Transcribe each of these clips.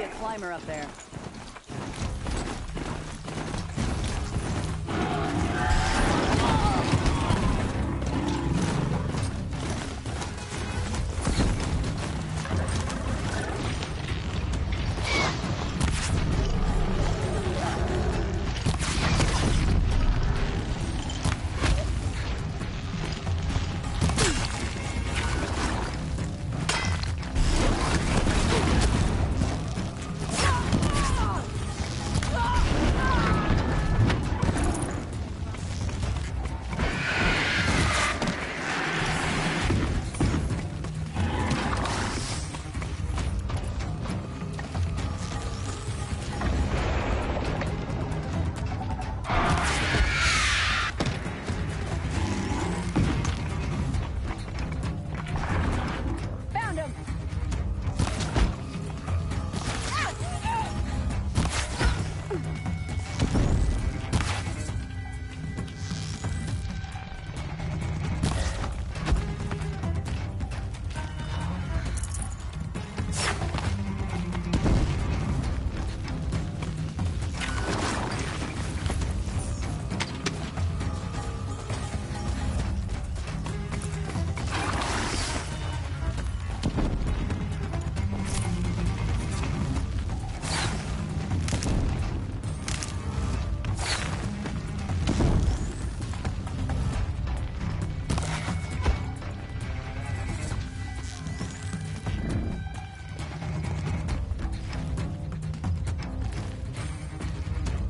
be a climber up there.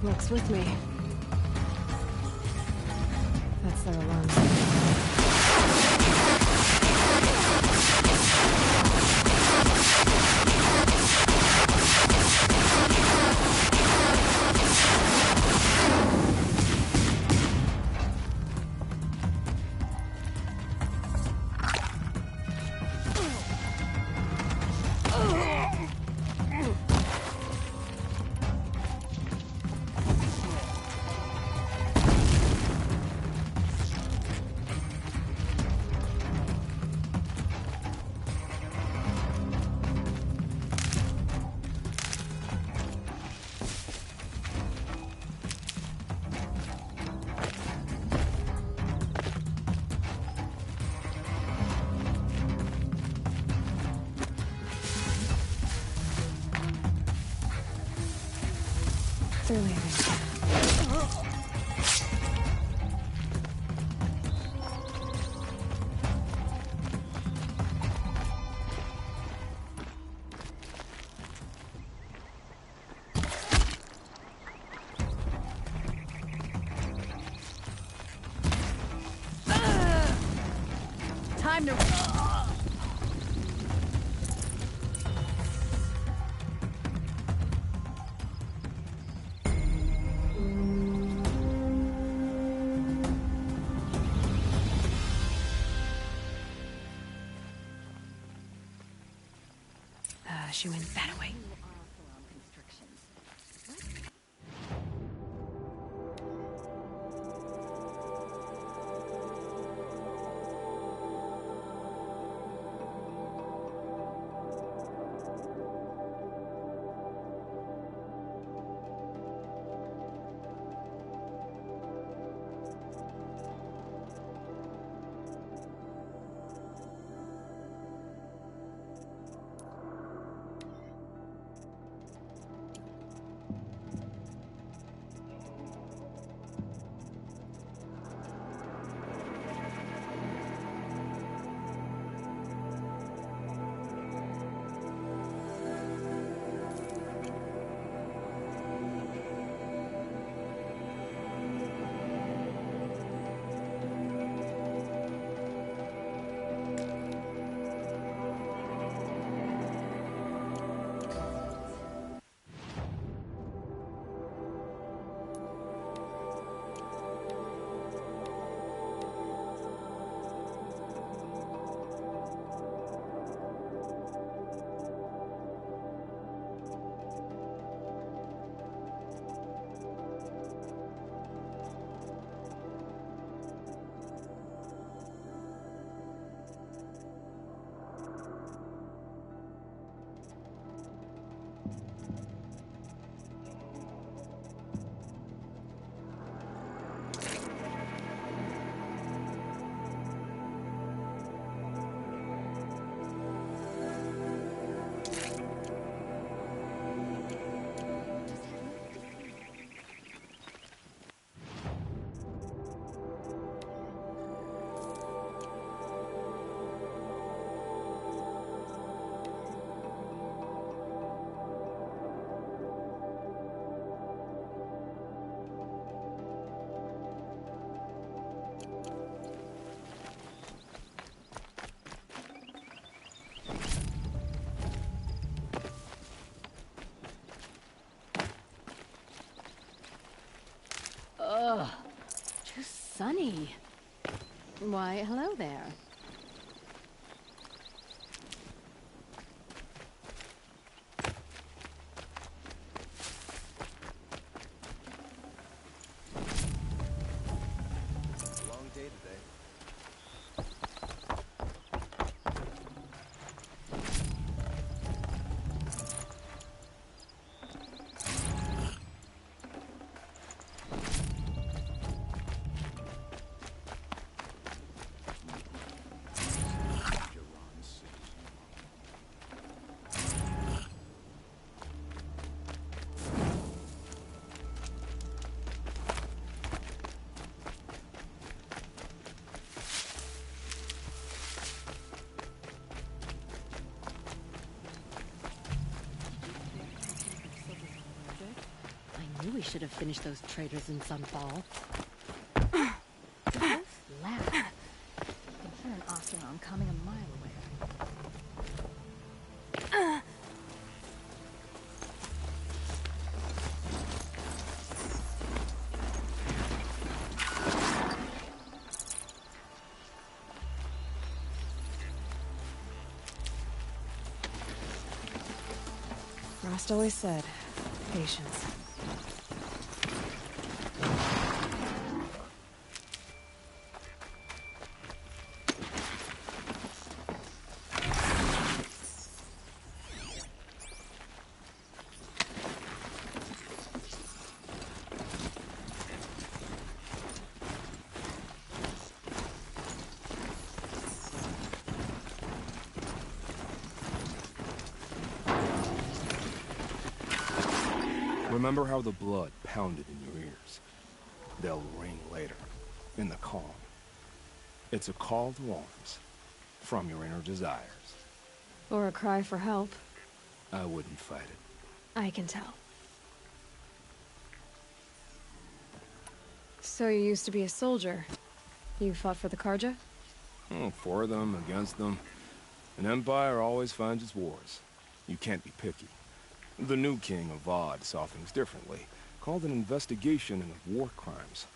Looks with me. That's their alarm. They're leaving. Time to... She went that way. Ugh, too sunny. Why, hello there. Long day today. I knew we should have finished those traitors in Sunfall. It's so loud. I can hear an Ocean coming a mile away. Rost always said, patience. Remember how the blood pounded in your ears? They'll ring later, in the calm. It's a call to arms, from your inner desires. Or a cry for help. I wouldn't fight it. I can tell. So you used to be a soldier. You fought for the Karja? For them, against them. An empire always finds its wars. You can't be picky. The new king of Vod saw things differently. Called an investigation into war crimes.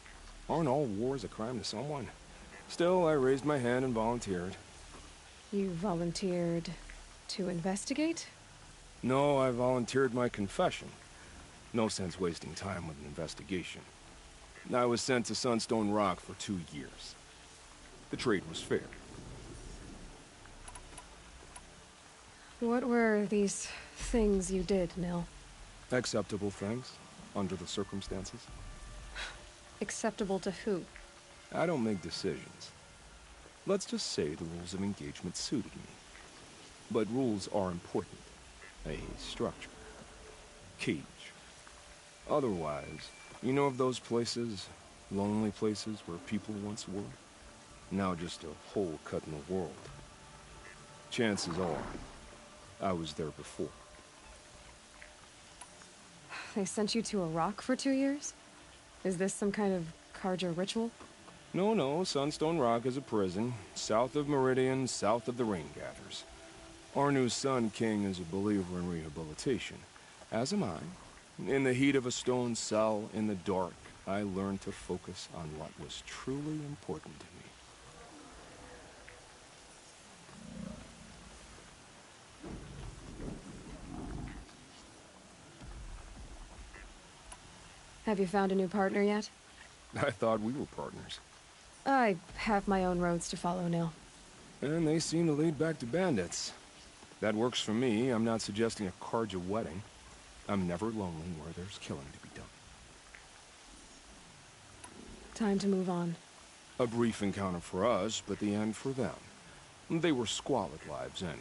Aren't all wars a crime to someone? Still, I raised my hand and volunteered. You volunteered to investigate? No, I volunteered my confession. No sense wasting time with an investigation. I was sent to Sunstone Rock for 2 years. The trade was fair. What were these things you did, Nil? Acceptable things, under the circumstances. Acceptable to who? I don't make decisions. Let's just say the rules of engagement suited me. But rules are important. A structure. Cage. Otherwise, you know of those places, lonely places where people once were? Now just a hole cut in the world. Chances are, I was there before. They sent you to a rock for 2 years? Is this some kind of Karja ritual? No, Sunstone Rock is a prison, south of Meridian, south of the Rain Gathers. Our new Sun King is a believer in rehabilitation, as am I. In the heat of a stone cell, in the dark, I learned to focus on what was truly important to me. Have you found a new partner yet? I thought we were partners. I have my own roads to follow, Nil. And they seem to lead back to bandits. That works for me. I'm not suggesting a Karja wedding. I'm never lonely where there's killing to be done. Time to move on. A brief encounter for us, but the end for them. They were squalid lives anyway.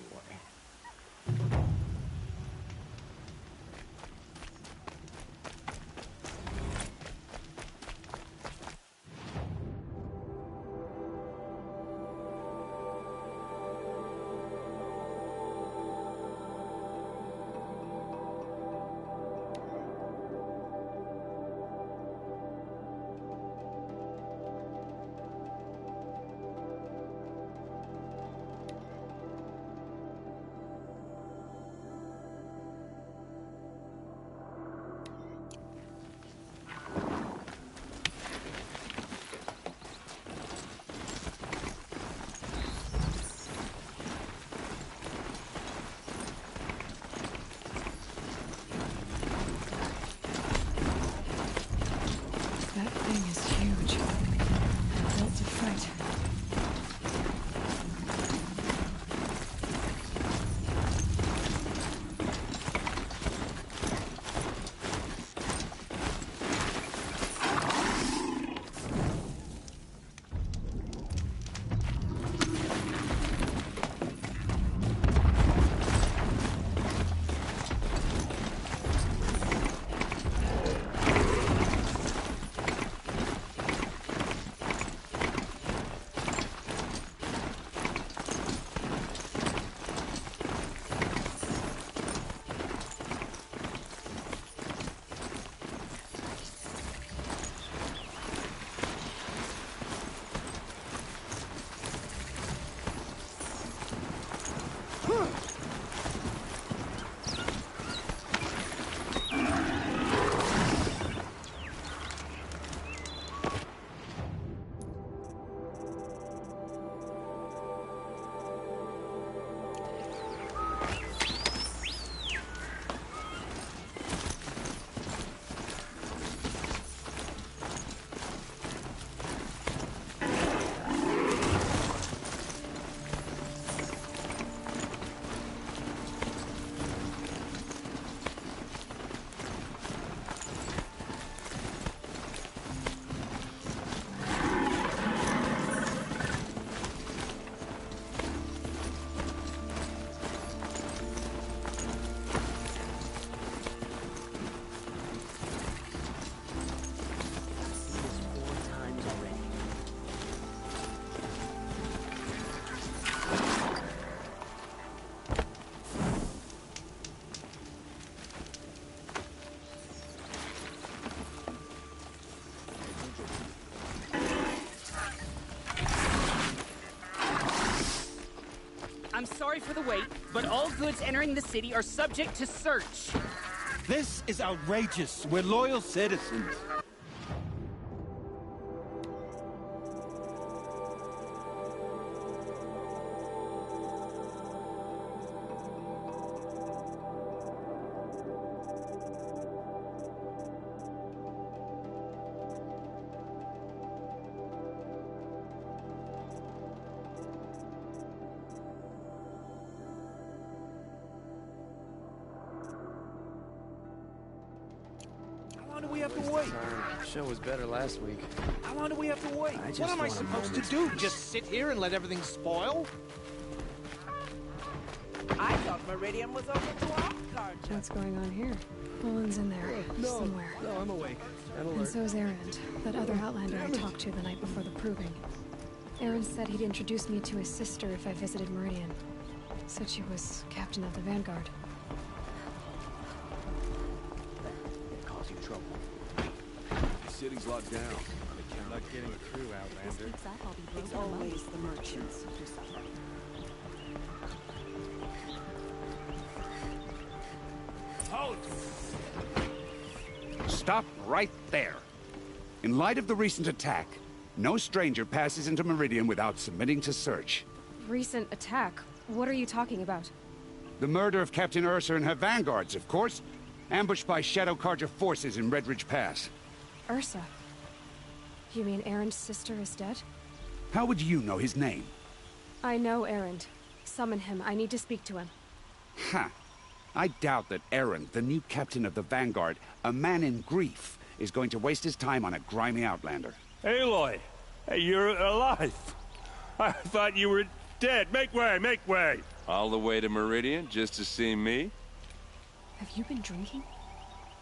sorry for the wait, but all goods entering the city are subject to search. This is outrageous. We're loyal citizens. How long do we have to wait? Show was better last week. How long do we have to wait? I just What am I want a supposed to do? Just sit here and let everything spoil? I thought Meridian was open to all cards. What's going on here? Olin's in there, somewhere. No, I'm awake. And And alert. so's Erend, that other Outlander I talked to the night before the proving. Erend said he'd introduce me to his sister if I visited Meridian. Said she was captain of the Vanguard. It cause you trouble. The city's locked down. I'm not getting through, Outlander. Keeps up, I'll be It's broken among. always the merchants who suffer. Stop right there. In light of the recent attack, no stranger passes into Meridian without submitting to search. Recent attack? What are you talking about? The murder of Captain Ursa and her vanguards, of course. Ambushed by Shadow Carja forces in Redridge Pass. Ursa? You mean Erend's sister is dead? How would you know his name? I know Erend. Summon him. I need to speak to him. Ha! I doubt that Erend, the new captain of the Vanguard, a man in grief, is going to waste his time on a grimy outlander. Aloy, hey, you're alive. I thought you were dead. Make way, make way. All the way to Meridian just to see me? Have you been drinking?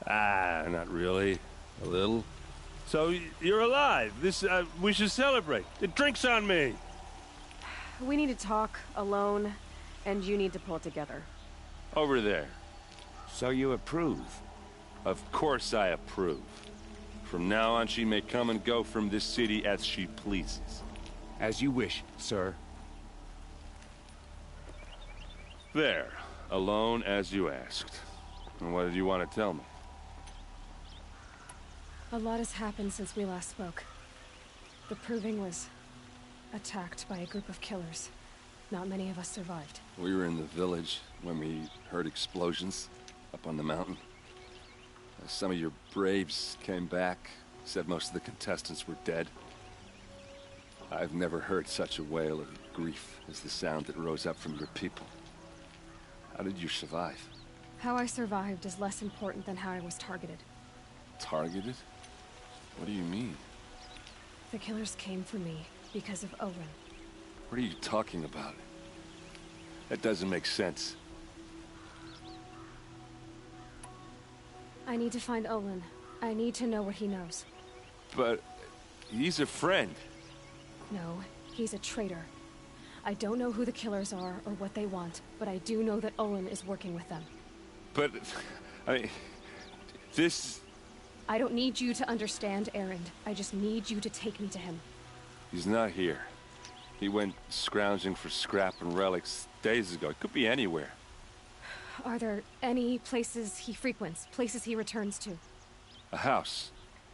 Ah, not really. A little. So, you're alive. We should celebrate. The drink's on me. We need to talk, alone, and you need to pull it together. Over there. So you approve? Of course I approve. From now on, she may come and go from this city as she pleases. As you wish, sir. There. Alone as you asked. And what did you want to tell me? A lot has happened since we last spoke. The Proving was attacked by a group of killers. Not many of us survived. We were in the village when we heard explosions up on the mountain. Some of your braves came back, said most of the contestants were dead. I've never heard such a wail of grief as the sound that rose up from your people. How did you survive? How I survived is less important than how I was targeted. Targeted? What do you mean? The killers came for me because of Owen. What are you talking about? That doesn't make sense. I need to find Olin. I need to know what he knows. But he's a friend. No, he's a traitor. I don't know who the killers are or what they want, but I do know that Olin is working with them. But, I mean, this... I don't need you to understand, Erend. I just need you to take me to him. He's not here. He went scrounging for scrap and relics days ago. It could be anywhere. Are there any places he frequents, places he returns to? A house.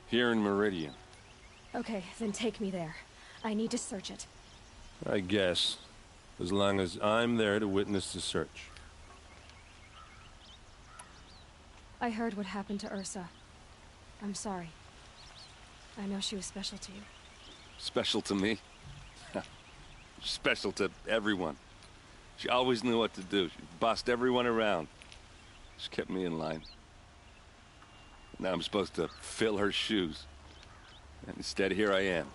Here in Meridian. Okay, then take me there. I need to search it. I guess. As long as I'm there to witness the search. I heard what happened to Ursa. I'm sorry. I know she was special to you. Special to me? Special to everyone. She always knew what to do. She bossed everyone around. She kept me in line. Now I'm supposed to fill her shoes. And instead, here I am,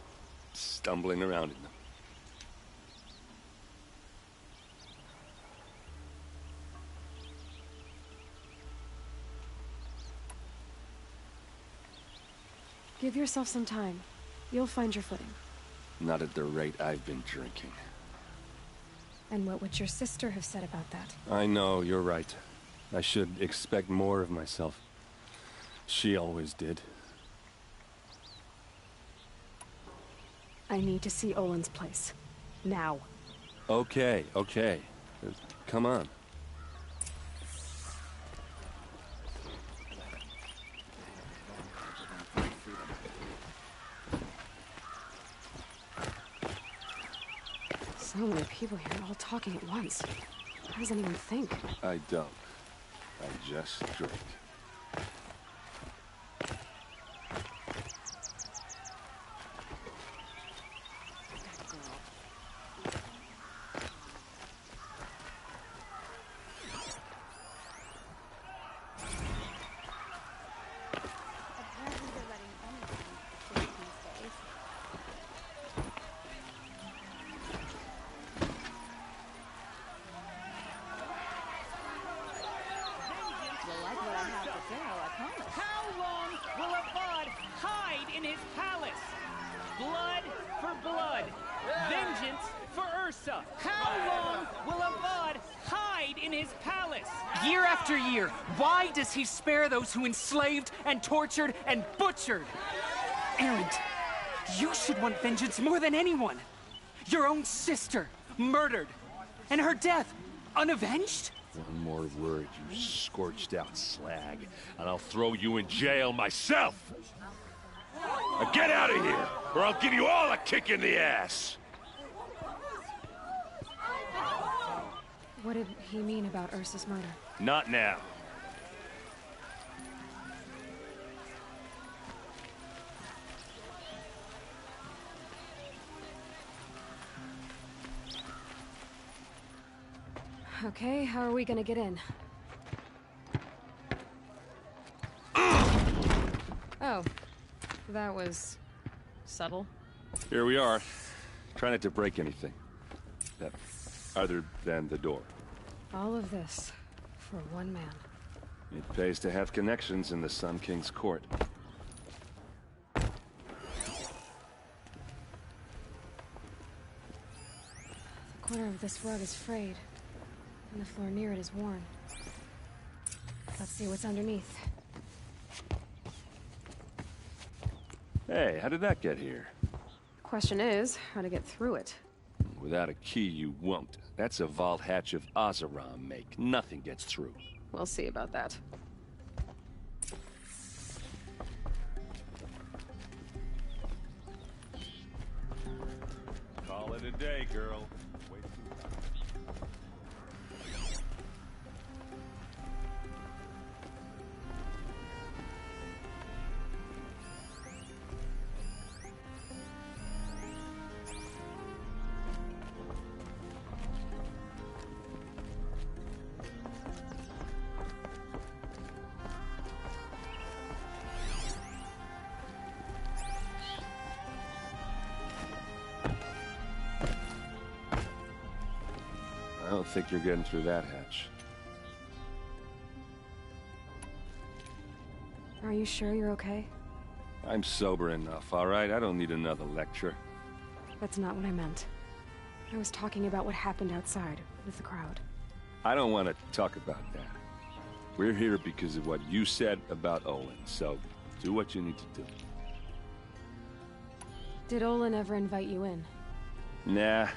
stumbling around in them. Give yourself some time. You'll find your footing. Not at the rate I've been drinking. And what would your sister have said about that? I know, you're right. I should expect more of myself. She always did. I need to see Olin's place. Now. Okay, okay. Come on. So many people here, all talking at once. How does anyone think? I don't. I just drink. How long will Avad hide in his palace? Blood for blood. Vengeance for Ursa. How long will Avad hide in his palace? Year after year, why does he spare those who enslaved and tortured and butchered? Erend, you should want vengeance more than anyone. Your own sister, murdered. And her death, unavenged? One more word, you scorched out slag, and I'll throw you in jail myself! Now get out of here, or I'll give you all a kick in the ass! What did he mean about Ursa's murder? Not now. Okay, how are we gonna get in? Oh, that was subtle. Here we are. Try not to break anything. Other than the door. All of this for one man. It pays to have connections in the Sun King's court. The corner of this rug is frayed, and the floor near it is worn. Let's see what's underneath. Hey, how did that get here? The question is, how to get through it. Without a key, you won't. That's a vault hatch of Azeram make. Nothing gets through. We'll see about that. Call it a day, girl. Wait. I don't think you're getting through that hatch. Are you sure you're okay? I'm sober enough, all right? I don't need another lecture. That's not what I meant. I was talking about what happened outside, with the crowd. I don't want to talk about that. We're here because of what you said about Olin, so do what you need to do. Did Olin ever invite you in? Nah.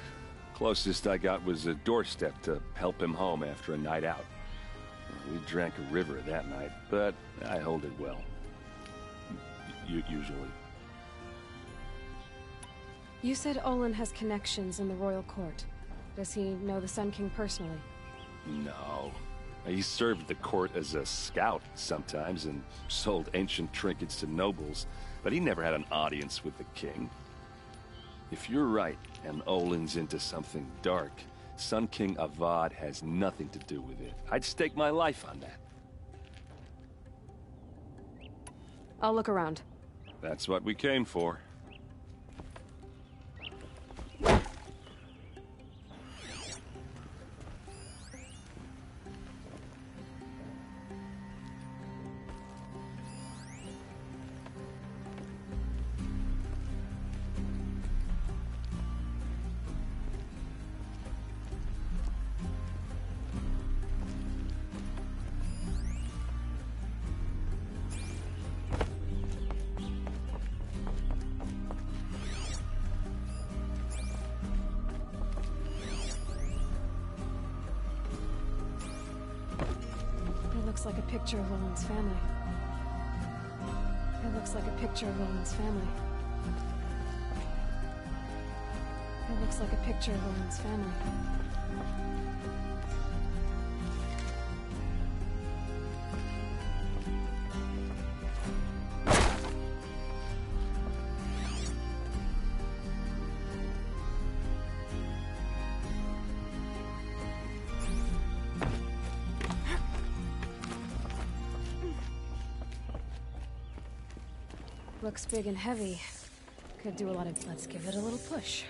Closest I got was a doorstep to help him home after a night out. We drank a river that night, but I hold it well. Usually. You said Olin has connections in the royal court. Does he know the Sun King personally? No. He served the court as a scout sometimes and sold ancient trinkets to nobles, but he never had an audience with the king. If you're right, and Olin's into something dark, Sun King Avad has nothing to do with it. I'd stake my life on that. I'll look around. That's what we came for. looks like a picture of Olin's family. It looks like a picture of Olin's family. It looks like a picture of Olin's family. Looks big and heavy. Could do a lot of... Let's give it a little push.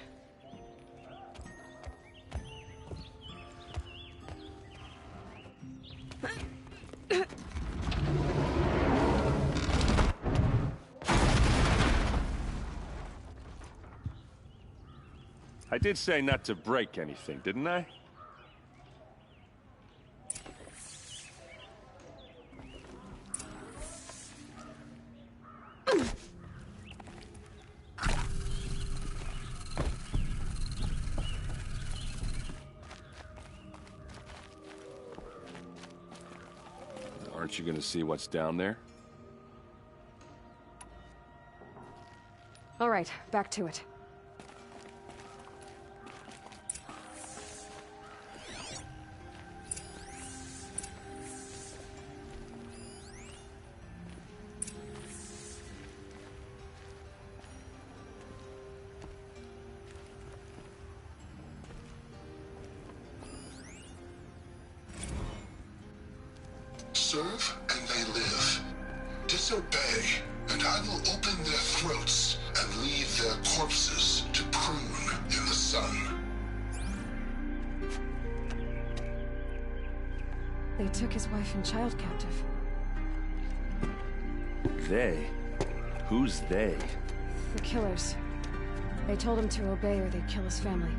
I did say not to break anything, didn't I? Aren't you gonna see what's down there? All right, back to it. Serve and they live. Disobey, and I will open their throats and leave their corpses to prune in the sun. They took his wife and child captive. They? Who's they? The killers. They told him to obey or they'd kill his family.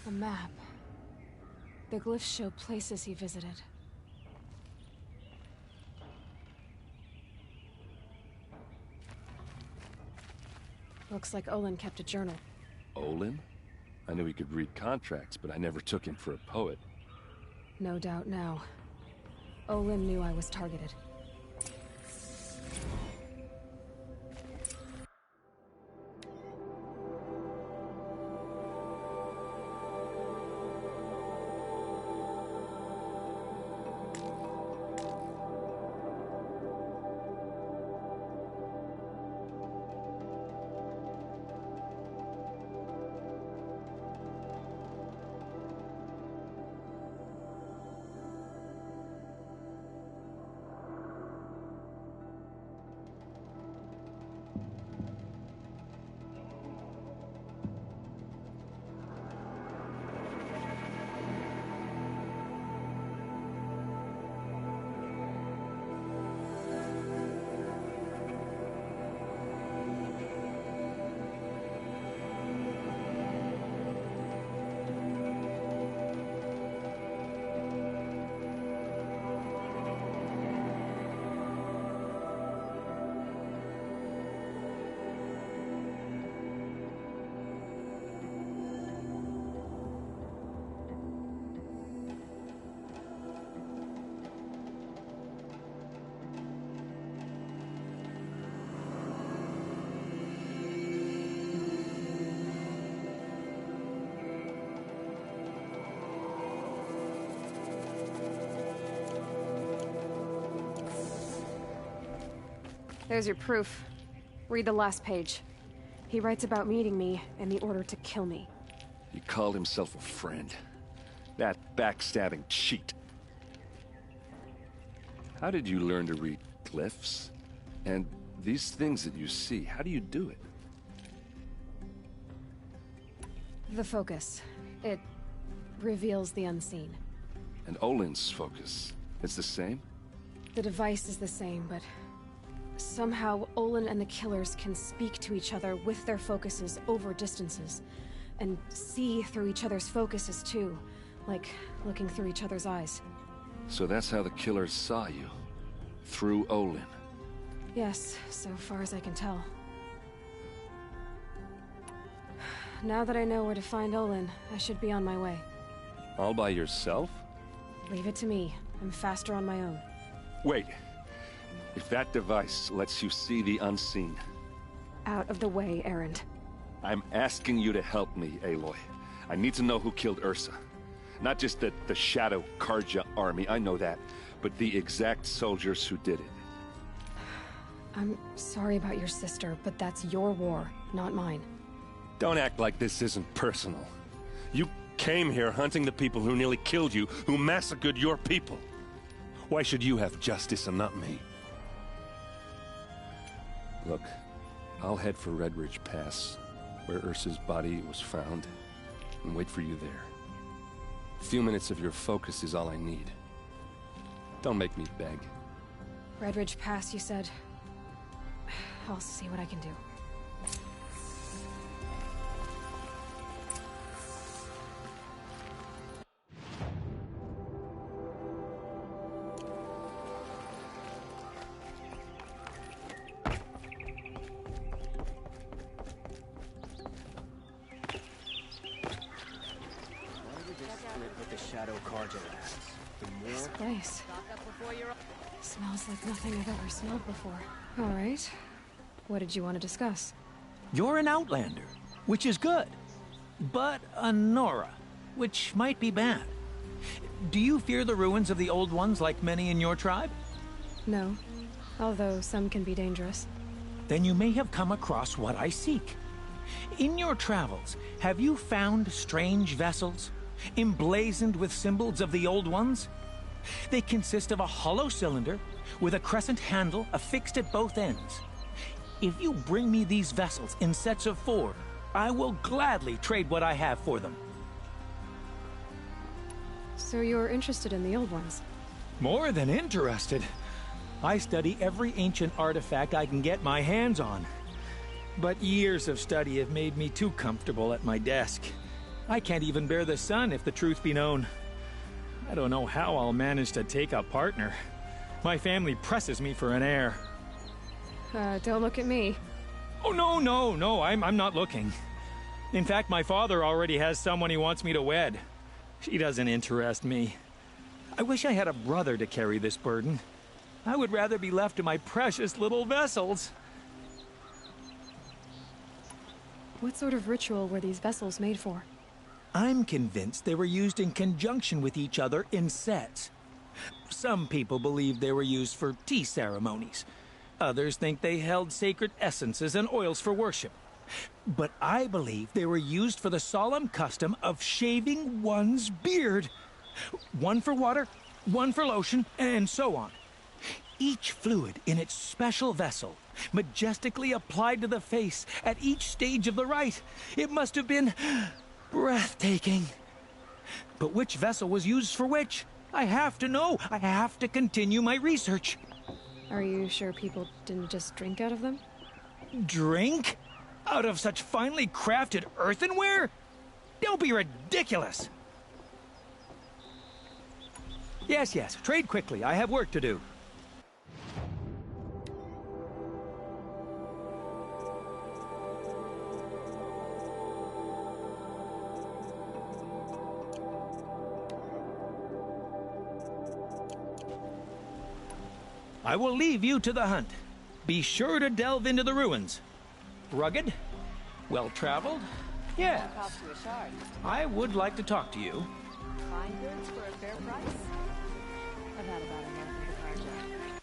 A map. The glyphs show places he visited. Looks like Olin kept a journal. Olin? I knew he could read contracts, but I never took him for a poet. No doubt now. Olin knew I was targeted. There's your proof. Read the last page. He writes about meeting me and the order to kill me. He called himself a friend. That backstabbing cheat. How did you learn to read glyphs? And these things that you see, how do you do it? The focus. It reveals the unseen. And Olin's focus, it's the same? The device is the same, but somehow Olin and the killers can speak to each other with their focuses over distances, and see through each other's focuses too, like looking through each other's eyes. So that's how the killers saw you. Through Olin. Yes, so far as I can tell. Now that I know where to find Olin, I should be on my way. All by yourself? Leave it to me. I'm faster on my own. Wait. If that device lets you see the unseen... Out of the way, Erend. I'm asking you to help me, Aloy. I need to know who killed Ursa. Not just the Shadow Karja army, I know that, but the exact soldiers who did it. I'm sorry about your sister, but that's your war, not mine. Don't act like this isn't personal. You came here hunting the people who nearly killed you, who massacred your people. Why should you have justice and not me? Look, I'll head for Red Ridge Pass, where Ursa's body was found, and wait for you there. A few minutes of your focus is all I need. Don't make me beg. Red Ridge Pass, you said? I'll see what I can do. This place smells like nothing I've ever smelled before. All right. What did you want to discuss? You're an Outlander, which is good. But a Nora, which might be bad. Do you fear the ruins of the Old Ones like many in your tribe? No, although some can be dangerous. Then you may have come across what I seek. In your travels, have you found strange vessels, emblazoned with symbols of the Old Ones? They consist of a hollow cylinder with a crescent handle affixed at both ends. If you bring me these vessels in sets of 4, I will gladly trade what I have for them. So you're interested in the Old Ones? More than interested. I study every ancient artifact I can get my hands on. But years of study have made me too comfortable at my desk. I can't even bear the sun, if the truth be known. I don't know how I'll manage to take a partner. My family presses me for an heir. Don't look at me. Oh, no, I'm not looking. In fact, my father already has someone he wants me to wed. She doesn't interest me. I wish I had a brother to carry this burden. I would rather be left to my precious little vessels. What sort of ritual were these vessels made for? I'm convinced they were used in conjunction with each other in sets. Some people believe they were used for tea ceremonies. Others think they held sacred essences and oils for worship. But I believe they were used for the solemn custom of shaving one's beard. One for water, one for lotion, and so on. Each fluid in its special vessel, majestically applied to the face at each stage of the rite. It must have been breathtaking. But which vessel was used for which? I have to know. I have to continue my research. Are you sure people didn't just drink out of them? Drink? Out of such finely crafted earthenware? Don't be ridiculous. Yes, trade quickly. I have work to do. I will leave you to the hunt. Be sure to delve into the ruins. Rugged? Well-traveled? Yes. I would like to talk to you. Fine goods for a fair price? I've had about enough of the project.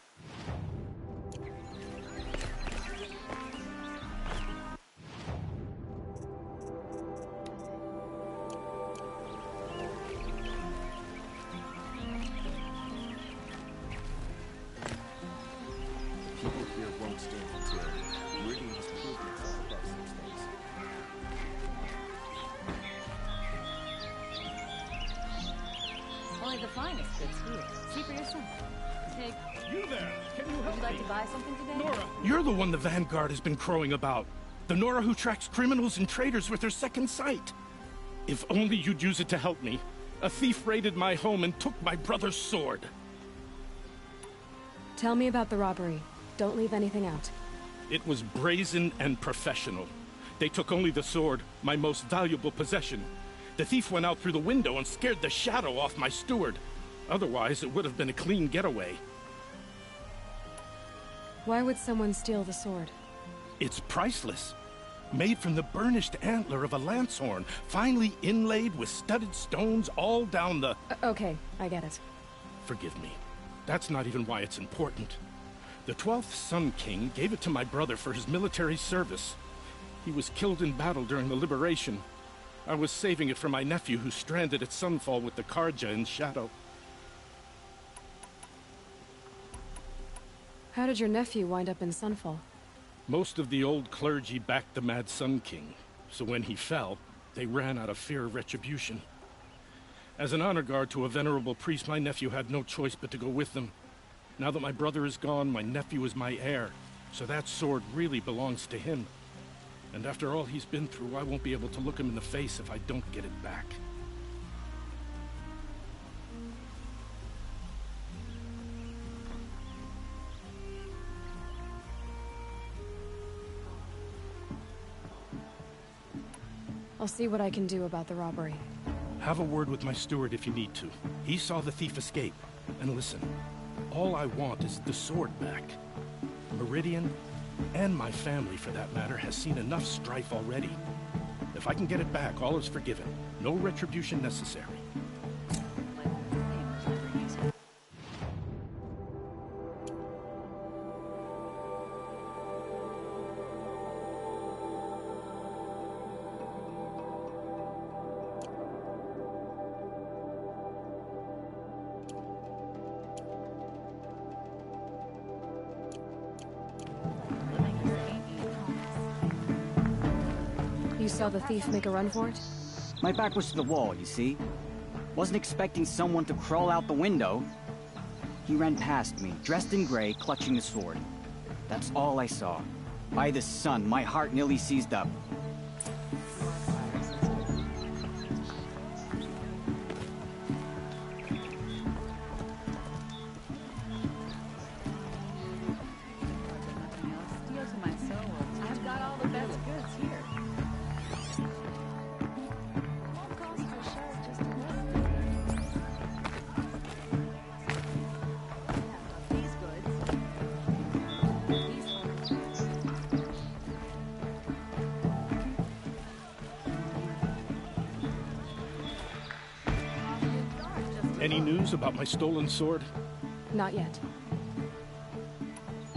People here won't stand until Meridian has proven itself above such things. Only the finest goods here. See for yourself. Take. You there! Can you Would help you like me? to buy something today? Nora! You're the one the Vanguard has been crowing about. The Nora who tracks criminals and traitors with her second sight. If only you'd use it to help me. A thief raided my home and took my brother's sword. Tell me about the robbery. Don't leave anything out. It was brazen and professional. They took only the sword, my most valuable possession. The thief went out through the window and scared the shadow off my steward. Otherwise, it would have been a clean getaway. Why would someone steal the sword? It's priceless. Made from the burnished antler of a lancehorn, finely inlaid with studded stones all down the... Okay, I get it. Forgive me. That's not even why it's important. The 12th Sun King gave it to my brother for his military service. He was killed in battle during the liberation. I was saving it for my nephew who's stranded at Sunfall with the Karja in Shadow. How did your nephew wind up in Sunfall? Most of the old clergy backed the Mad Sun King, so when he fell, they ran out of fear of retribution. As an honor guard to a venerable priest, my nephew had no choice but to go with them. Now that my brother is gone, my nephew is my heir, so that sword really belongs to him. And after all he's been through, I won't be able to look him in the face if I don't get it back. I'll see what I can do about the robbery. Have a word with my steward if you need to. He saw the thief escape. And listen, all I want is the sword back. Meridian, and my family for that matter, has seen enough strife already. If I can get it back, all is forgiven. No retribution necessary. You saw the thief make a run for it? My back was to the wall, you see. Wasn't expecting someone to crawl out the window. He ran past me, dressed in gray, clutching a sword. That's all I saw. By the sun, my heart nearly seized up. I've got all the best goods here. Any news about my stolen sword? Not yet.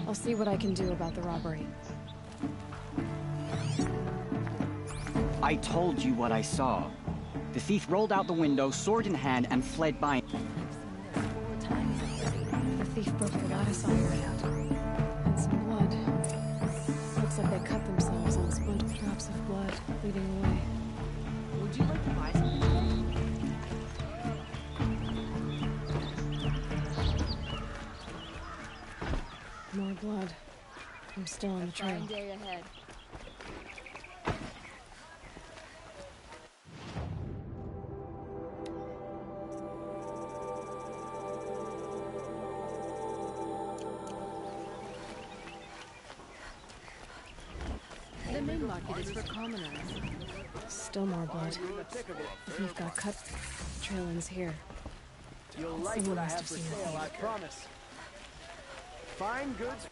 I'll see what I can do about the robbery. I told you what I saw. The thief rolled out the window, sword in hand, and fled by. The thief broke the lattice on your head. And some blood. Looks like they cut themselves and spilled drops of blood, bleeding away. Would you like to buy something? More blood. I'm still on the trail. Fine day ahead. The main market is for commoners. Still more blood. The thief got cut. The trail ends here. You'll like Someone what I must have have for seen the sale, I thief. promise. Fine goods.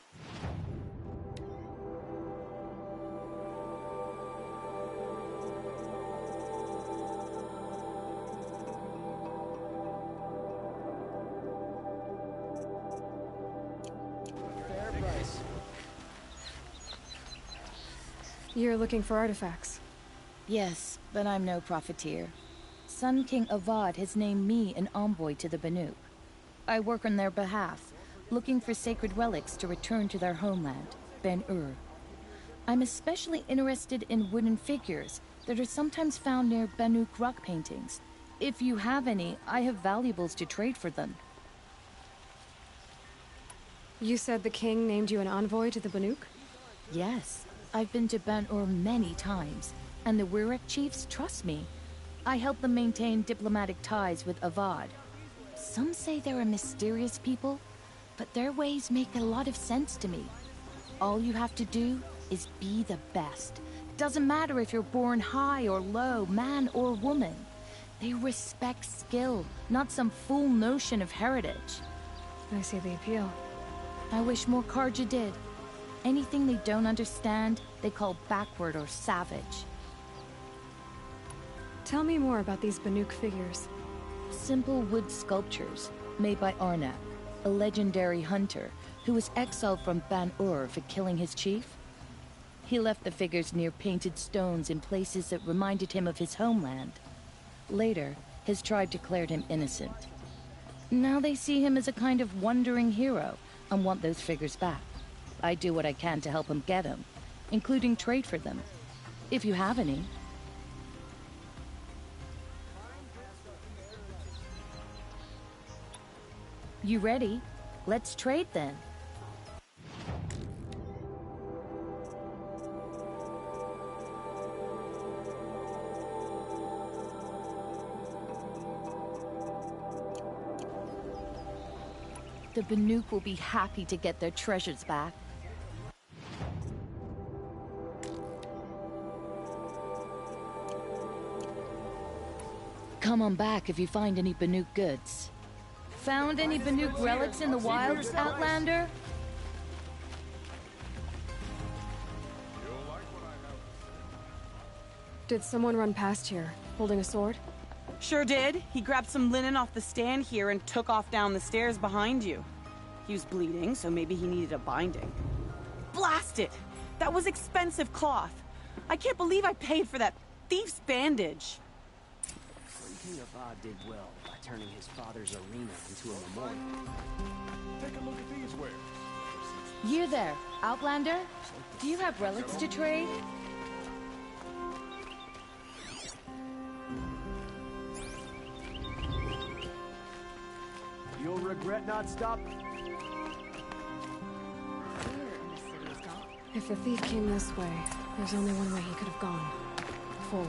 Fair price. You're looking for artifacts. Yes, but I'm no profiteer. Sun King Avad has named me an envoy to the Banuk. I work on their behalf, looking for sacred relics to return to their homeland, Ben-Ur. I'm especially interested in wooden figures that are sometimes found near Banuk rock paintings. If you have any, I have valuables to trade for them. You said the king named you an envoy to the Banuk? Yes, I've been to Ben-Ur many times, and the Wirek chiefs trust me. I help them maintain diplomatic ties with Avad. Some say they're a mysterious people, but their ways make a lot of sense to me. All you have to do is be the best. Doesn't matter if you're born high or low, man or woman. They respect skill, not some fool notion of heritage. I see the appeal. I wish more Karja did. Anything they don't understand, they call backward or savage. Tell me more about these Banuk figures. Simple wood sculptures made by Arnak, a legendary hunter who was exiled from Ban-Ur for killing his chief. He left the figures near painted stones in places that reminded him of his homeland. Later, his tribe declared him innocent. Now they see him as a kind of wandering hero and want those figures back. I do what I can to help him get them, including trade for them, if you have any. You ready? Let's trade then. The Banuk will be happy to get their treasures back. Come on back if you find any Banuk goods. Found any Banuk relics in the wilds, Outlander? Did someone run past here, holding a sword? Sure did. He grabbed some linen off the stand here and took off down the stairs behind you. He was bleeding, so maybe he needed a binding. Blast it! That was expensive cloth. I can't believe I paid for that thief's bandage. King Avad did well by turning his father's arena into a memorial. Take a look at these wares. You there, Outlander? Do you have relics to trade? You'll regret not stopping. If the thief came this way, there's only one way he could have gone. Forward.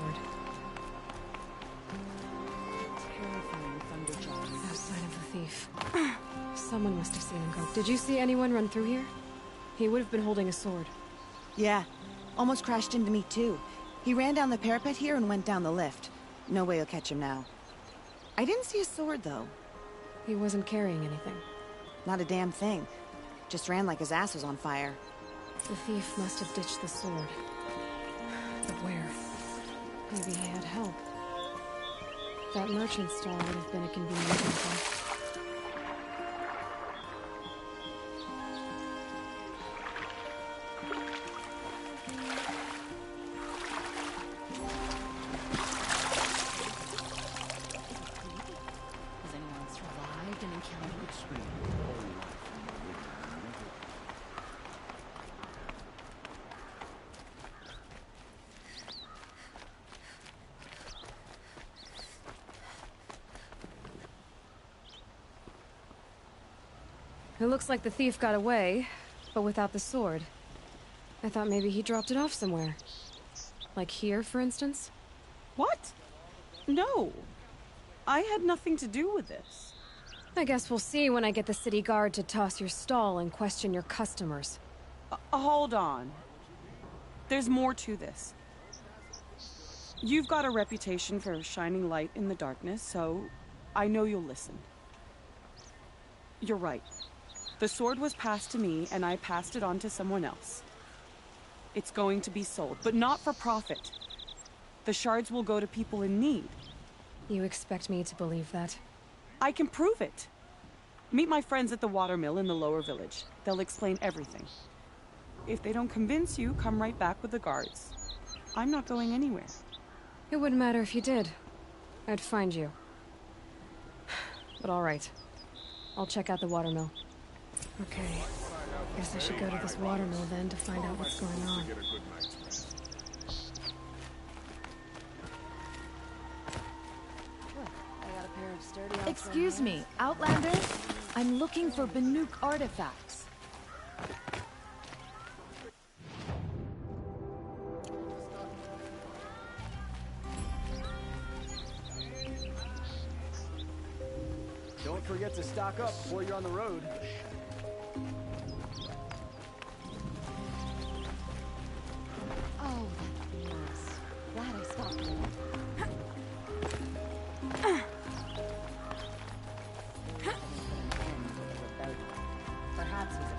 No sign of the thief. Someone must have seen him go. Did you see anyone run through here? He would have been holding a sword. Yeah, almost crashed into me too. He ran down the parapet here and went down the lift. No way you'll catch him now. I didn't see a sword though. He wasn't carrying anything. Not a damn thing. Just ran like his ass was on fire. The thief must have ditched the sword. But where? Maybe he had help. That merchant stall would have been a convenient info. Has anyone survived an encounter with Scream? It looks like the thief got away, but without the sword. I thought maybe he dropped it off somewhere. Like here, for instance? What? No. I had nothing to do with this. I guess we'll see when I get the city guard to toss your stall and question your customers. Hold on. There's more to this. You've got a reputation for shining light in the darkness, so I know you'll listen. You're right. The sword was passed to me, and I passed it on to someone else. It's going to be sold, but not for profit. The shards will go to people in need. You expect me to believe that? I can prove it. Meet my friends at the watermill in the lower village. They'll explain everything. If they don't convince you, come right back with the guards. I'm not going anywhere. It wouldn't matter if you did. I'd find you. But all right. I'll check out the watermill. Okay. Guess I should go to this watermill then to find out what's going on. Excuse me, Outlander? I'm looking for Banuk artifacts. Don't forget to stock up before you're on the road. Oh, that hurts. Glad I stopped there. Perhaps he's a...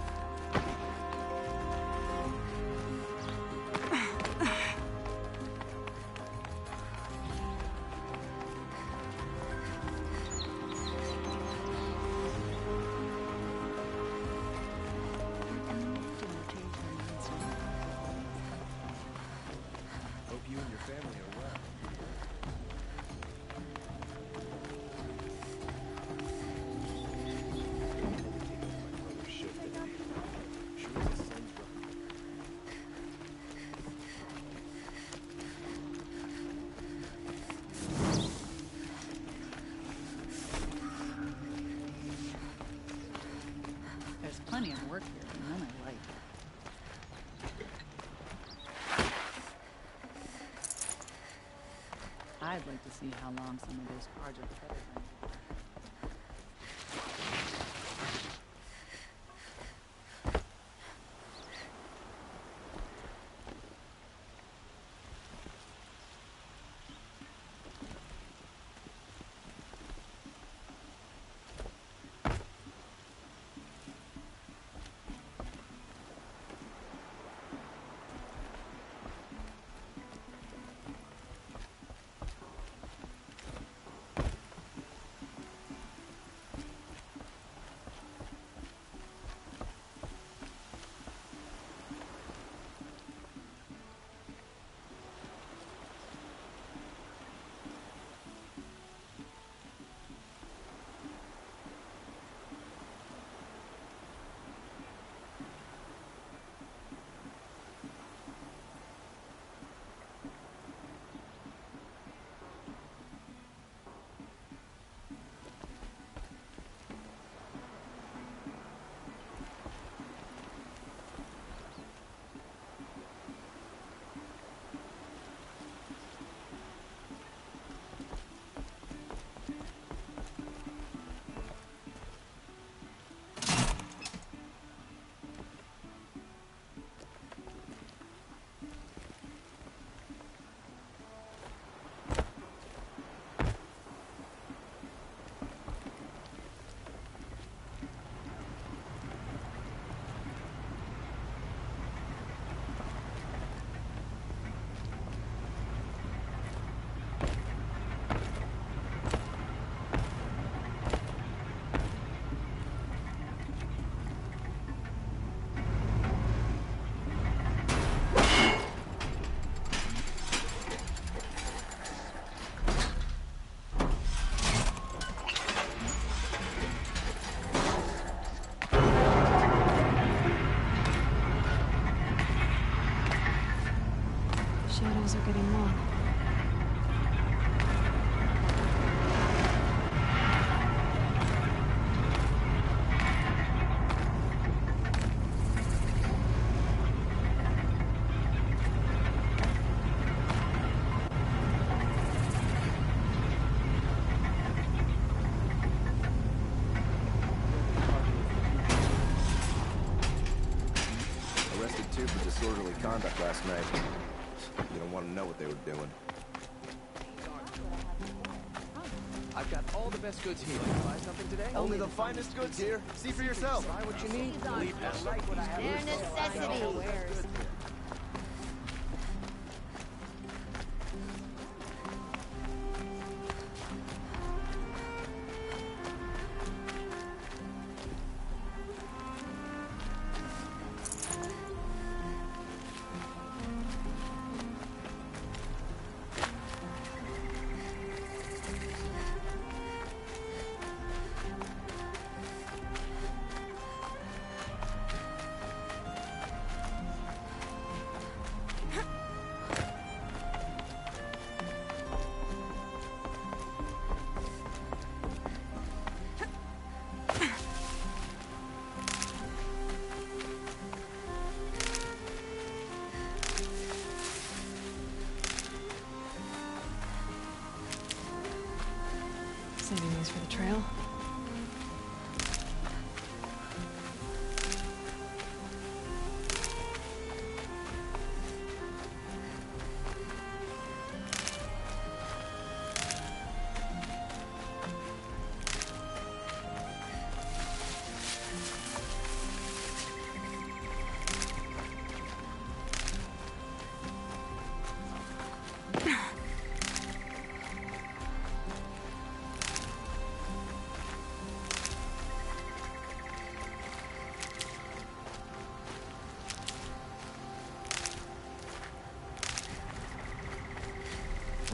Hope you and your family are well. There's plenty of work here, and none I like. I'd like to see how long some of those cards are feathered. Shadows are getting long. Arrested two for disorderly conduct last night. You don't want to know what they were doing. I've got all the best goods here. Buy something today? Only the finest goods here. See for yourself. Buy what you need. Leave that. Their necessities.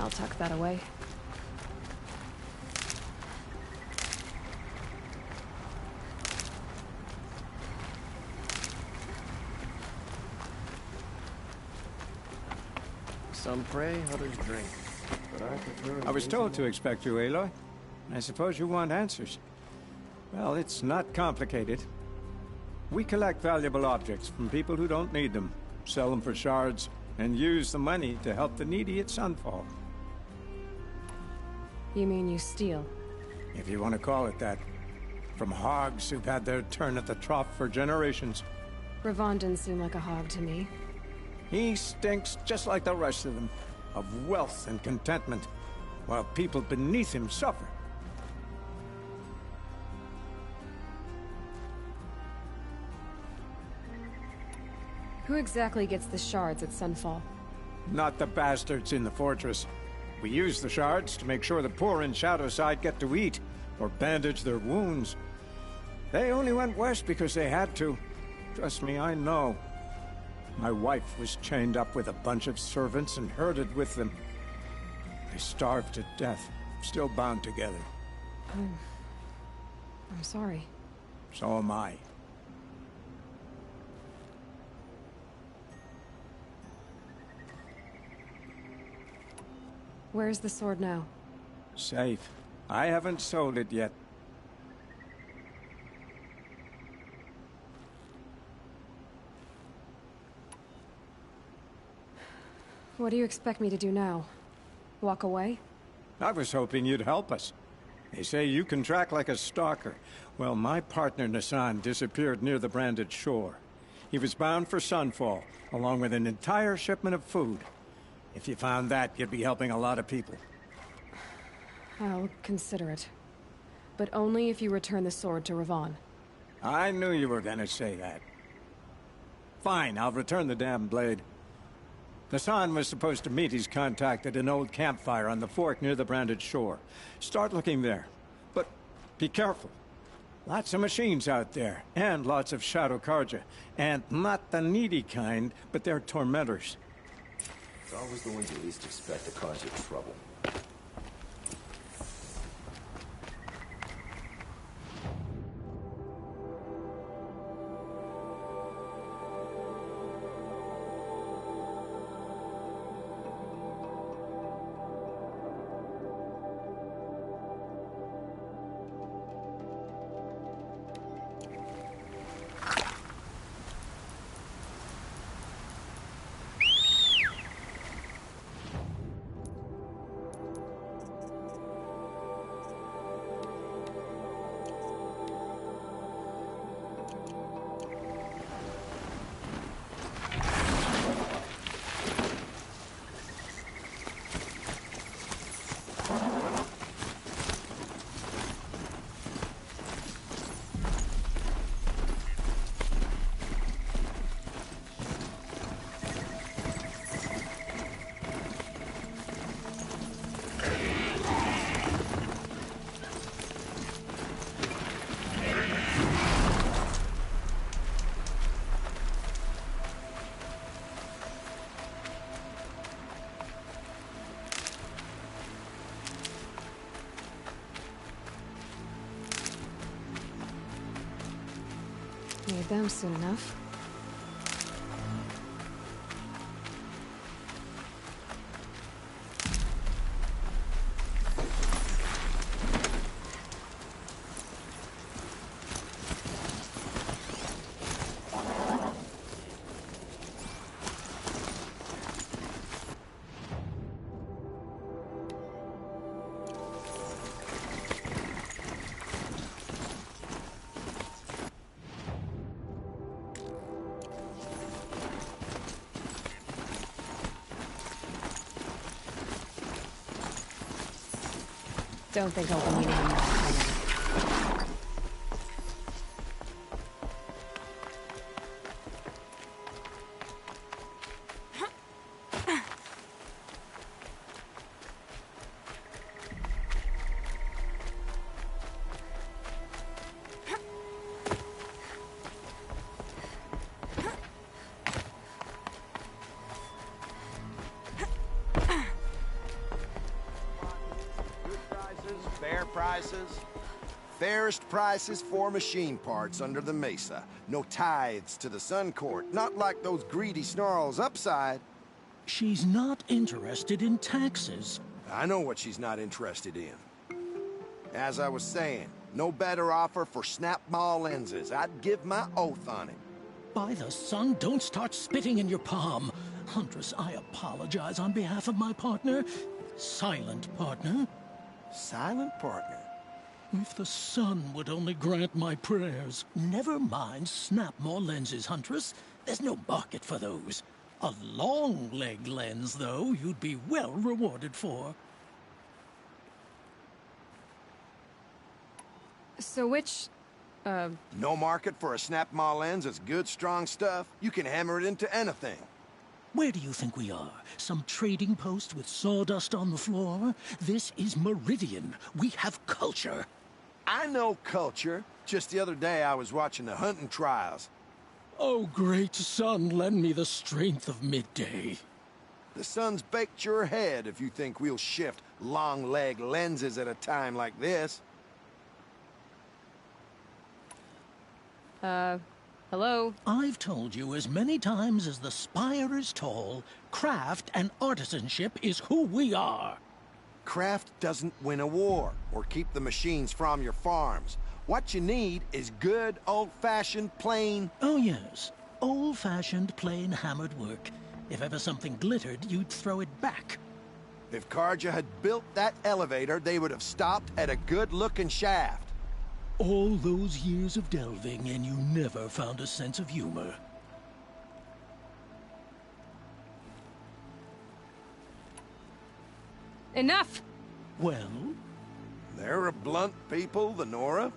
I'll tuck that away. Some pray, others drink. But I prefer... I was told to expect you, Aloy. I suppose you want answers. Well, it's not complicated. We collect valuable objects from people who don't need them, sell them for shards, and use the money to help the needy at Sunfall. You mean you steal? If you want to call it that. From hogs who've had their turn at the trough for generations. Ravon didn't seem like a hog to me. He stinks just like the rest of them, of wealth and contentment, while people beneath him suffer. Who exactly gets the shards at Sunfall? Not the bastards in the fortress. We use the shards to make sure the poor in Shadowside get to eat, or bandage their wounds. They only went west because they had to. Trust me, I know. My wife was chained up with a bunch of servants and herded with them. They starved to death, still bound together. I'm sorry. So am I. Where's the sword now? Safe. I haven't sold it yet. What do you expect me to do now? Walk away? I was hoping you'd help us. They say you can track like a stalker. Well, my partner Nassan disappeared near the branded shore. He was bound for Sunfall, along with an entire shipment of food. If you found that, you'd be helping a lot of people. I'll consider it. But only if you return the sword to Ravon. I knew you were gonna say that. Fine, I'll return the damn blade. Nassan was supposed to meet his contact at an old campfire on the fork near the branded shore. Start looking there. But be careful. Lots of machines out there, and lots of Shadow Karja. And not the needy kind, but they're tormentors. It's always the ones you least expect to cause you trouble. Need them soon enough. Don't think I'll be needing him now. prices. Fairest prices for machine parts under the mesa. No tithes to the Sun Court, not like those greedy snarls upside. She's not interested in taxes. I know what she's not interested in. As I was saying, no better offer for snap-maw lenses. I'd give my oath on it. By the sun, don't start spitting in your palm. Huntress, I apologize on behalf of my partner. Silent partner. Silent partner? If the sun would only grant my prayers. Never mind snap-maw lenses, Huntress. There's no market for those. A long-leg lens, though, you'd be well rewarded for. So which, No market for a snap-maw lens is good, strong stuff. You can hammer it into anything. Where do you think we are? Some trading post with sawdust on the floor? This is Meridian. We have culture. I know culture. Just the other day I was watching the hunting trials. Oh, great sun, lend me the strength of midday. The sun's baked your head if you think we'll shift long-leg lenses at a time like this. Hello? I've told you as many times as the spire is tall, craft and artisanship is who we are. Craft doesn't win a war or keep the machines from your farms. What you need is good, old-fashioned, plain... Oh, yes. Old-fashioned, plain hammered work. If ever something glittered, you'd throw it back. If Karja had built that elevator, they would have stopped at a good-looking shaft. All those years of delving, and you never found a sense of humor. Enough! Well? They're a blunt people, the Nora.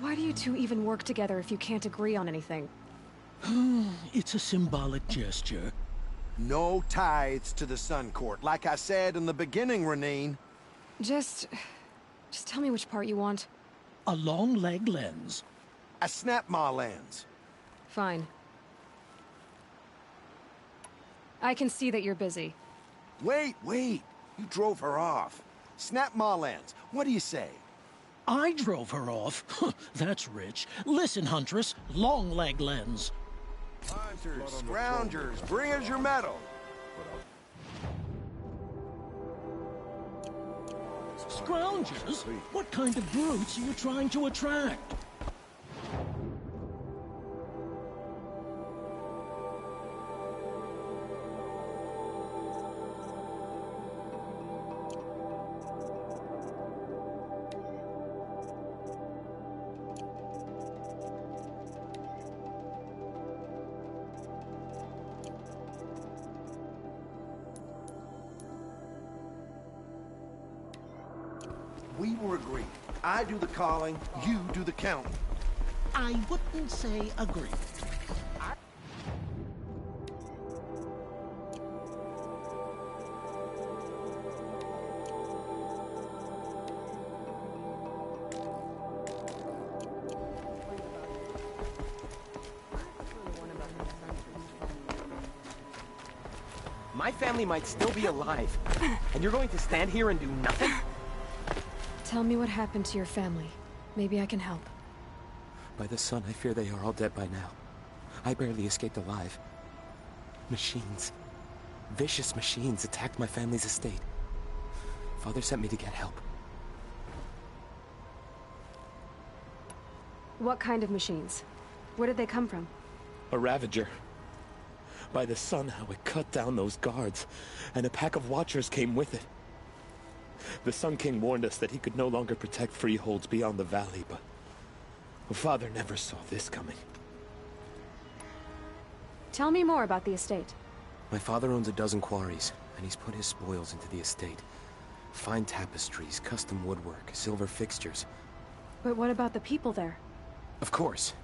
Why do you two even work together if you can't agree on anything? It's a symbolic gesture. No tithes to the Sun Court, like I said in the beginning, Renine. Just tell me which part you want. A long-leg lens. A snap-maw lens. Fine. I can see that you're busy. Wait. You drove her off. Snap-maw lens. What do you say? I drove her off? That's rich. Listen, Huntress. Long-leg lens. Hunters, scroungers, bring us your medal. Scroungers? What kind of brutes are you trying to attract? We were agreed. I do the calling, you do the counting. I wouldn't say agreed. My family might still be alive, and you're going to stand here and do nothing? Tell me what happened to your family. Maybe I can help. By the sun, I fear they are all dead by now. I barely escaped alive. Machines. Vicious machines attacked my family's estate. Father sent me to get help. What kind of machines? Where did they come from? A Ravager. By the sun, how it cut down those guards, and a pack of watchers came with it. The Sun King warned us that he could no longer protect freeholds beyond the valley, but Father never saw this coming. Tell me more about the estate. My father owns a dozen quarries, and he's put his spoils into the estate. Fine tapestries, custom woodwork, silver fixtures. But what about the people there? Of course.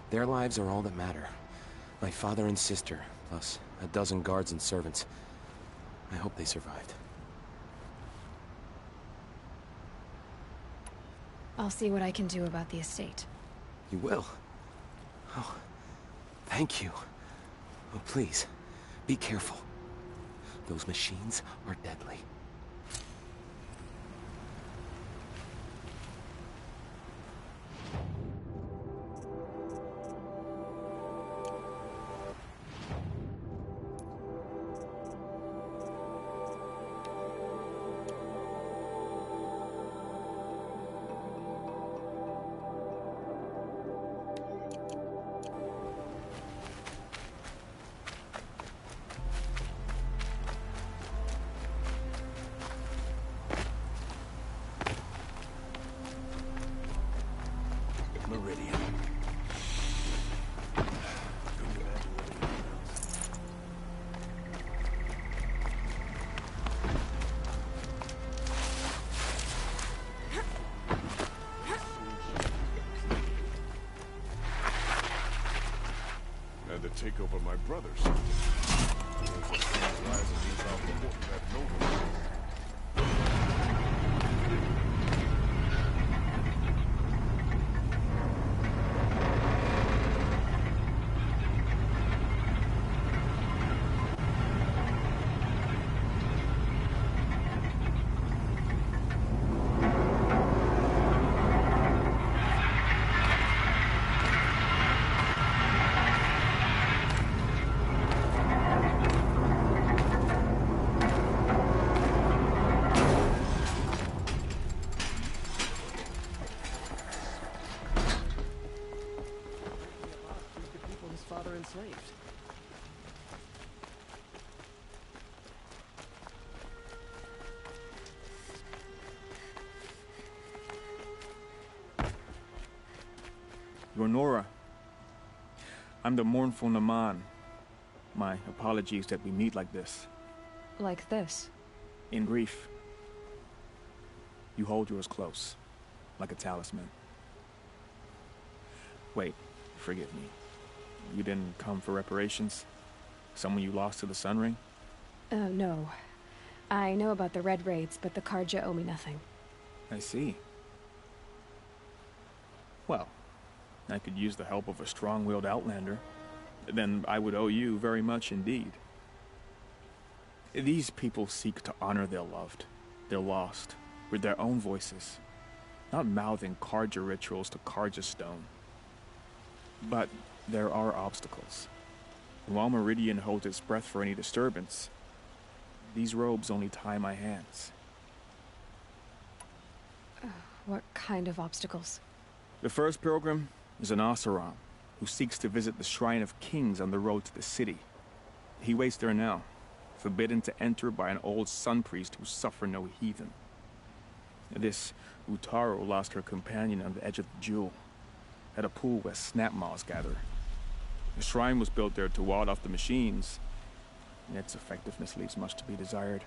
Their lives are all that matter. My father and sister, plus a dozen guards and servants. I hope they survived. I'll see what I can do about the estate. You will? Oh, thank you. Oh, please, be careful. Those machines are deadly. And to take over my brother's kingdom. Rise and leave out the horse that noble. Enslaved. You're Nora. I'm the mournful Naman. My apologies that we meet like this. Like this? In grief. You hold yours close, like a talisman. Wait, forgive me. You didn't come for reparations? Someone you lost to the Sun Ring? No. I know about the Red Raids, but the Karja owe me nothing. I see. Well, I could use the help of a strong-willed outlander. Then I would owe you very much indeed. These people seek to honor their loved, their lost, with their own voices, not mouthing Karja rituals to Karja stone. But there are obstacles. While Meridian holds its breath for any disturbance, these robes only tie my hands. What kind of obstacles? The first pilgrim is an Oseram, who seeks to visit the Shrine of Kings on the road to the city. He waits there now, forbidden to enter by an old sun priest who suffer no heathen. This Utaro lost her companion on the edge of the Jewel, at a pool where snap moths gather. The shrine was built there to ward off the machines, and its effectiveness leaves much to be desired.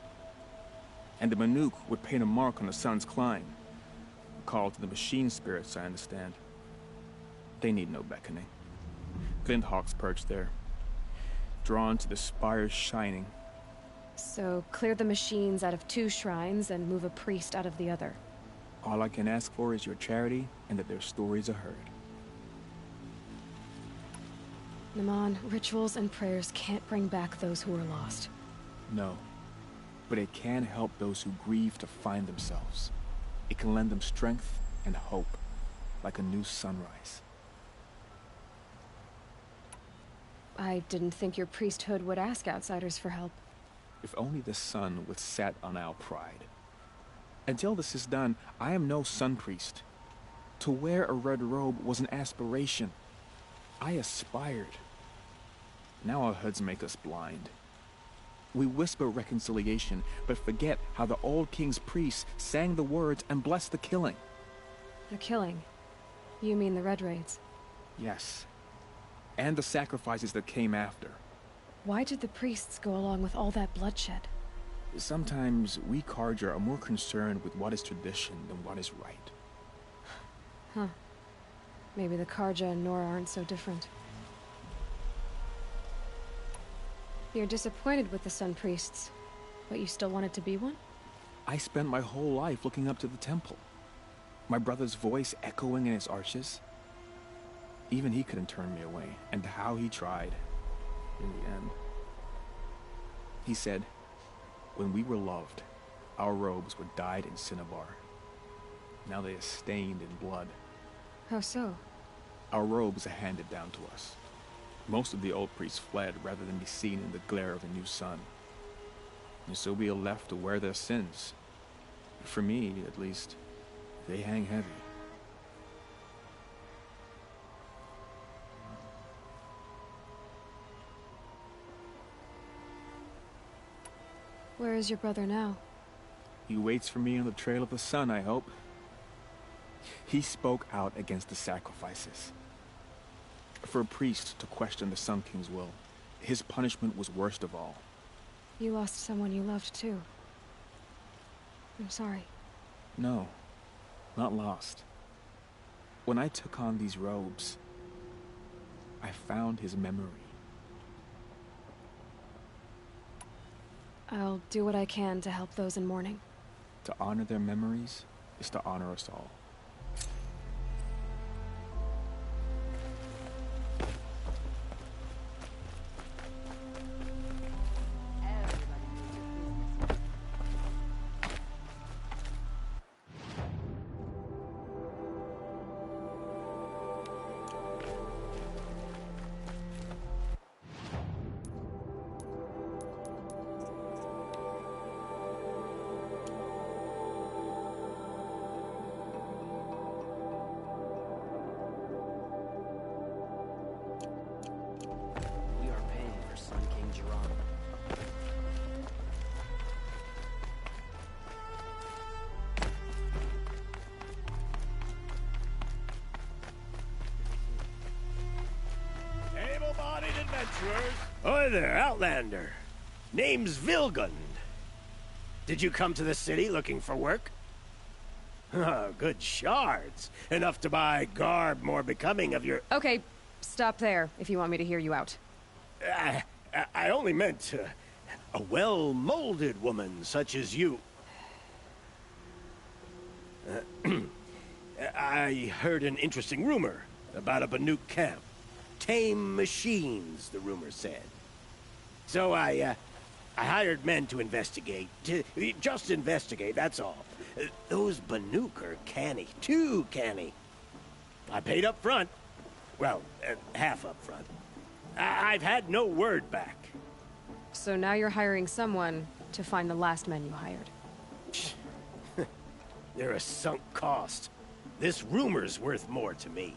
And the Manuk would paint a mark on the sun's climb, a call to the machine spirits, I understand. They need no beckoning. Glint hawks perch there, drawn to the spire's shining. So, clear the machines out of 2 shrines and move a priest out of the other. All I can ask for is your charity and that their stories are heard. Naman, rituals and prayers can't bring back those who are lost. No, but it can help those who grieve to find themselves. It can lend them strength and hope, like a new sunrise. I didn't think your priesthood would ask outsiders for help. If only the sun would set on our pride. Until this is done, I am no sun priest. To wear a red robe was an aspiration. I aspired. Now our hoods make us blind. We whisper reconciliation, but forget how the old king's priests sang the words and blessed the killing. The killing? You mean the Red Raids? Yes. And the sacrifices that came after. Why did the priests go along with all that bloodshed? Sometimes we Karja are more concerned with what is tradition than what is right. Huh. Maybe the Karja and Nora aren't so different. You're disappointed with the Sun Priests, but you still wanted to be one? I spent my whole life looking up to the temple. My brother's voice echoing in its arches. Even he couldn't turn me away, and how he tried. In the end. He said, when we were loved, our robes were dyed in cinnabar. Now they are stained in blood. How so? Our robes are handed down to us. Most of the old priests fled rather than be seen in the glare of a new sun. And so we are left to wear their sins. For me, at least, they hang heavy. Where is your brother now? He waits for me on the trail of the sun, I hope. He spoke out against the sacrifices. For a priest to question the Sun King's will, his punishment was worst of all. You lost someone you loved, too. I'm sorry. No, not lost. When I took on these robes, I found his memory, I'll do what I can to help those in mourning. To honor their memories is to honor us all. We are paying for Sun King Geronimo. Able-bodied adventurers. Hi there, Outlander. Name's Vilgund. Did you come to the city looking for work? Oh, good shards. Enough to buy garb more becoming of your... Okay, stop there if you want me to hear you out. I only meant a well-molded woman such as you. I heard an interesting rumor about a Banuk camp. Tame machines, the rumor said. So I hired men to investigate. Just investigate, that's all. Those Banuk are canny. Too canny. I paid up front. Well, half up front. I've had no word back. So now you're hiring someone to find the last men you hired. They're a sunk cost. This rumor's worth more to me.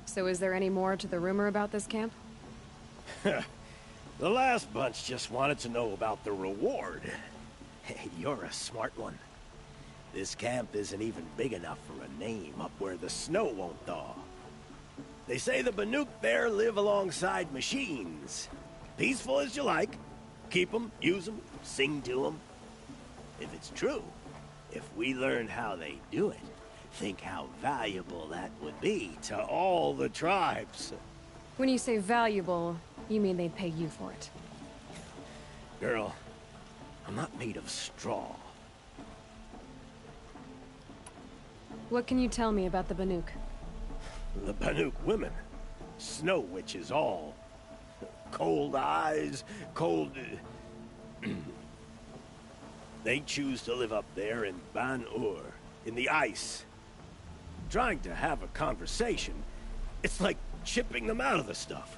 So is there any more to the rumor about this camp? The last bunch just wanted to know about the reward. Hey, you're a smart one. This camp isn't even big enough for a name up where the snow won't thaw. They say the Banuk there live alongside machines. Peaceful as you like. Keep them, use them, sing to them. If it's true, if we learn how they do it, think how valuable that would be to all the tribes. When you say valuable, you mean they'd pay you for it. Girl, I'm not made of straw. What can you tell me about the Banuk? The Banuk women. Snow witches all. Cold eyes, cold... They choose to live up there in Ban-Ur, in the ice. Trying to have a conversation, it's like chipping them out of the stuff.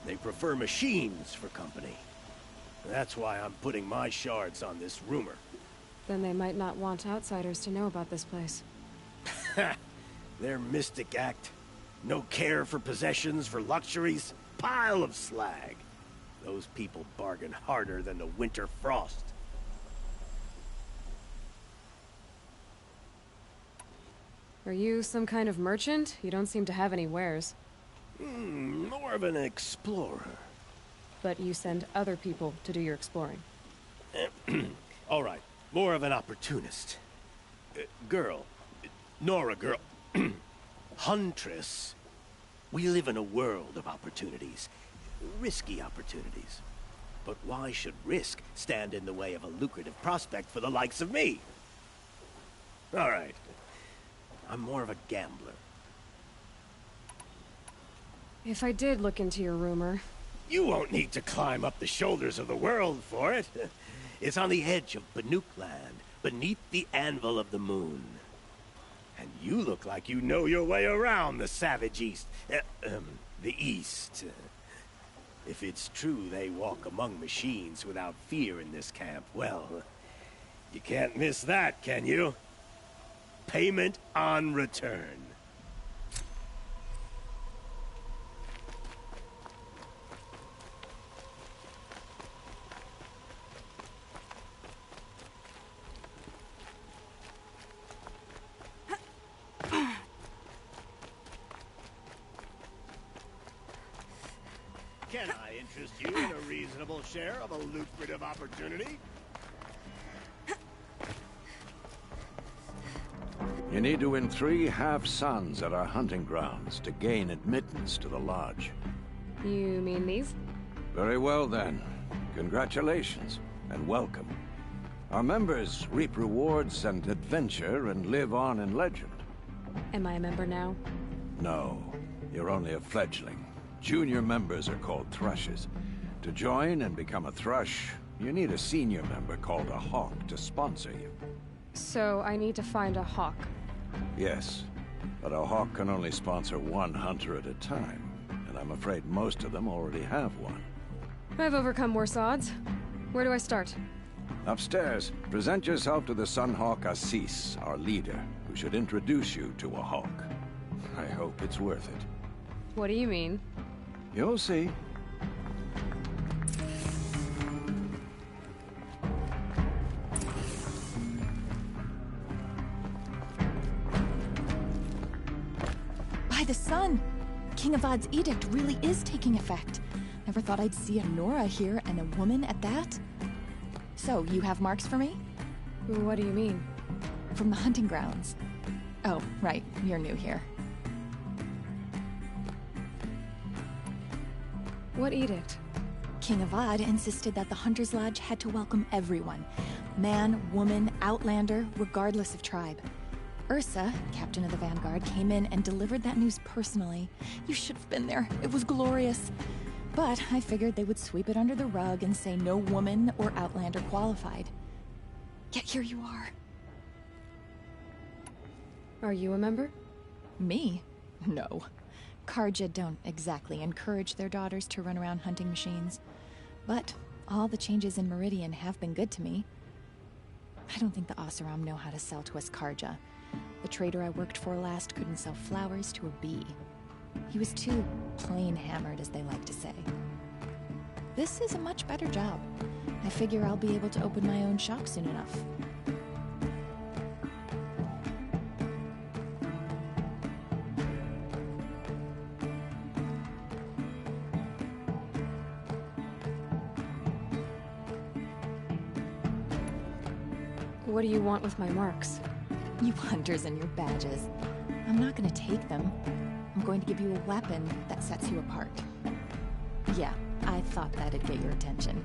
They prefer machines for company. That's why I'm putting my shards on this rumor. Then they might not want outsiders to know about this place. Their mystic act. No care for possessions, for luxuries. Pile of slag. Those people bargain harder than the winter frost. Are you some kind of merchant? You don't seem to have any wares. More of an explorer. But you send other people to do your exploring. All right, more of an opportunist. Girl. Nora girl. Huntress. We live in a world of opportunities. Risky opportunities. But why should risk stand in the way of a lucrative prospect for the likes of me? All right. I'm more of a gambler. If I did look into your rumor... You won't need to climb up the shoulders of the world for it. It's on the edge of Banuk land, beneath the anvil of the moon. And you look like you know your way around the savage east. The east. If it's true they walk among machines without fear in this camp, well, you can't miss that, can you? Payment on return. Can I interest you in a reasonable share of a lucrative opportunity? You need to win 3 half-suns at our hunting grounds to gain admittance to the lodge. You mean these? Very well, then. Congratulations, and welcome. Our members reap rewards and adventure and live on in legend. Am I a member now? No, you're only a fledgling. Junior members are called thrushes. To join and become a thrush, you need a senior member called a hawk to sponsor you. So I need to find a hawk. Yes, but a hawk can only sponsor 1 hunter at a time, and I'm afraid most of them already have one. I've overcome worse odds. Where do I start? Upstairs, present yourself to the Sunhawk Assis, our leader, who should introduce you to a hawk. I hope it's worth it. What do you mean? You'll see. By the sun! King Avad's edict really is taking effect. Never thought I'd see a Nora here, and a woman at that. So, you have marks for me? What do you mean? From the hunting grounds. Oh, right. You're new here. What edict? King Avad insisted that the Hunter's Lodge had to welcome everyone. Man, woman, outlander, regardless of tribe. Ursa, captain of the Vanguard, came in and delivered that news personally. You should have been there. It was glorious. But I figured they would sweep it under the rug and say no woman or outlander qualified. Yet here you are. Are you a member? Me? No. Karja don't exactly encourage their daughters to run around hunting machines. But all the changes in Meridian have been good to me. I don't think the Oseram know how to sell to us Karja. The trader I worked for last couldn't sell flowers to a bee. He was too plain-hammered, as they like to say. This is a much better job. I figure I'll be able to open my own shop soon enough. What do you want with my marks? You hunters and your badges. I'm not gonna take them. I'm going to give you a weapon that sets you apart. Yeah, I thought that'd get your attention.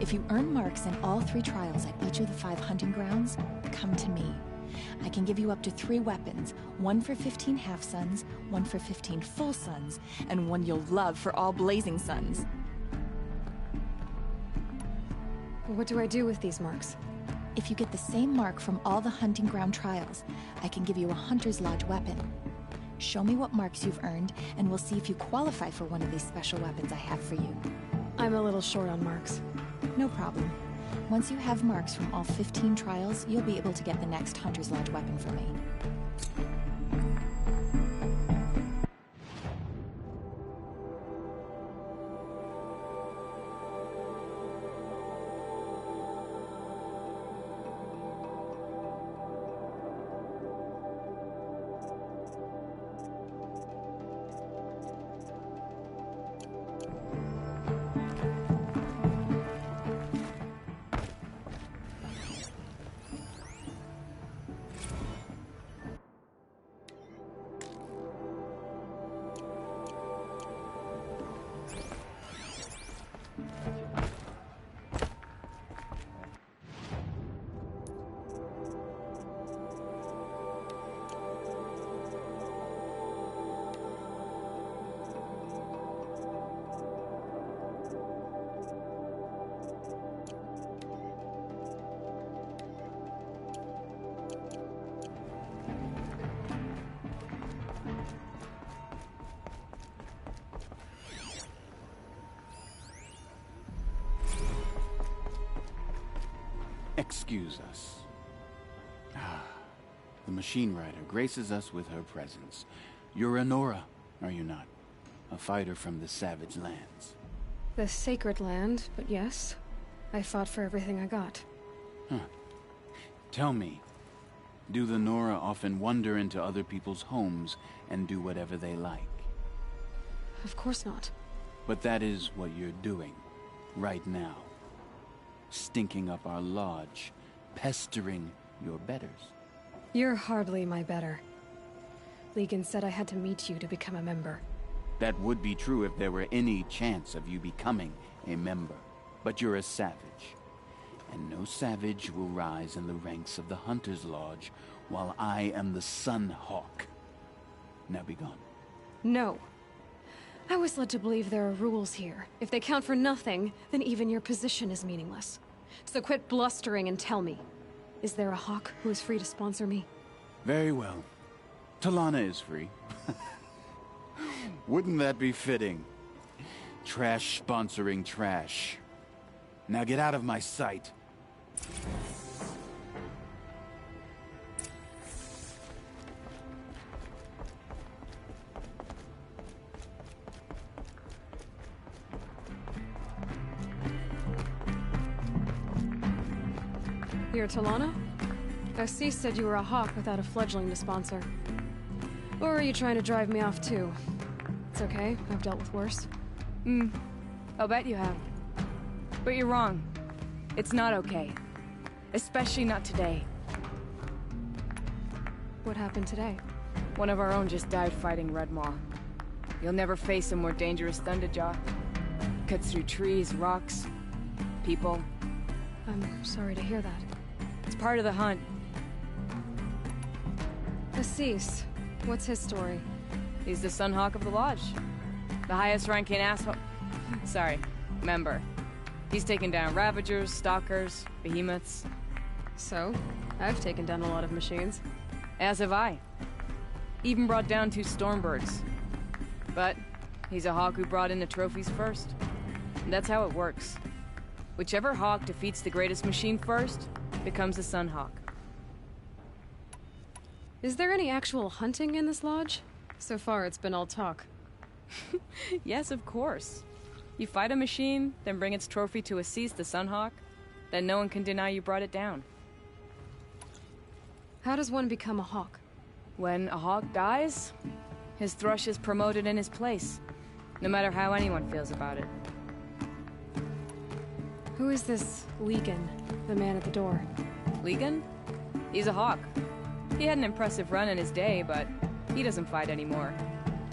If you earn marks in all 3 trials at each of the 5 hunting grounds, come to me. I can give you up to 3 weapons, 1 for 15 half-suns, 1 for 15 full suns, and 1 you'll love for all blazing suns. What do I do with these marks? If you get the same mark from all the hunting ground trials, I can give you a Hunter's Lodge weapon. Show me what marks you've earned, and we'll see if you qualify for one of these special weapons I have for you. I'm a little short on marks. No problem. Once you have marks from all 15 trials, you'll be able to get the next Hunter's Lodge weapon from me. Excuse us. The machine rider graces us with her presence. You're a Nora, are you not? A fighter from the savage lands. The sacred land, but yes. I fought for everything I got. Huh. Tell me, do the Nora often wander into other people's homes and do whatever they like? Of course not. But that is what you're doing, right now. Stinking up our lodge, pestering your betters. You're hardly my better. Legan said I had to meet you to become a member. That would be true if there were any chance of you becoming a member. But you're a savage. And no savage will rise in the ranks of the Hunter's Lodge while I am the Sun Hawk. Now be gone. No. I was led to believe there are rules here. If they count for nothing, then even your position is meaningless. So quit blustering and tell me. Is there a hawk who is free to sponsor me? Very well. Talana is free. Wouldn't that be fitting? Trash sponsoring trash. Now get out of my sight. You're Talana? Assis said you were a hawk without a fledgling to sponsor. Or are you trying to drive me off too? It's okay, I've dealt with worse. I'll bet you have. But you're wrong. It's not okay. Especially not today. What happened today? One of our own just died fighting Red Maw. You'll never face a more dangerous Thunderjaw. Cuts through trees, rocks, people. I'm sorry to hear that. It's part of the hunt. Assis, what's his story? He's the Sunhawk of the Lodge. The highest ranking member. He's taken down Ravagers, Stalkers, Behemoths. So, I've taken down a lot of machines. As have I. Even brought down 2 Stormbirds. But he's a hawk who brought in the trophies first. And that's how it works. Whichever hawk defeats the greatest machine first becomes the Sunhawk. Is there any actual hunting in this lodge? So far, it's been all talk. Yes, of course. You fight a machine, then bring its trophy to Assis the Sunhawk, then no one can deny you brought it down. How does one become a hawk? When a hawk dies, his thrush is promoted in his place, no matter how anyone feels about it. Who is this Legan, the man at the door? Legan? He's a hawk. He had an impressive run in his day, but he doesn't fight anymore.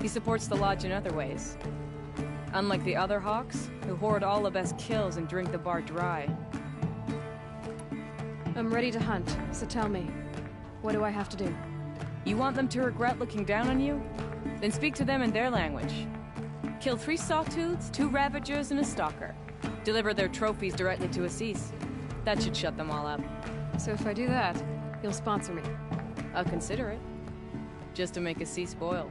He supports the lodge in other ways. Unlike the other hawks, who hoard all the best kills and drink the bar dry. I'm ready to hunt, so tell me, what do I have to do? You want them to regret looking down on you? Then speak to them in their language. Kill 3 Sawtooths, 2 Ravagers, and a Stalker. Deliver their trophies directly to Assis. That should shut them all up. So if I do that, you'll sponsor me? I'll consider it. Just to make Assis boil.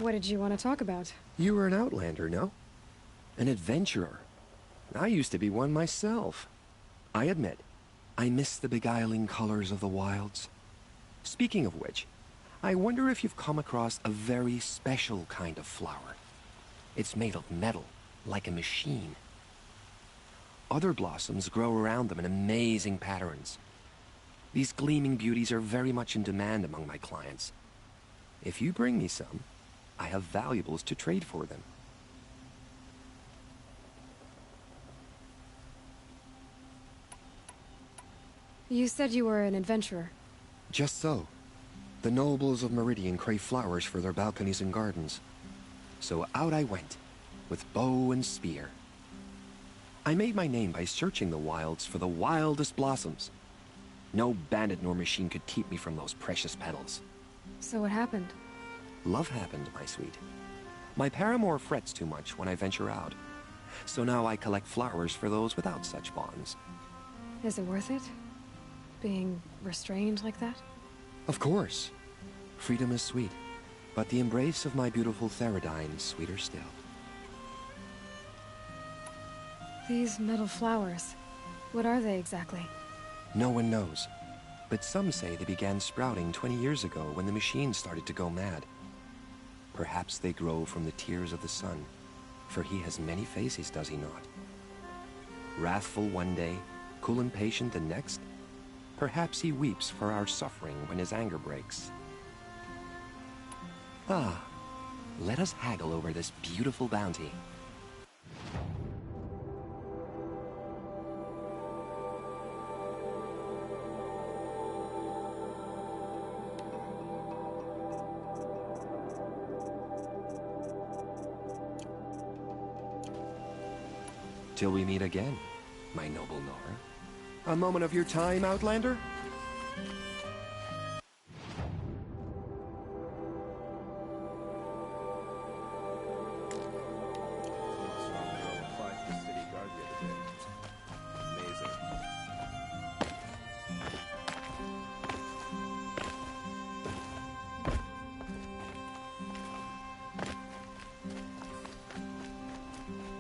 What did you want to talk about? You were an outlander, no? An adventurer. I used to be one myself. I admit, I miss the beguiling colors of the wilds. Speaking of which, I wonder if you've come across a very special kind of flower. It's made of metal, like a machine. Other blossoms grow around them in amazing patterns. These gleaming beauties are very much in demand among my clients. If you bring me some, I have valuables to trade for them. You said you were an adventurer. Just so. The nobles of Meridian crave flowers for their balconies and gardens. So out I went, with bow and spear. I made my name by searching the wilds for the wildest blossoms. No bandit nor machine could keep me from those precious petals. So what happened? Love happened, my sweet. My paramour frets too much when I venture out. So now I collect flowers for those without such bonds. Is it worth it? Being restrained like that? Of course. Freedom is sweet, but the embrace of my beautiful Theridine is sweeter still. These metal flowers, what are they exactly? No one knows, but some say they began sprouting 20 years ago when the machines started to go mad. Perhaps they grow from the tears of the sun, for he has many faces, does he not? Wrathful one day, cool and patient the next. Perhaps he weeps for our suffering when his anger breaks. Ah, let us haggle over this beautiful bounty. Till we meet again, my noble Nora. A moment of your time, Outlander?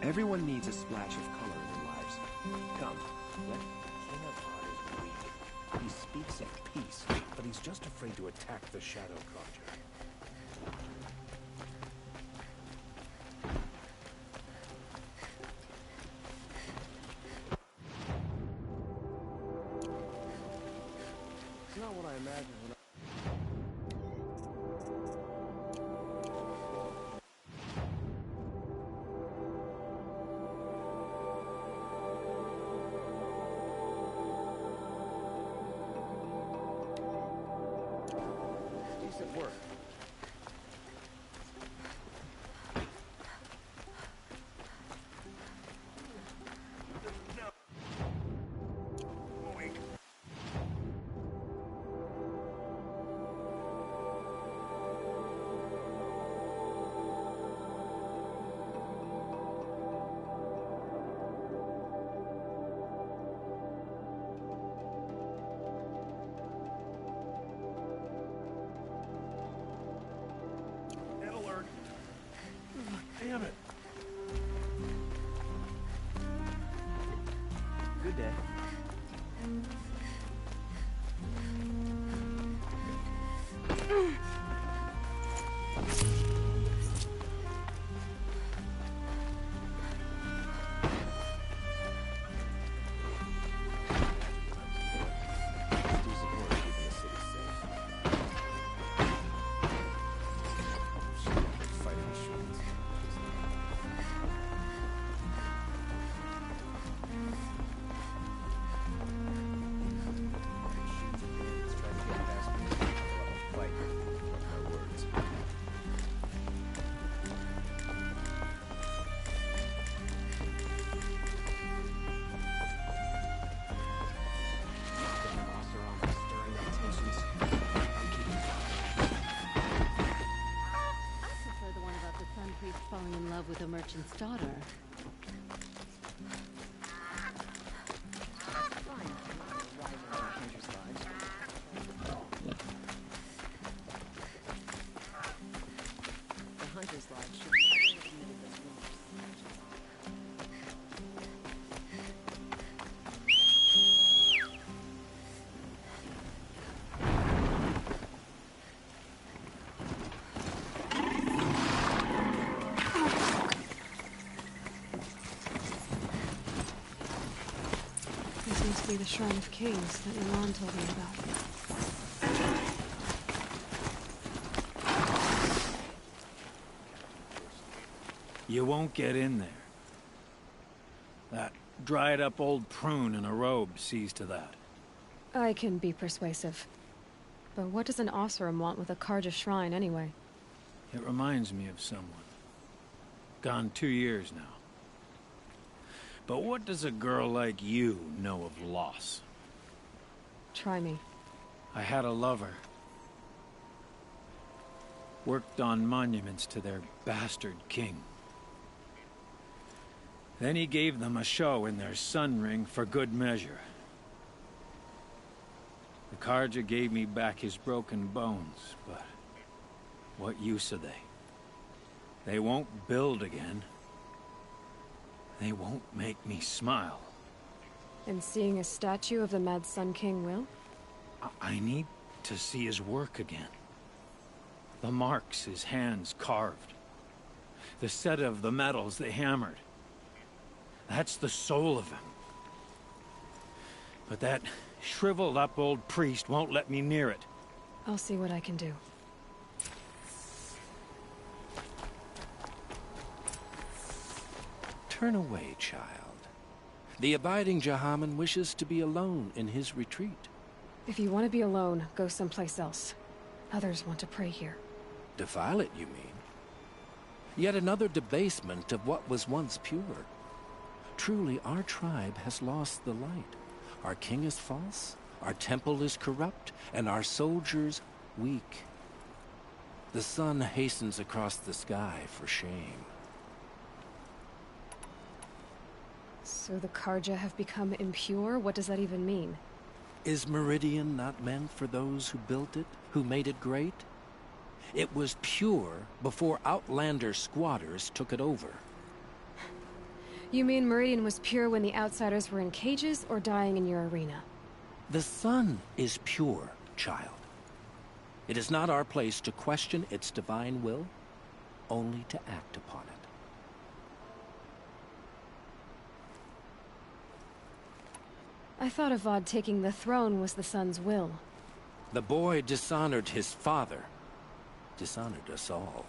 Everyone needs a splash of color in their lives. Come, let King Avad is weak. He speaks of peace, but he's just afraid to attack the Shadow Project. It's not what I imagined when I... Decent work. Damn it. Good day. Falling in love with a merchant's daughter. The must be the Shrine of Kings that Milan told me about. You won't get in there. That dried-up old prune in a robe sees to that. I can be persuasive. But what does an Oseram want with a Karja shrine, anyway? It reminds me of someone. Gone 2 years now. But what does a girl like you know of loss? Try me. I had a lover. Worked on monuments to their bastard king. Then he gave them a show in their sun ring for good measure. The Karja gave me back his broken bones, but what use are they? They won't build again. They won't make me smile. And seeing a statue of the Mad Sun King will? I need to see his work again. The marks his hands carved. The set of the metals they hammered. That's the soul of him. But that shriveled up old priest won't let me near it. I'll see what I can do. Turn away, child. The abiding Jahaman wishes to be alone in his retreat. If you want to be alone, go someplace else. Others want to pray here. Defile it, you mean? Yet another debasement of what was once pure. Truly, our tribe has lost the light. Our king is false, our temple is corrupt, and our soldiers weak. The sun hastens across the sky for shame. So the Karja have become impure? What does that even mean? Is Meridian not meant for those who built it, who made it great? It was pure before outlander squatters took it over. You mean Meridian was pure when the outsiders were in cages or dying in your arena? The sun is pure, child. It is not our place to question its divine will, only to act upon it. I thought Avad taking the throne was the sun's will. The boy dishonored his father, dishonored us all.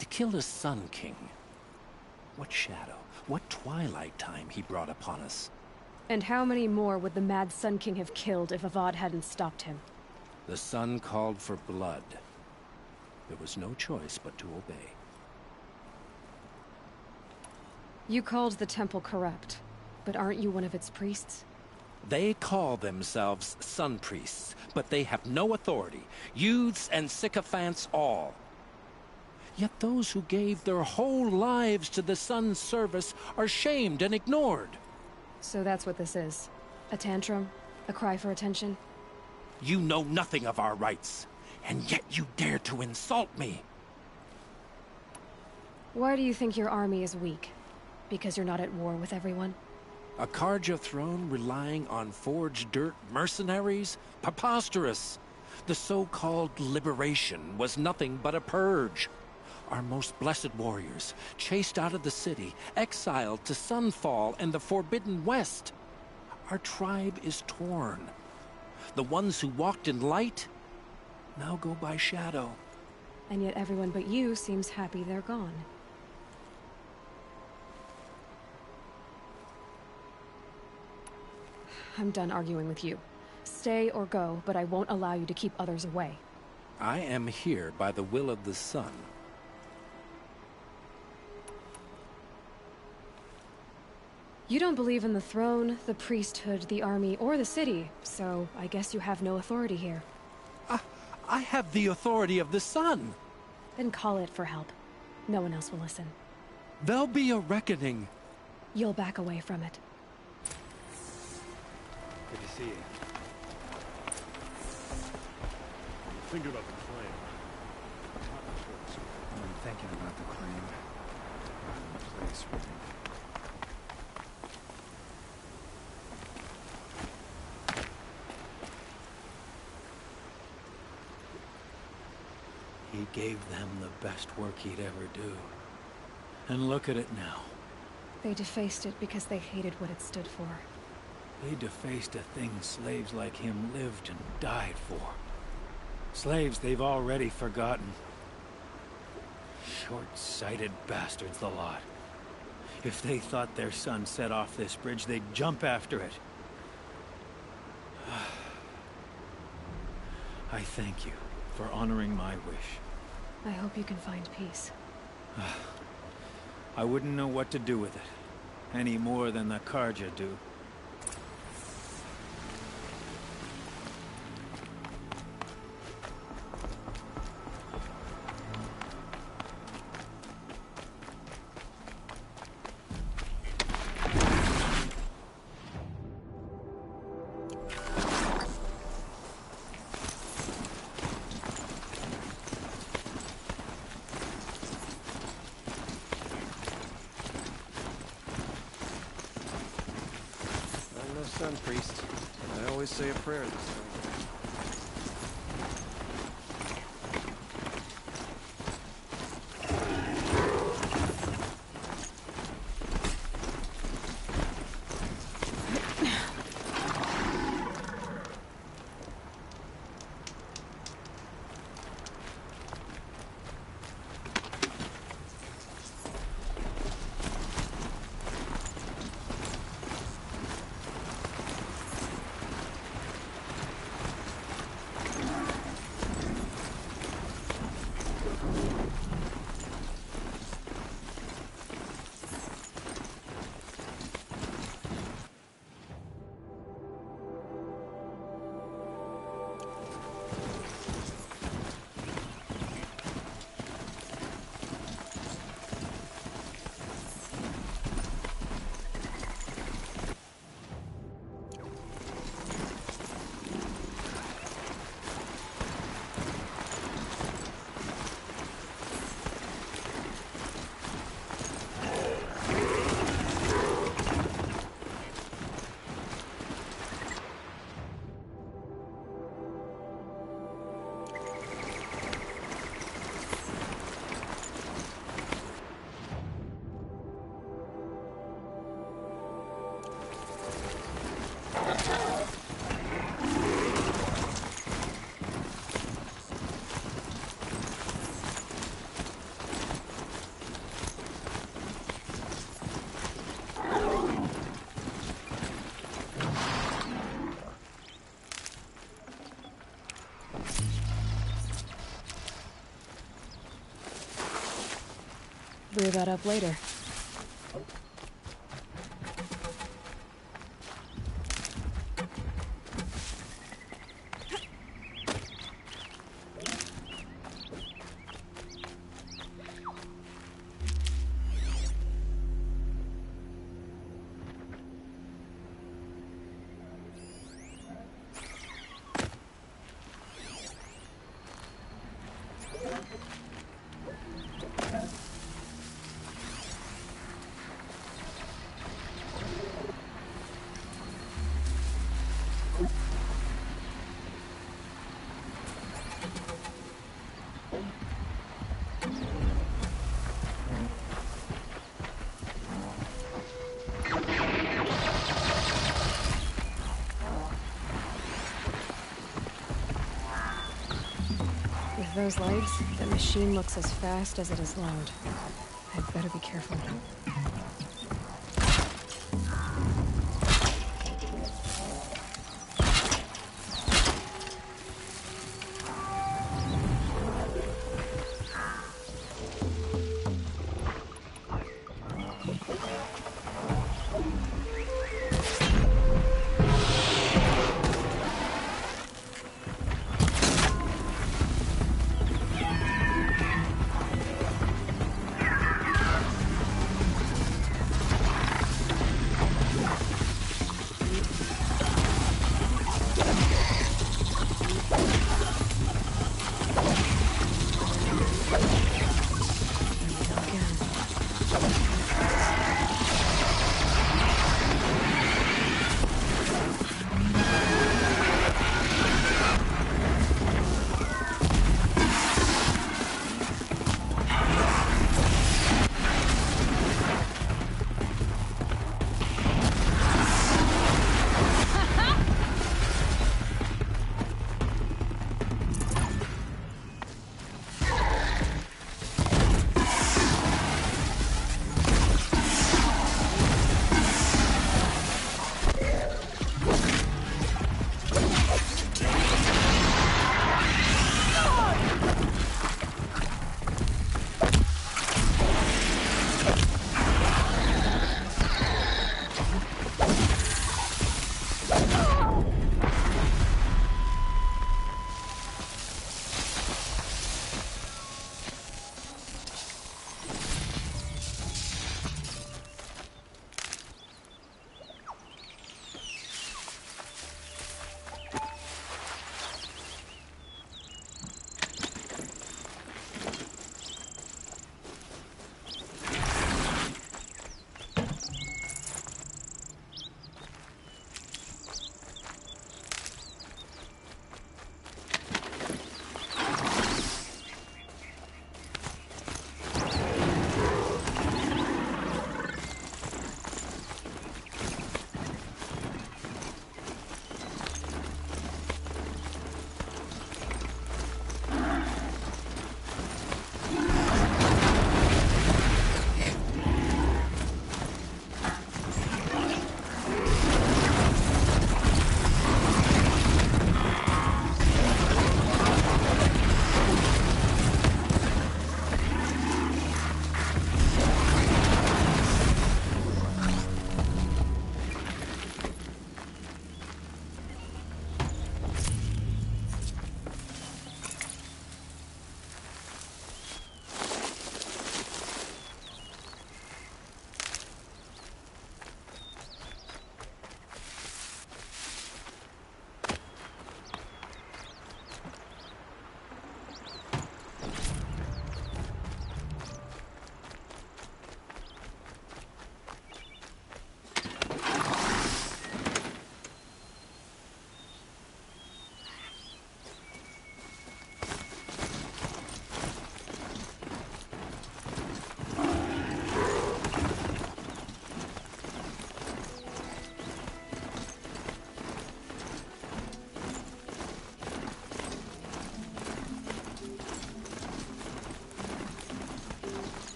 To kill a Sun King. What shadow, what twilight time he brought upon us. And how many more would the Mad Sun King have killed if Avad hadn't stopped him? The sun called for blood. There was no choice but to obey. You called the temple corrupt, but aren't you one of its priests? They call themselves sun priests, but they have no authority. Youths and sycophants all. Yet those who gave their whole lives to the sun's service are shamed and ignored. So that's what this is. A tantrum? A cry for attention? You know nothing of our rights, and yet you dare to insult me. Why do you think your army is weak? Because you're not at war with everyone? A Karja throne relying on forged dirt mercenaries? Preposterous! The so-called liberation was nothing but a purge. Our most blessed warriors, chased out of the city, exiled to Sunfall and the Forbidden West. Our tribe is torn. The ones who walked in light now go by shadow. And yet everyone but you seems happy they're gone. I'm done arguing with you. Stay or go, but I won't allow you to keep others away. I am here by the will of the sun. You don't believe in the throne, the priesthood, the army, or the city, so I guess you have no authority here. I have the authority of the sun. Then call it for help. No one else will listen. There'll be a reckoning. You'll back away from it. Good to see you. Thinking about the claim. I'm thinking about the claim. Place. He gave them the best work he'd ever do. And look at it now. They defaced it because they hated what it stood for. They defaced a thing slaves like him lived and died for. Slaves they've already forgotten. Short-sighted bastards, the lot. If they thought their son set off this bridge, they'd jump after it. I thank you for honoring my wish. I hope you can find peace. I wouldn't know what to do with it, any more than the Karja do. Sun priest. I always say a prayer this time. Brew that up later. With those legs, the machine looks as fast as it is loud. I'd better be careful.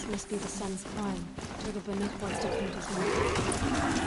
Must be the sun's farm, where the Banuk wants to plant his mark.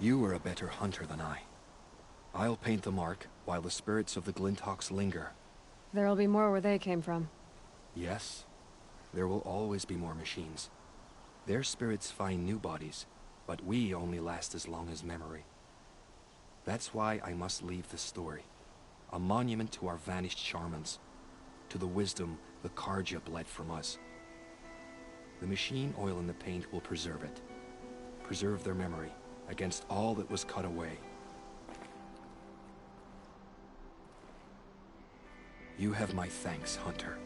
You are a better hunter than I. I'll paint the mark while the spirits of the Glinthawks linger. There'll be more where they came from. Yes, there will always be more machines. Their spirits find new bodies, but we only last as long as memory. That's why I must leave the story. A monument to our vanished shamans, to the wisdom the Karja bled from us. The machine oil in the paint will preserve it. Preserve their memory against all that was cut away. You have my thanks, Hunter.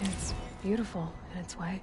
It's beautiful in its way.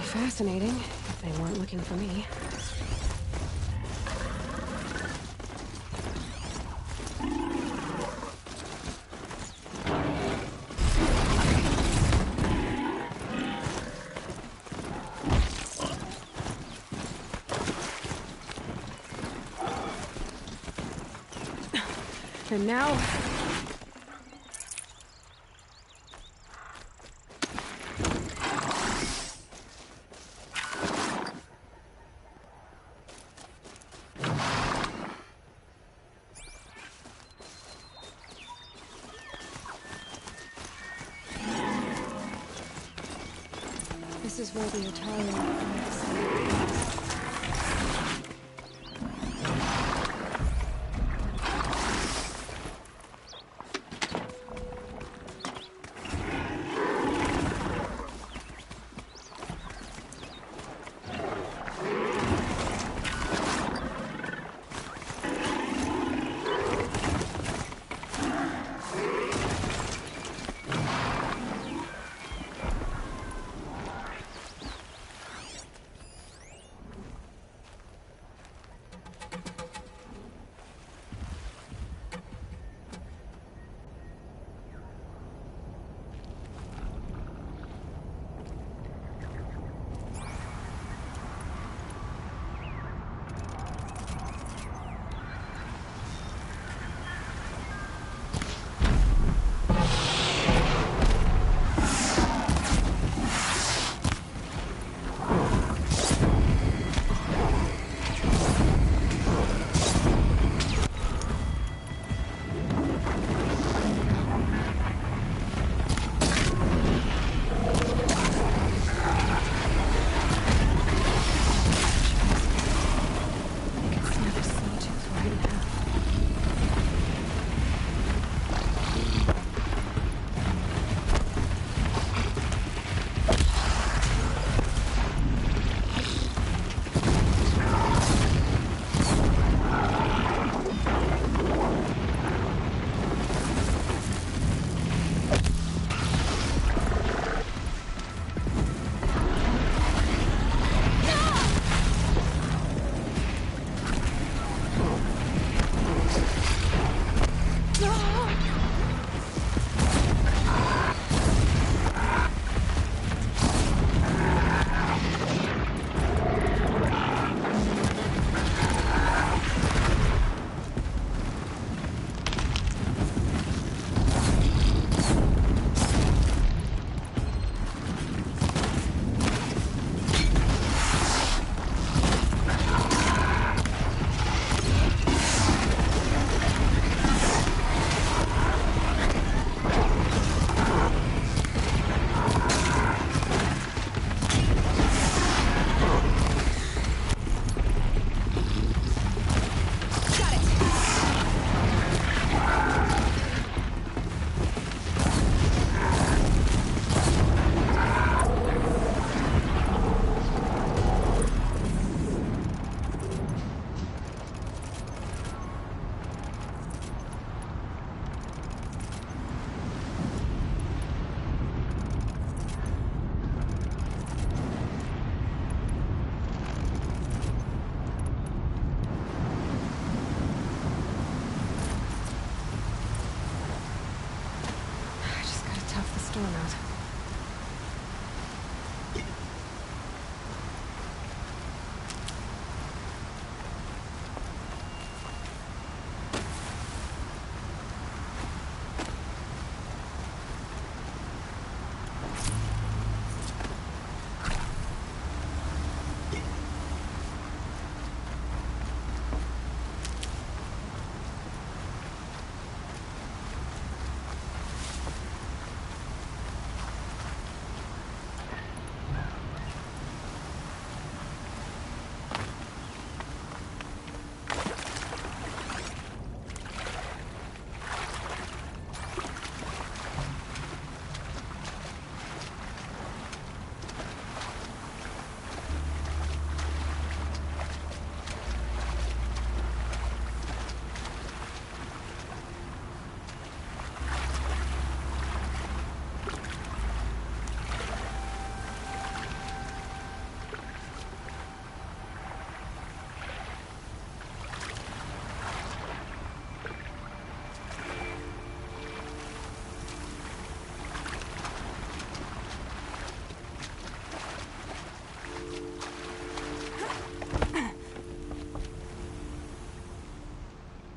fascinating, if they weren't looking for me. And now... This is where the Italian...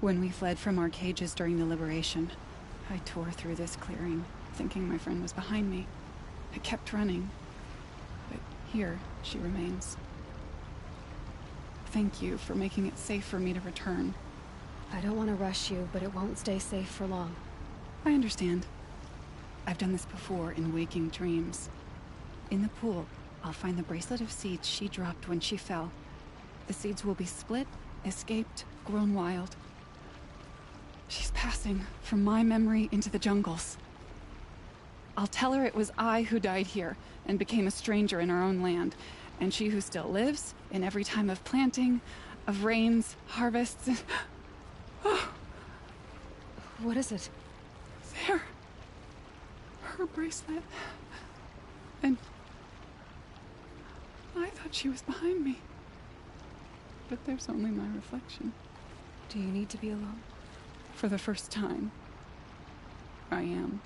When we fled from our cages during the liberation, I tore through this clearing, thinking my friend was behind me. I kept running, but here she remains. Thank you for making it safe for me to return. I don't want to rush you, but it won't stay safe for long. I understand. I've done this before in waking dreams. In the pool, I'll find the bracelet of seeds she dropped when she fell. The seeds will be split, escaped, grown wild. She's passing from my memory into the jungles. I'll tell her it was I who died here and became a stranger in our own land, and she who still lives in every time of planting, of rains, harvests, and... Oh. What is it? There. Her bracelet. And... I thought she was behind me. But there's only my reflection. Do you need to be alone? For the first time, I am.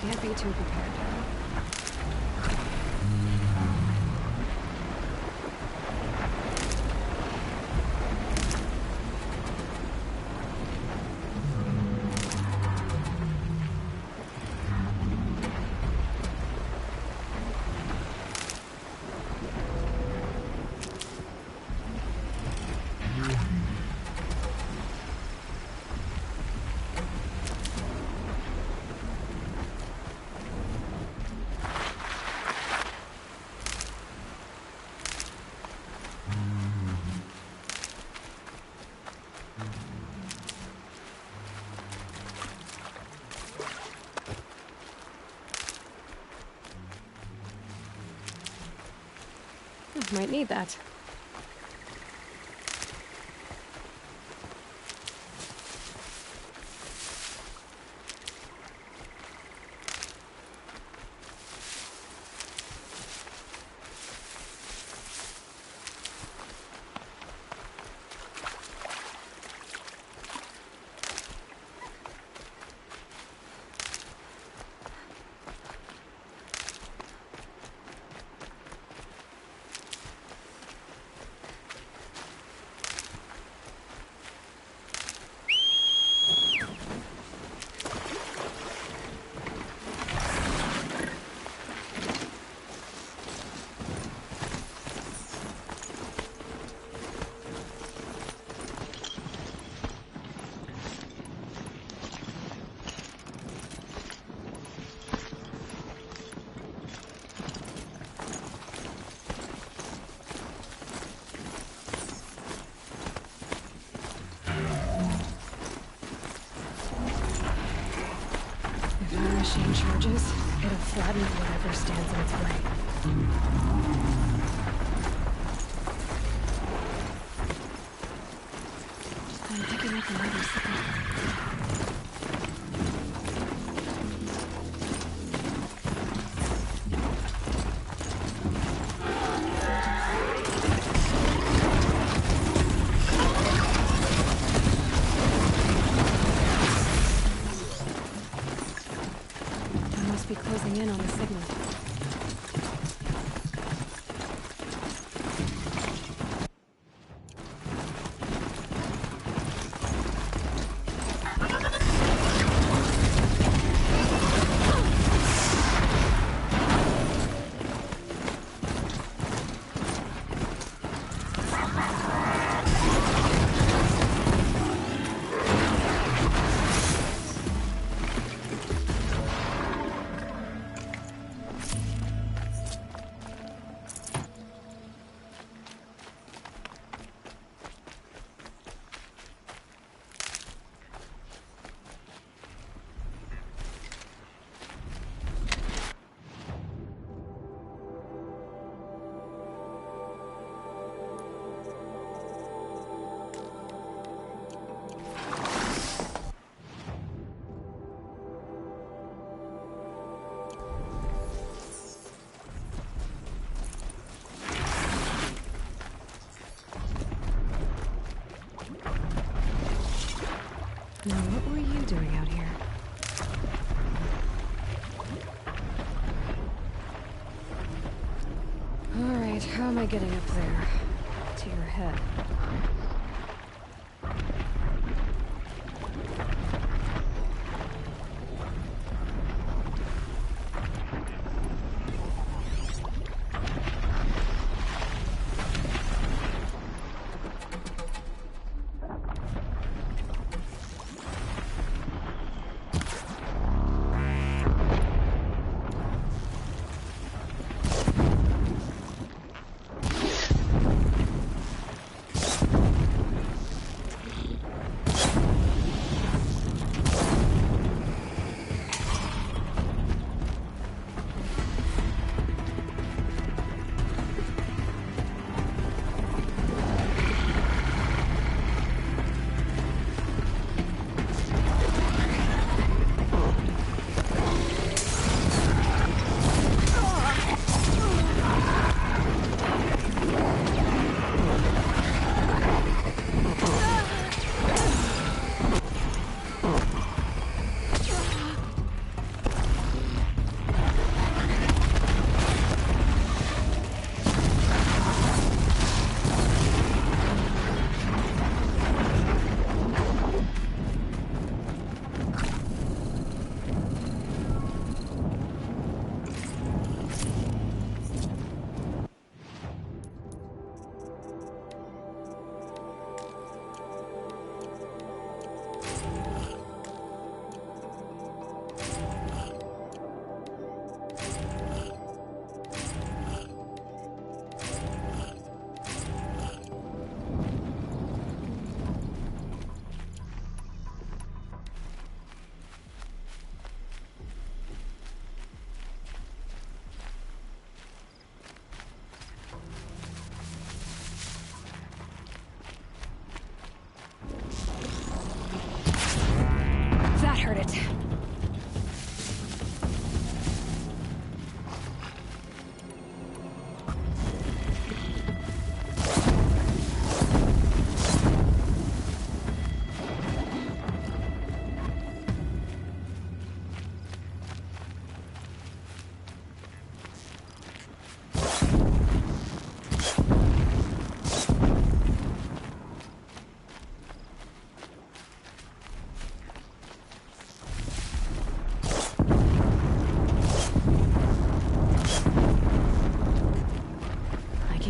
Can't be too prepared. Might need that. Machine charges, it'll flatten whatever stands in its way. I'm picking up another signal. Be closing in on the signal. Now, what were you doing out here? All right, how am I getting up there? To your head. it.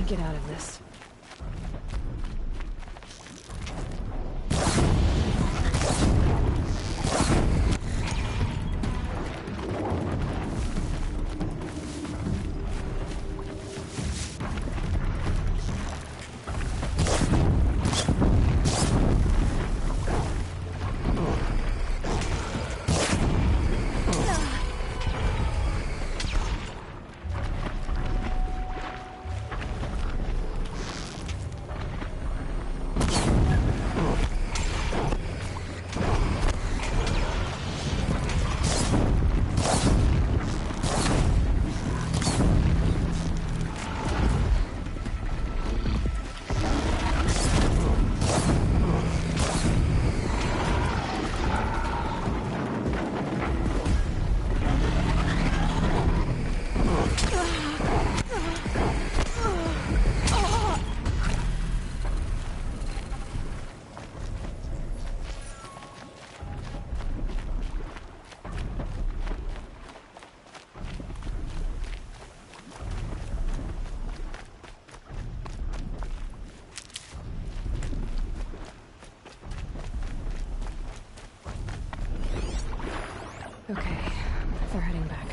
Get out of this. Okay, they're heading back.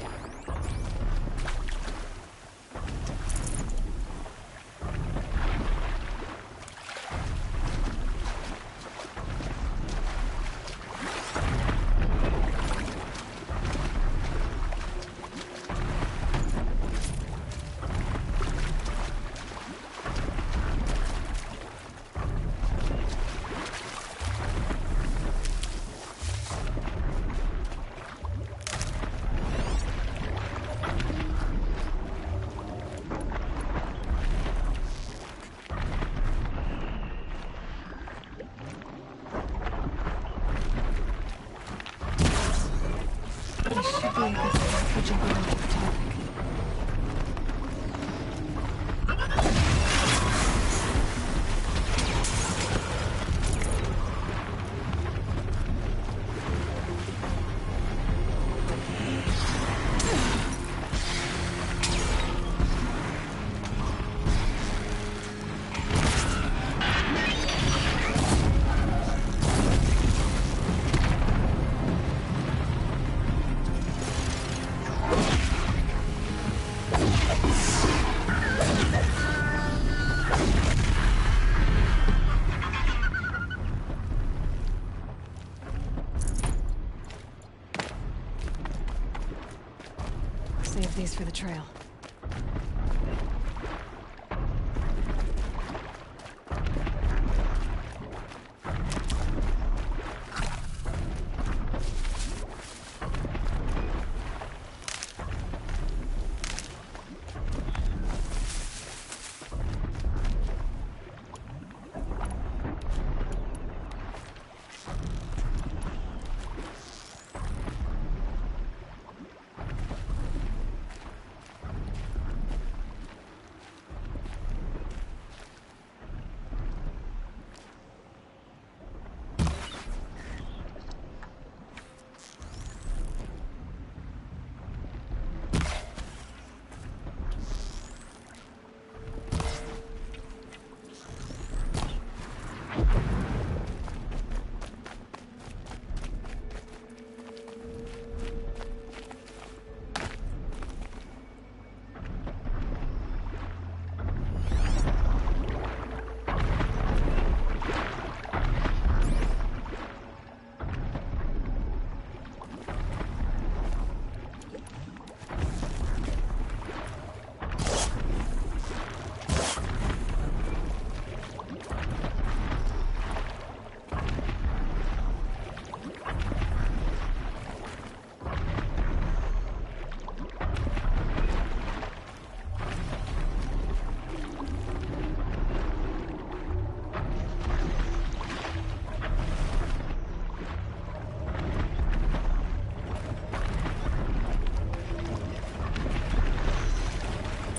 Save these for the trail.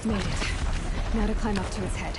Made it. Now to climb up to its head.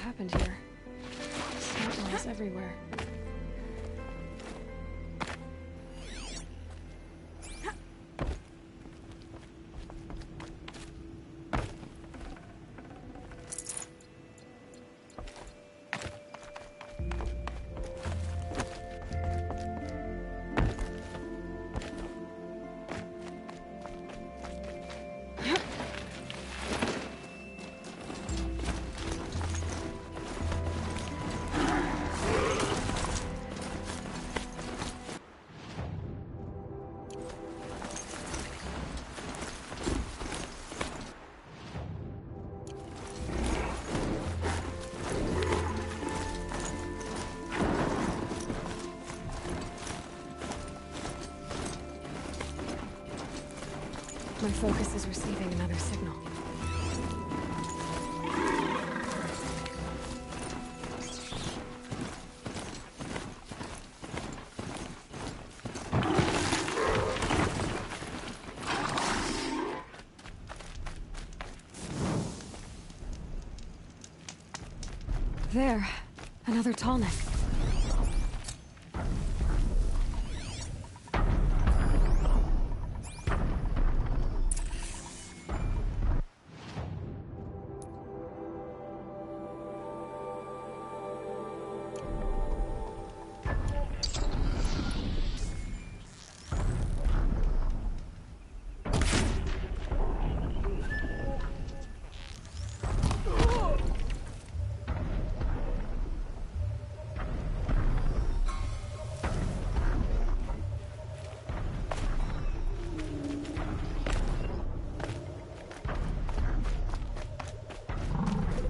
happened here. Snot everywhere. My focus is receiving another signal. There, another tall neck.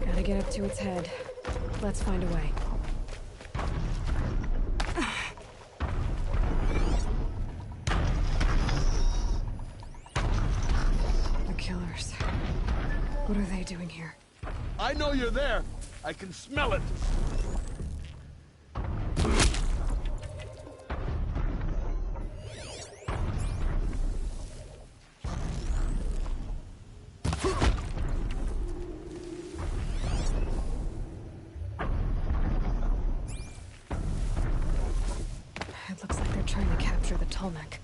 Gotta get up to its head. Let's find a way. The killers. What are they doing here? I know you're there. I can smell it. It looks like they're trying to capture the tall neck.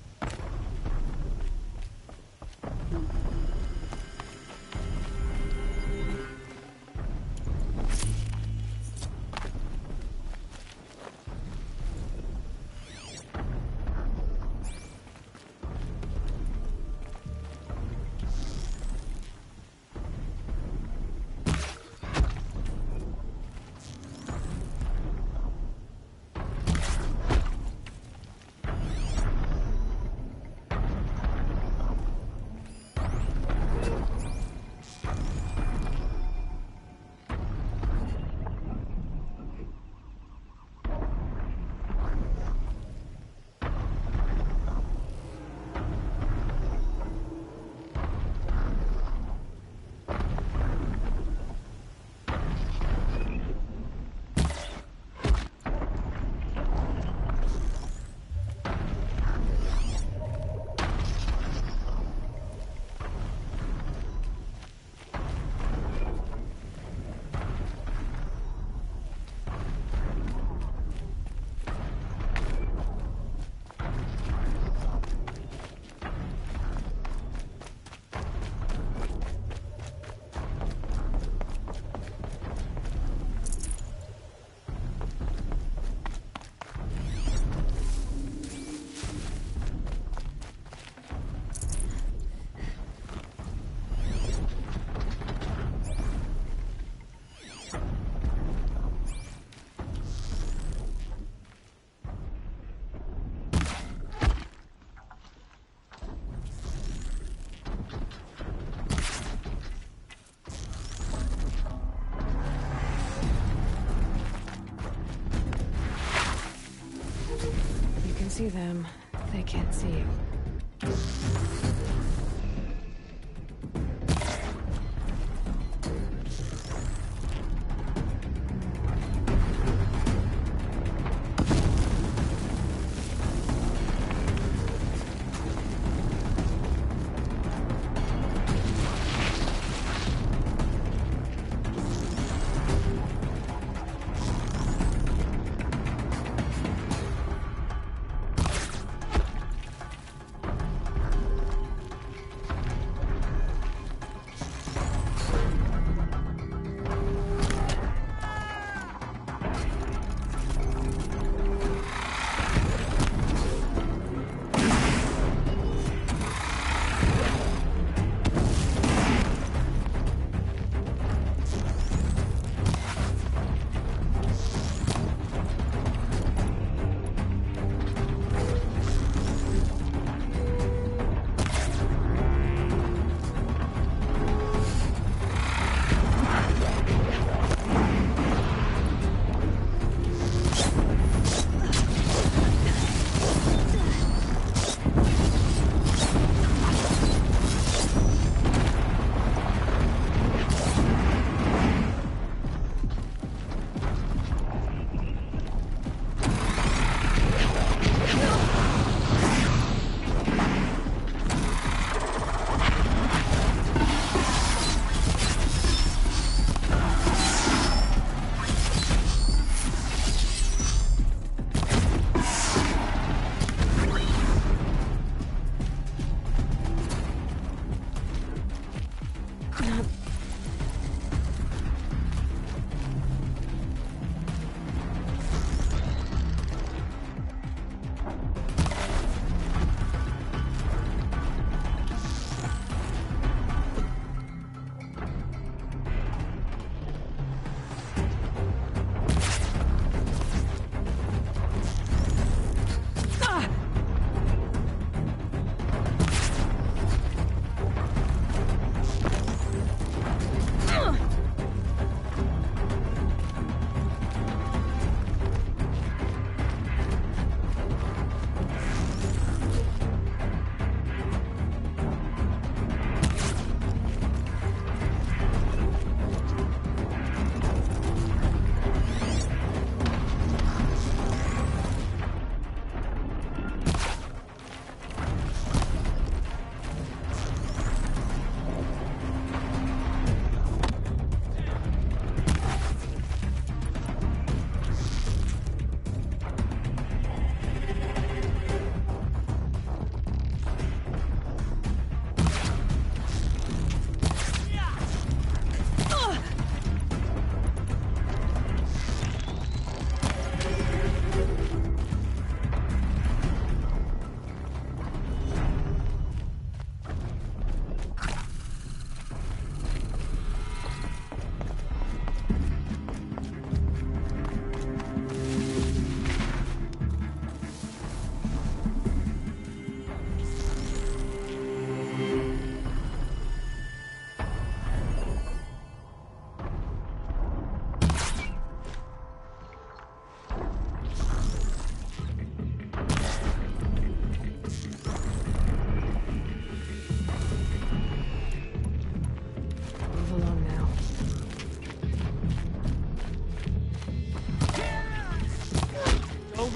See them, they can't see you.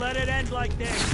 Let it end like this.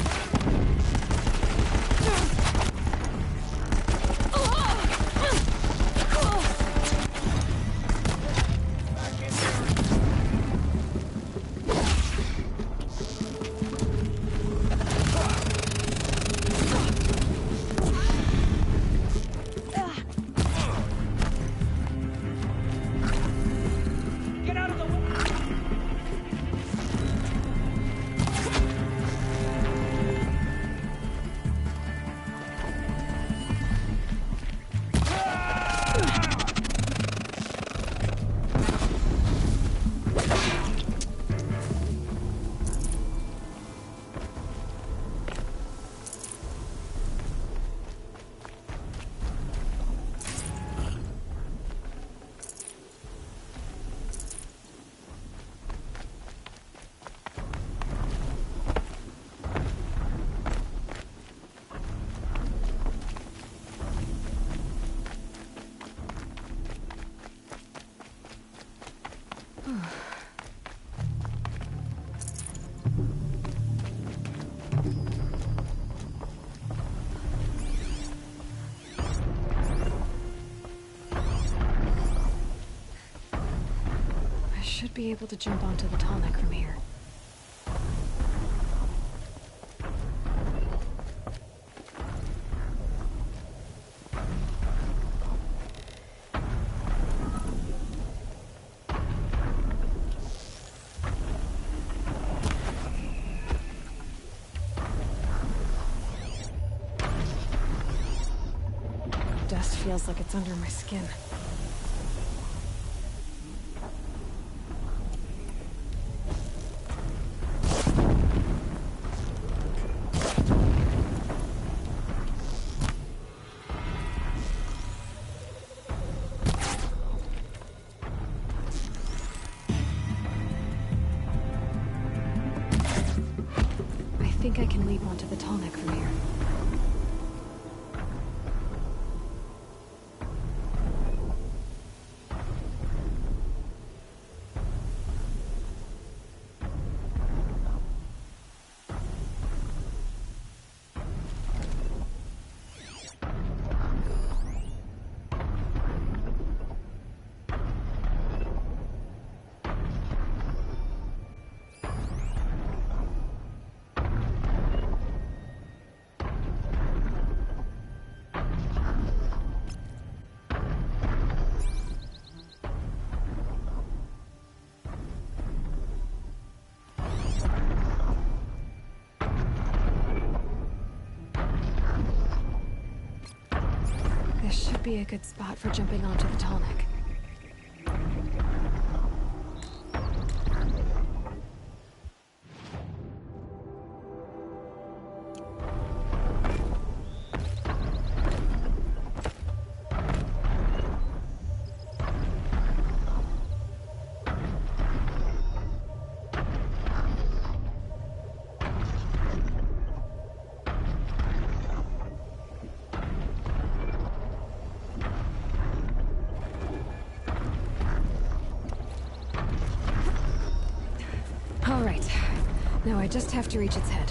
Should be able to jump onto the tall neck from here. Dust feels like it's under my skin. I think I can leap onto the tall neck from here. be a good spot for jumping onto the tall neck. All right. Now I just have to reach its head.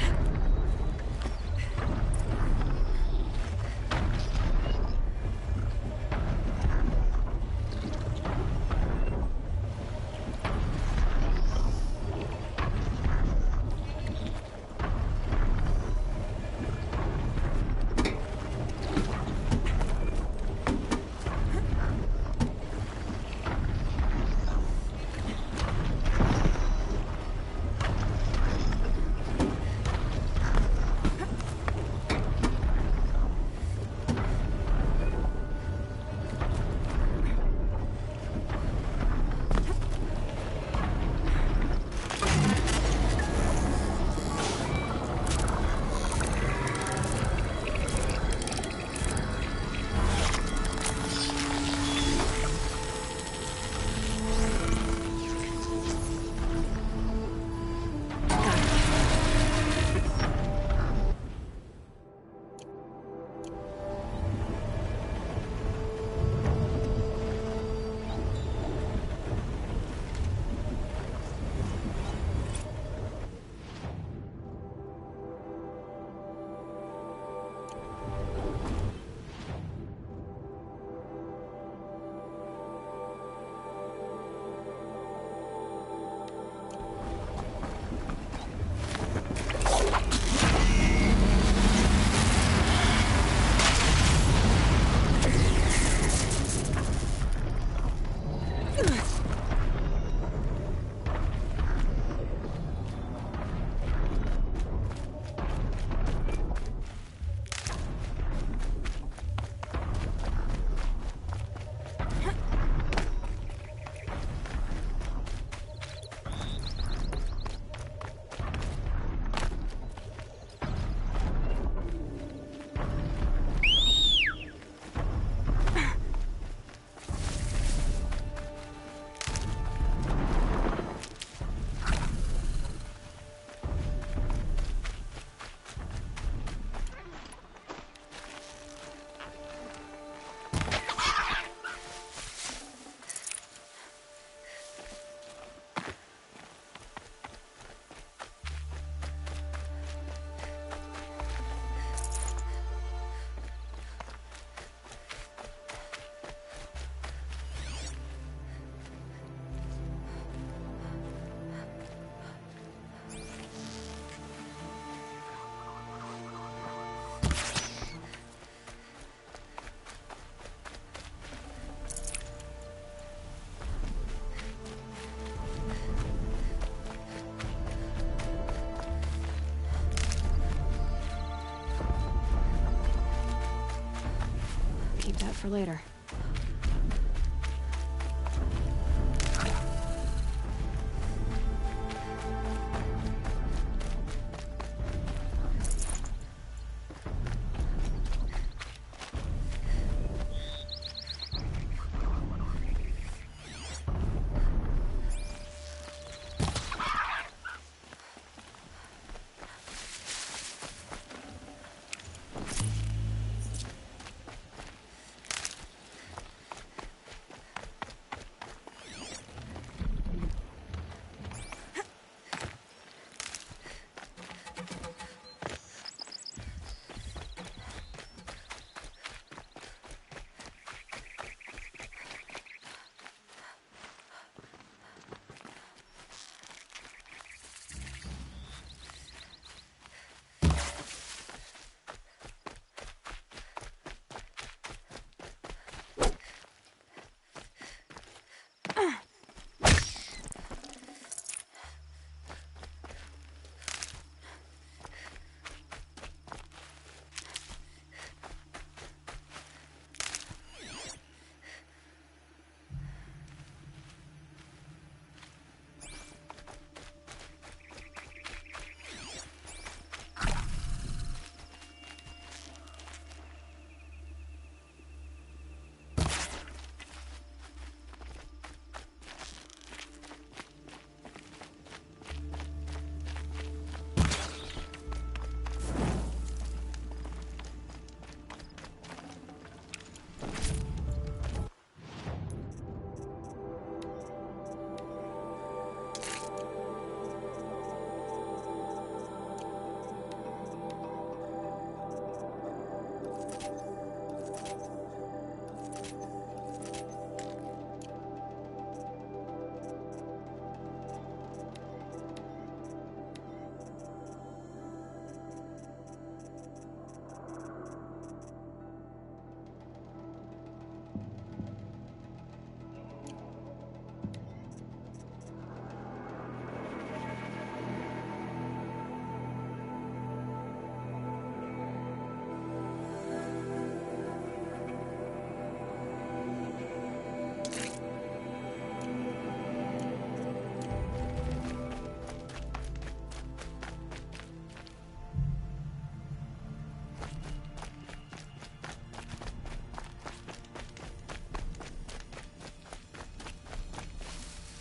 Keep that for later.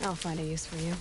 I'll find a use for you.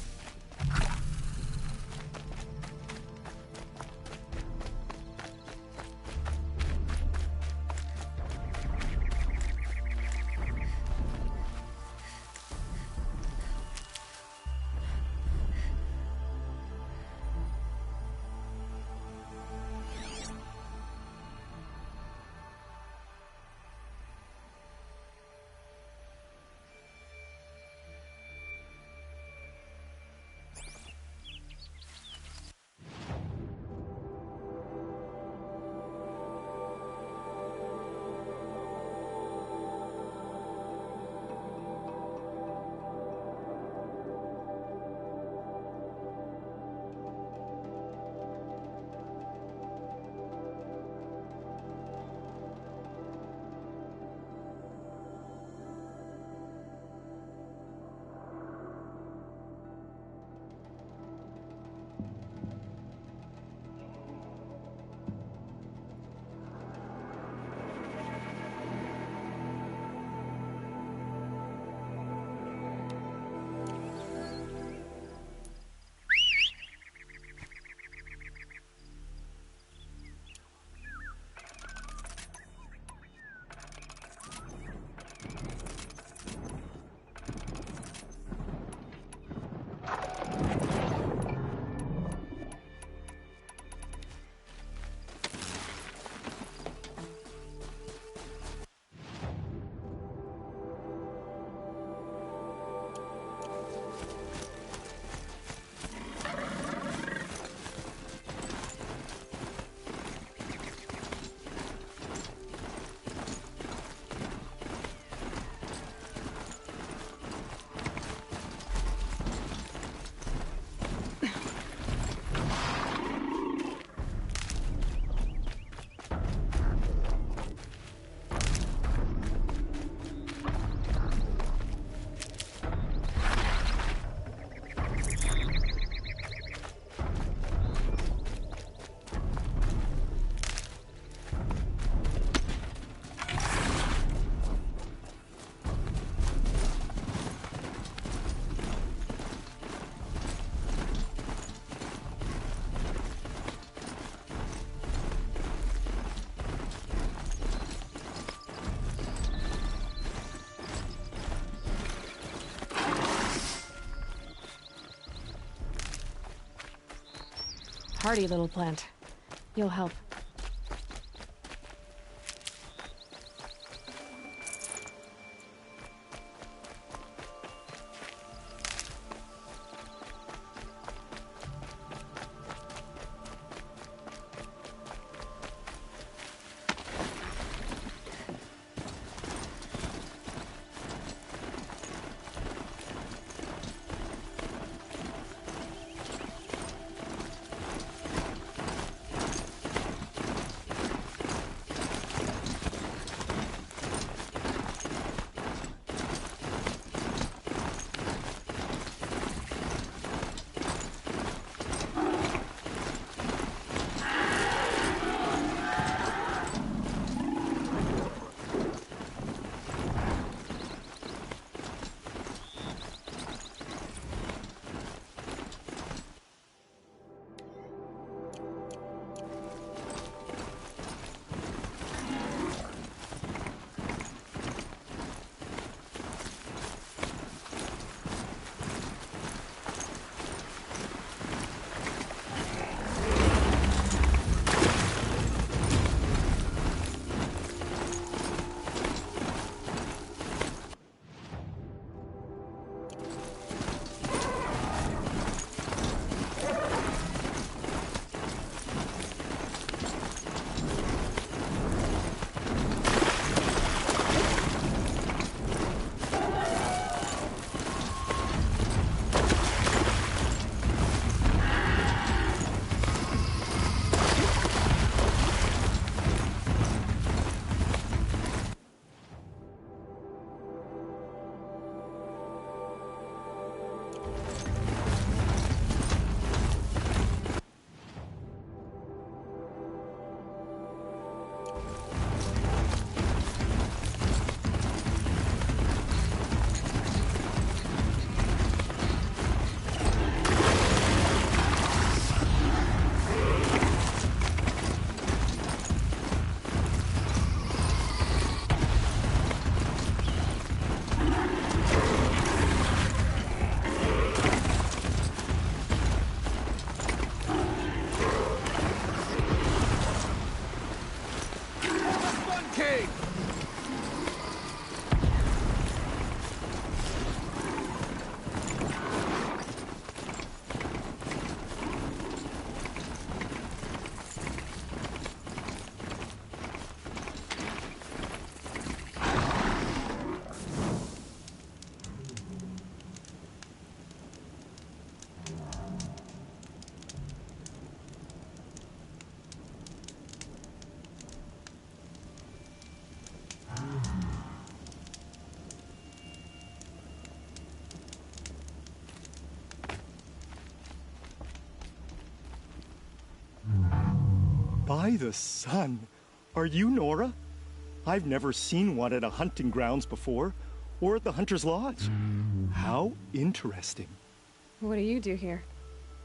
Hardy little plant. You'll help. By the sun! Are you Nora? I've never seen one at a hunting grounds before, or at the Hunter's Lodge. How interesting. What do you do here?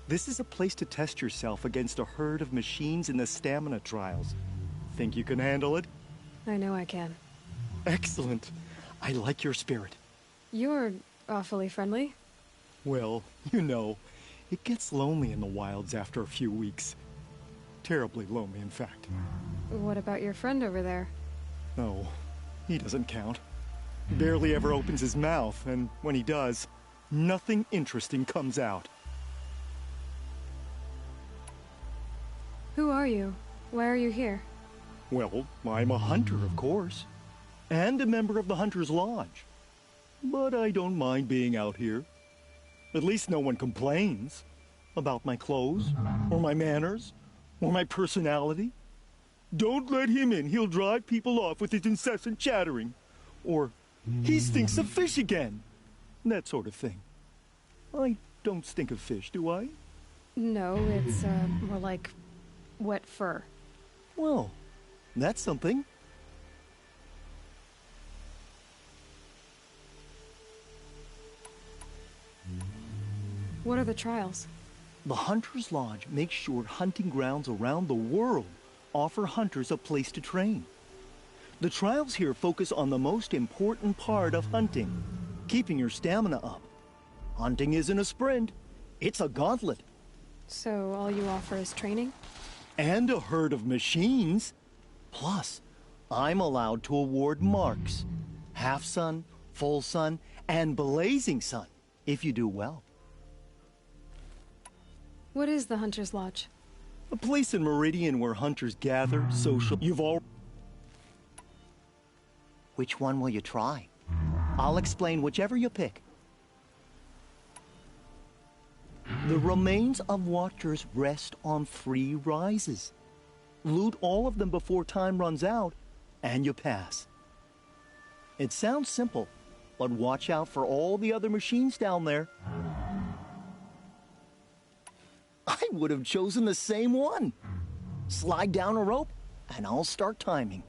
This is a place to test yourself against a herd of machines in the stamina trials. Think you can handle it? I know I can. Excellent. I like your spirit. You're awfully friendly. Well, you know, it gets lonely in the wilds after a few weeks. Terribly lonely, in fact. What about your friend over there? Oh, he doesn't count. Barely ever opens his mouth, and when he does, nothing interesting comes out. Who are you? Why are you here? Well, I'm a hunter, of course. And a member of the Hunter's Lodge. But I don't mind being out here. At least no one complains about my clothes, or my manners, or my personality. Don't let him in, he'll drive people off with his incessant chattering. Or, he stinks of fish again. That sort of thing. I don't stink of fish, do I? No, it's more like wet fur. Well, that's something. What are the trials? The Hunter's Lodge makes sure hunting grounds around the world offer hunters a place to train. The trials here focus on the most important part of hunting, keeping your stamina up. Hunting isn't a sprint, it's a gauntlet. So all you offer is training? And a herd of machines. Plus, I'm allowed to award marks. Half sun, full sun, and blazing sun, if you do well. What is the Hunter's Lodge? A place in Meridian where hunters gather, social. You've all. Which one will you try? I'll explain whichever you pick. The remains of Watchers rest on 3 rises. Loot all of them before time runs out, and you pass. It sounds simple, but watch out for all the other machines down there. I would have chosen the same one. Slide down a rope, and I'll start timing.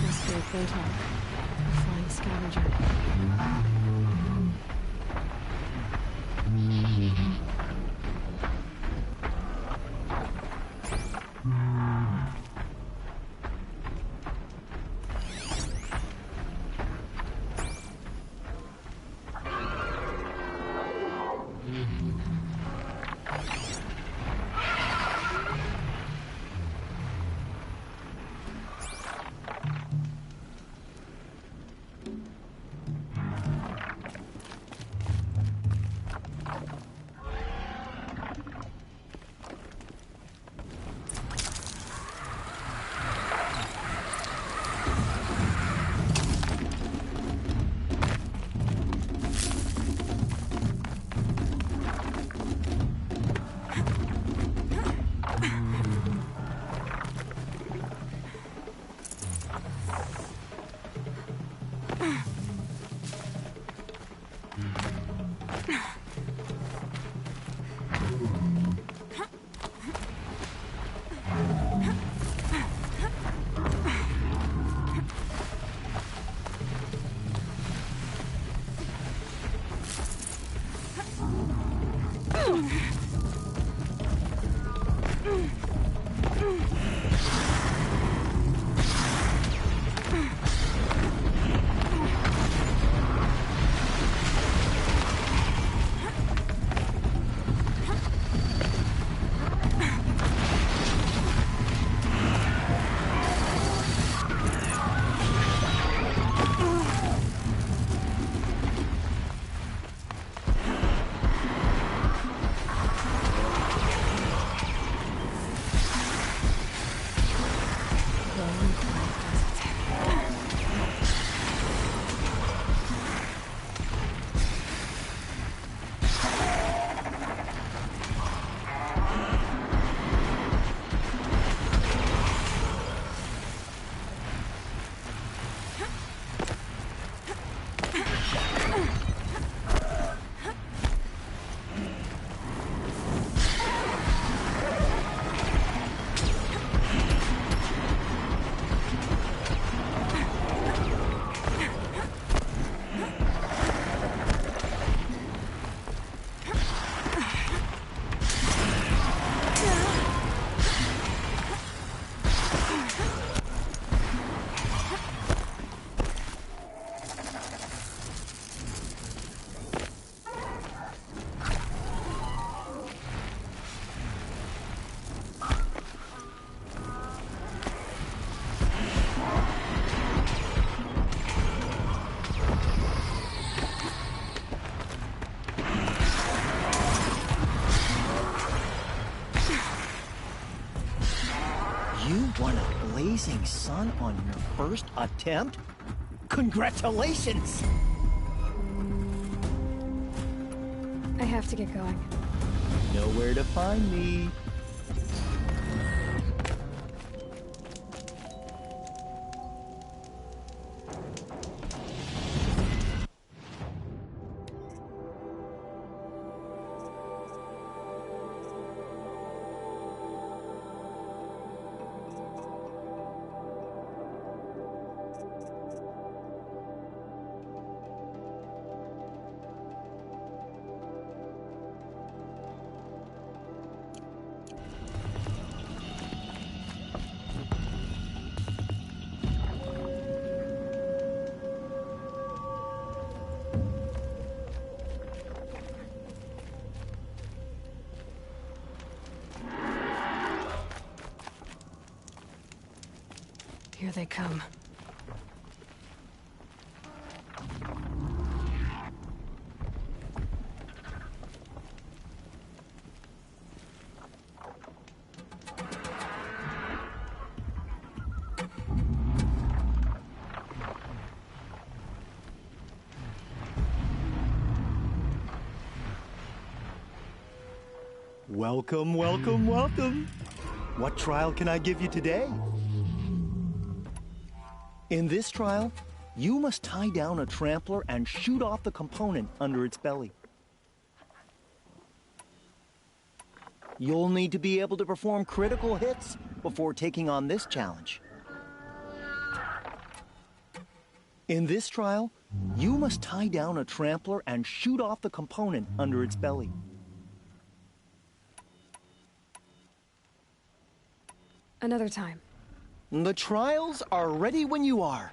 Must be a Quintal, a flying scavenger. You won a blazing sun on your first attempt? Congratulations! I have to get going. Know where to find me. Here they come. Welcome, welcome, welcome. What trial can I give you today? In this trial, you must tie down a trampler and shoot off the component under its belly. You'll need to be able to perform critical hits before taking on this challenge. In this trial, you must tie down a trampler and shoot off the component under its belly. Another time. The trials are ready when you are.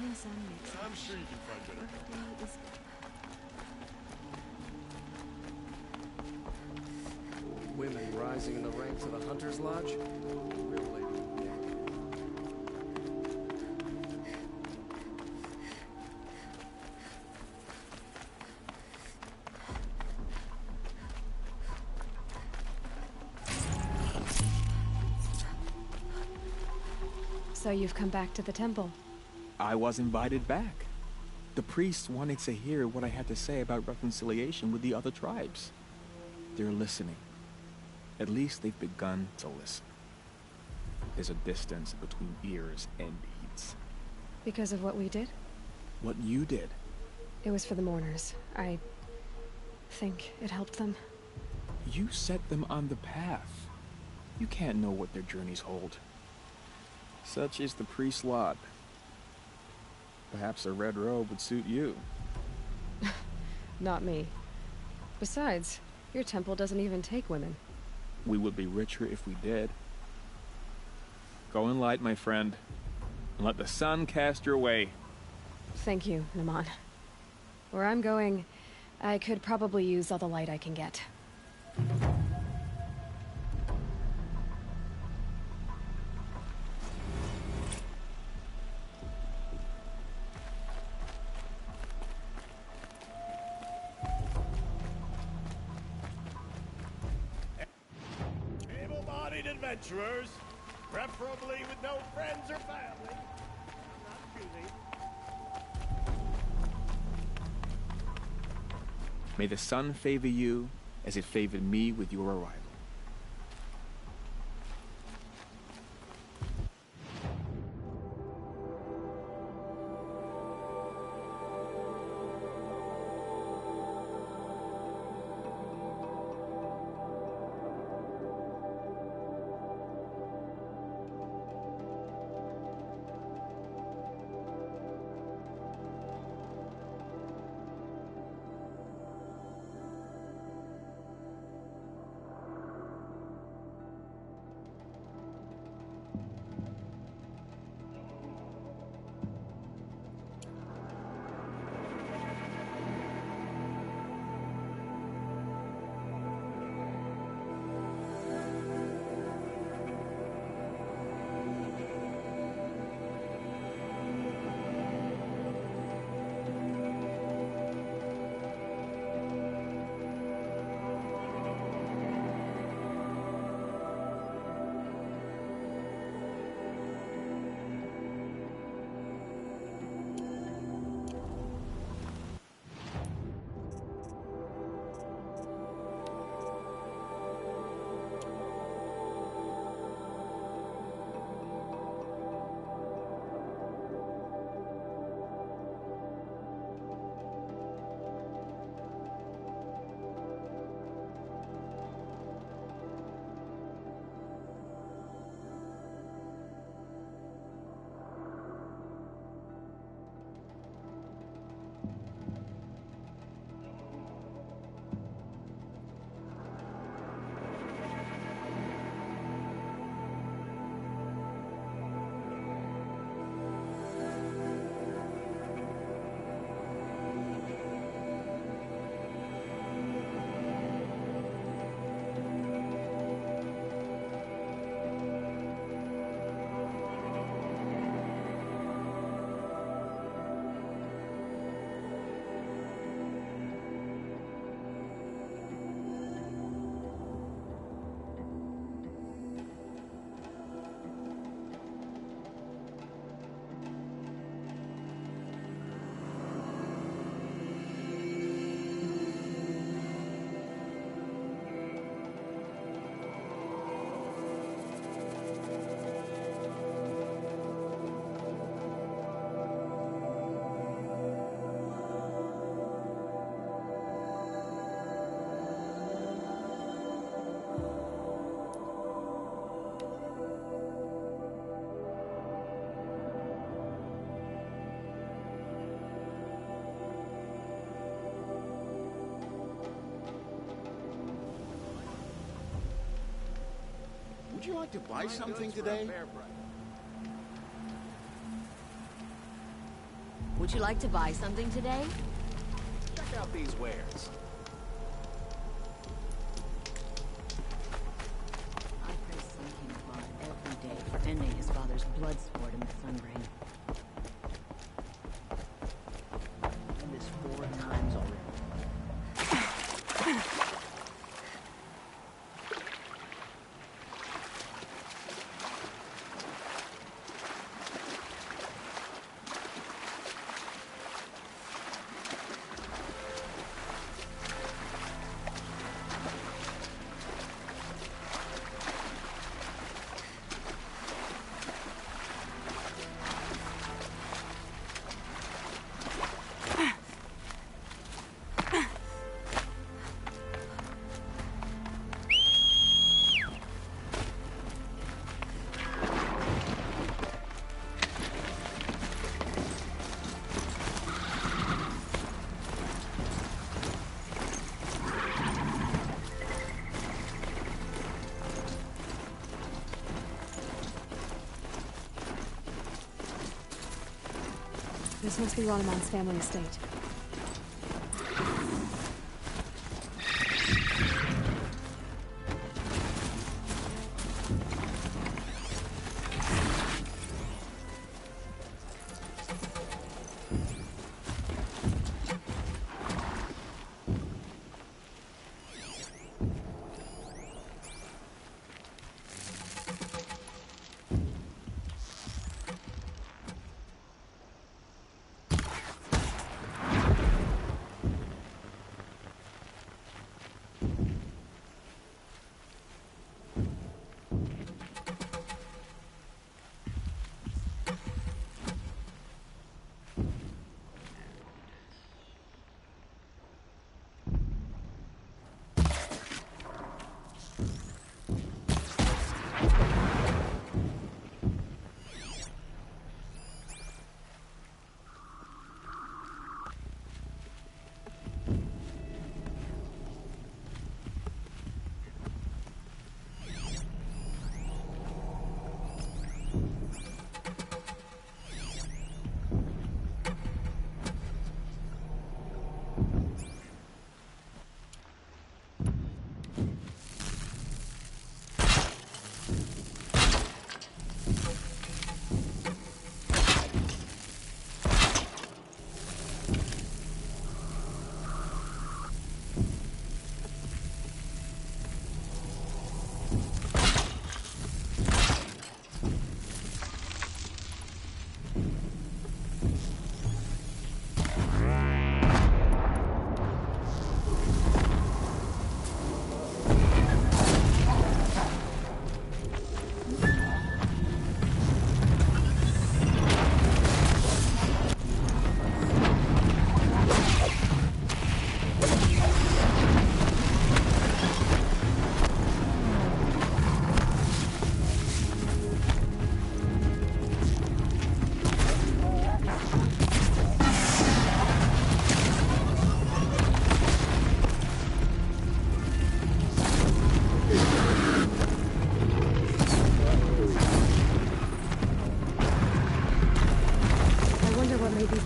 Setting sun makes I'm sure you can find better. birthday is Women rising in the ranks of the Hunter's Lodge? Real lady. So you've come back to the temple. I was invited back. The priests wanted to hear what I had to say about reconciliation with the other tribes. They're listening. At least they've begun to listen. There's a distance between ears and deeds. Because of what we did? What you did. It was for the mourners. I think it helped them. You set them on the path. You can't know what their journeys hold. Such is the priest's lot. Perhaps a red robe would suit you. Not me. Besides, your temple doesn't even take women. We would be richer if we did. Go in light, my friend, and let the sun cast your way. Thank you, Naman. Where I'm going, I could probably use all the light I can get. Able-bodied adventurers, preferably with no friends or family. Not choosing. May the sun favor you as it favored me with your arrival. Would you like to buy something today? Would you like to buy something today? Check out these wares. I pray Sun King's blood every day for ending his father's blood sport in the Sun Ring. And this 4 times already. This must be Ronamon's family estate.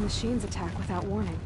Machines attack without warning.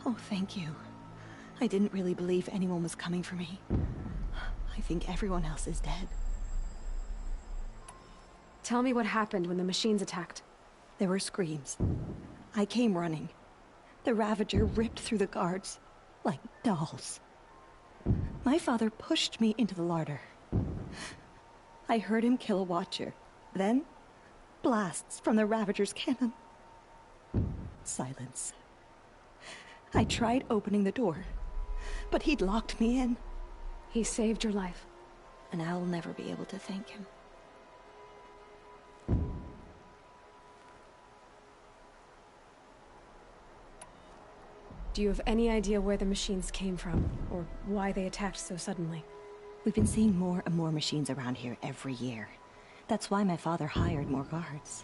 Oh, thank you. I didn't really believe anyone was coming for me. I think everyone else is dead. Tell me what happened when the machines attacked. There were screams. I came running. The Ravager ripped through the guards like dolls. My father pushed me into the larder. I heard him kill a watcher. Then, blasts from the Ravager's cannon. Silence. I tried opening the door, but he'd locked me in. He saved your life. And I'll never be able to thank him. Do you have any idea where the machines came from, or why they attacked so suddenly? We've been seeing more and more machines around here every year. That's why my father hired more guards.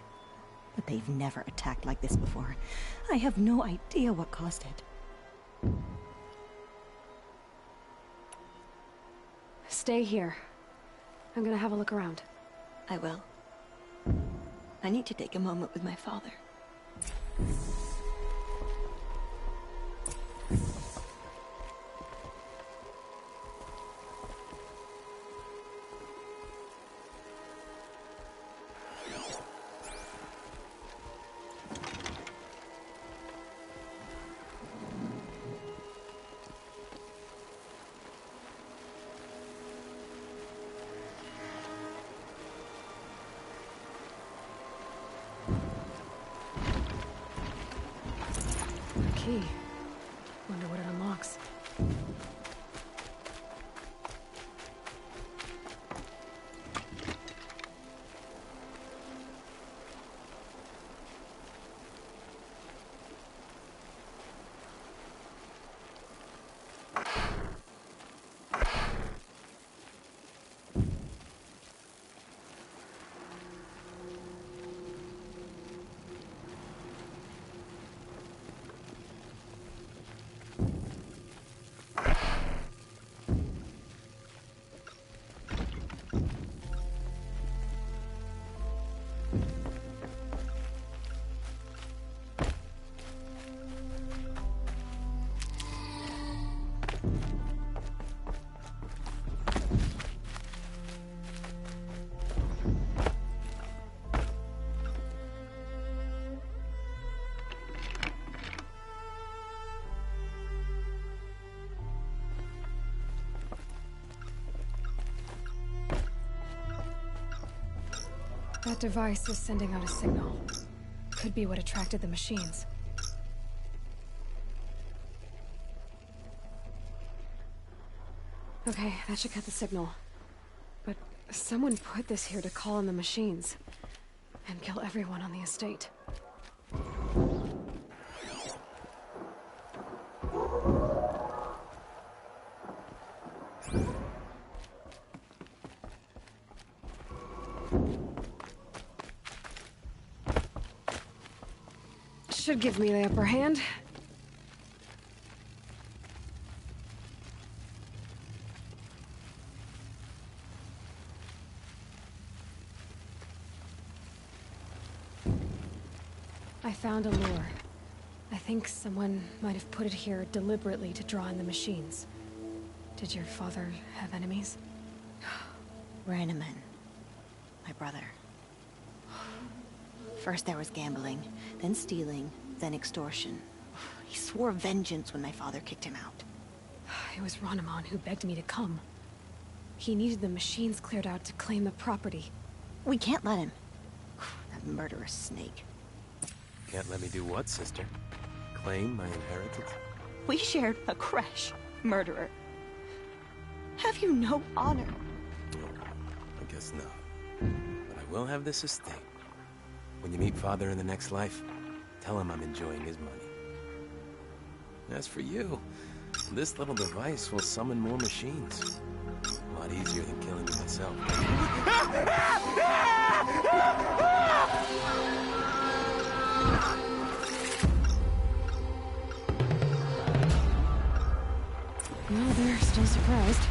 But they've never attacked like this before. I have no idea what caused it. Stay here. I'm gonna have a look around. I will. I need to take a moment with my father. Key. Wonder what it unlocks. That device is sending out a signal. Could be what attracted the machines. Okay, that should cut the signal. But someone put this here to call in the machines. And kill everyone on the estate. Should give me the upper hand. I found a lure. I think someone might have put it here deliberately to draw in the machines. Did your father have enemies? Rainaman. My brother. First there was gambling, then stealing, then extortion. He swore vengeance when my father kicked him out. It was Rainaman who begged me to come. He needed the machines cleared out to claim the property. We can't let him. That murderous snake. Can't let me do what, sister? Claim my inheritance? We shared a creche, murderer. Have you no honor? Oh, I guess not. But I will have this estate. When you meet Father in the next life, tell him I'm enjoying his money. As for you, this little device will summon more machines. A lot easier than killing me myself. Well, they're still surprised.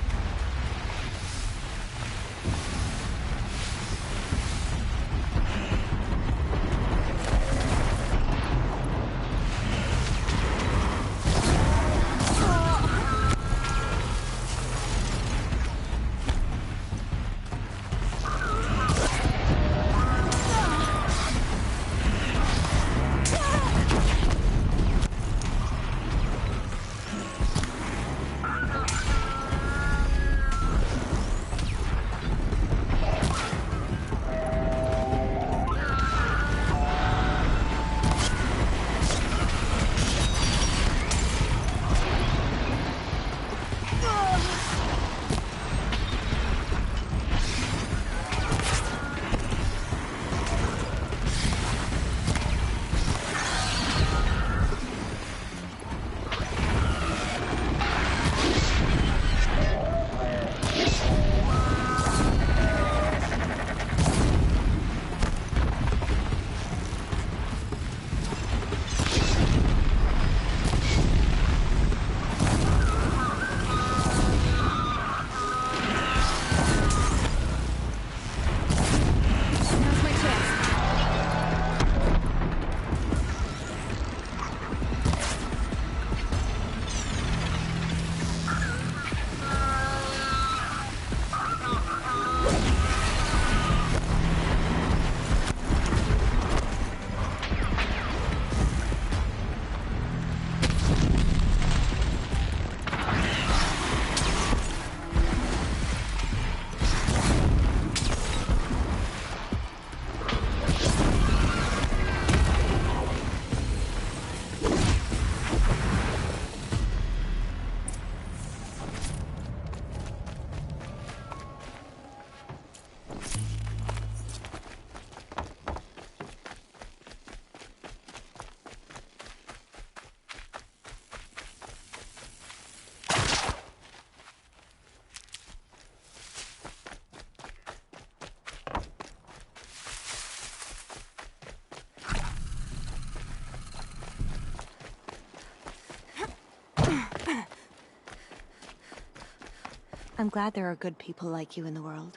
I'm glad there are good people like you in the world.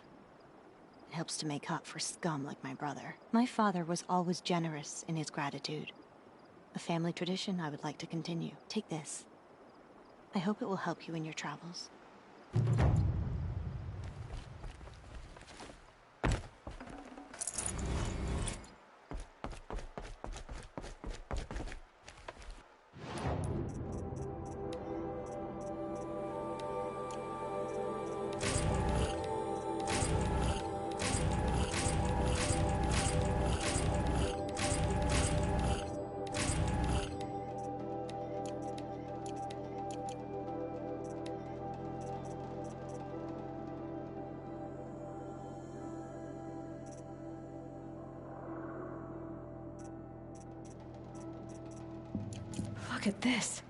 It helps to make up for scum like my brother. My father was always generous in his gratitude. A family tradition I would like to continue. Take this. I hope it will help you in your travels. Look at this.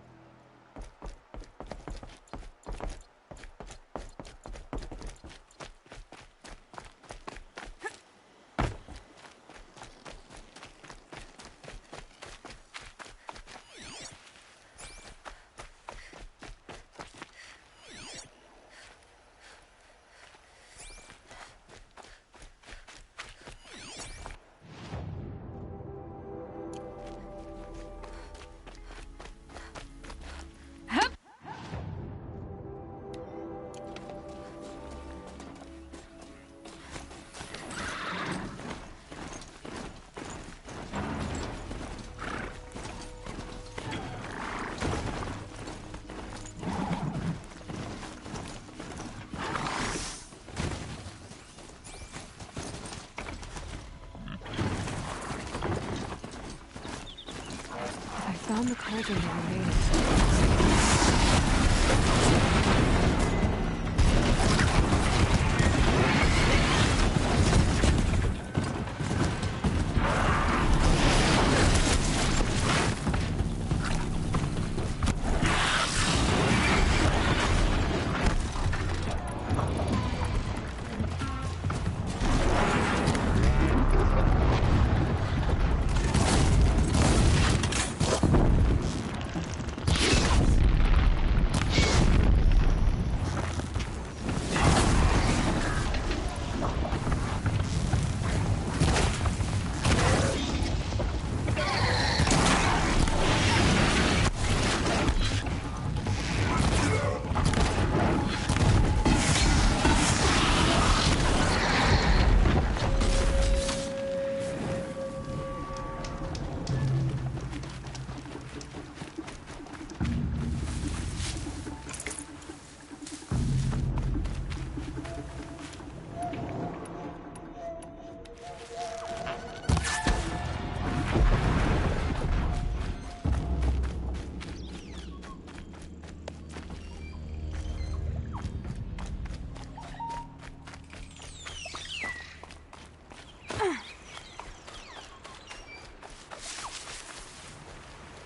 I found the cauldron that we made.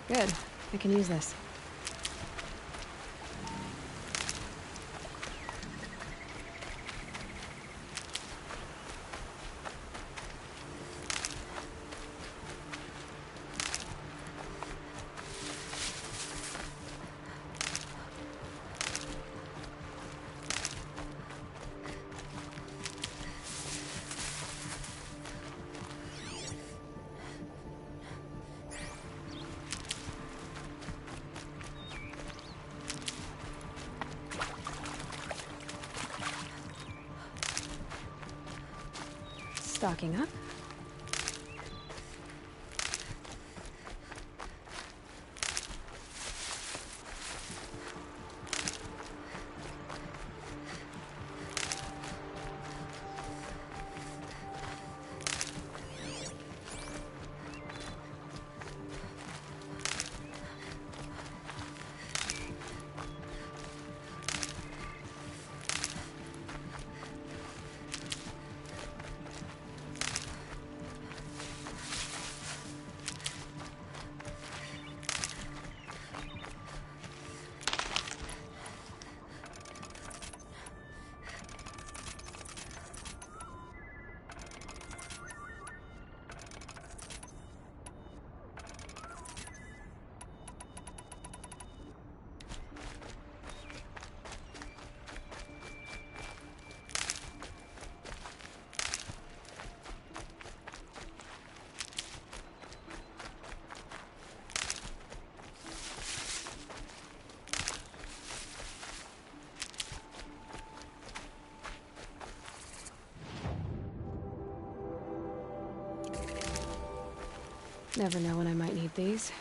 Good. I can use this. Stocking up. Never know when I might need these.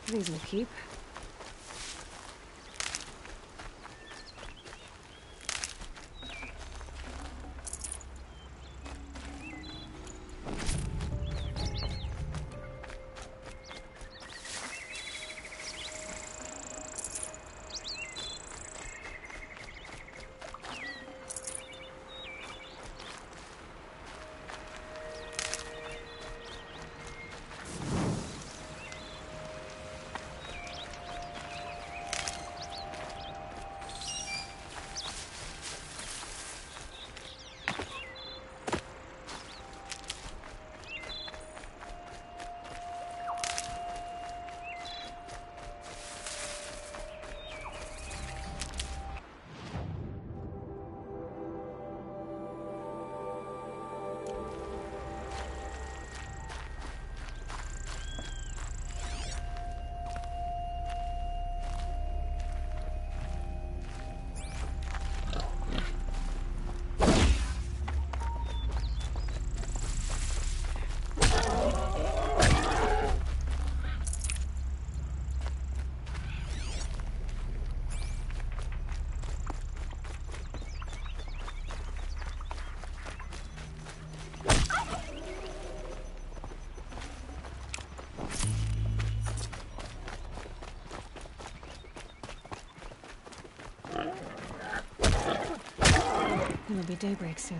These will keep. It'll be daybreak soon.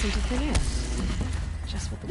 Into thin air. Just what the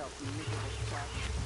yourself, you miserable twat.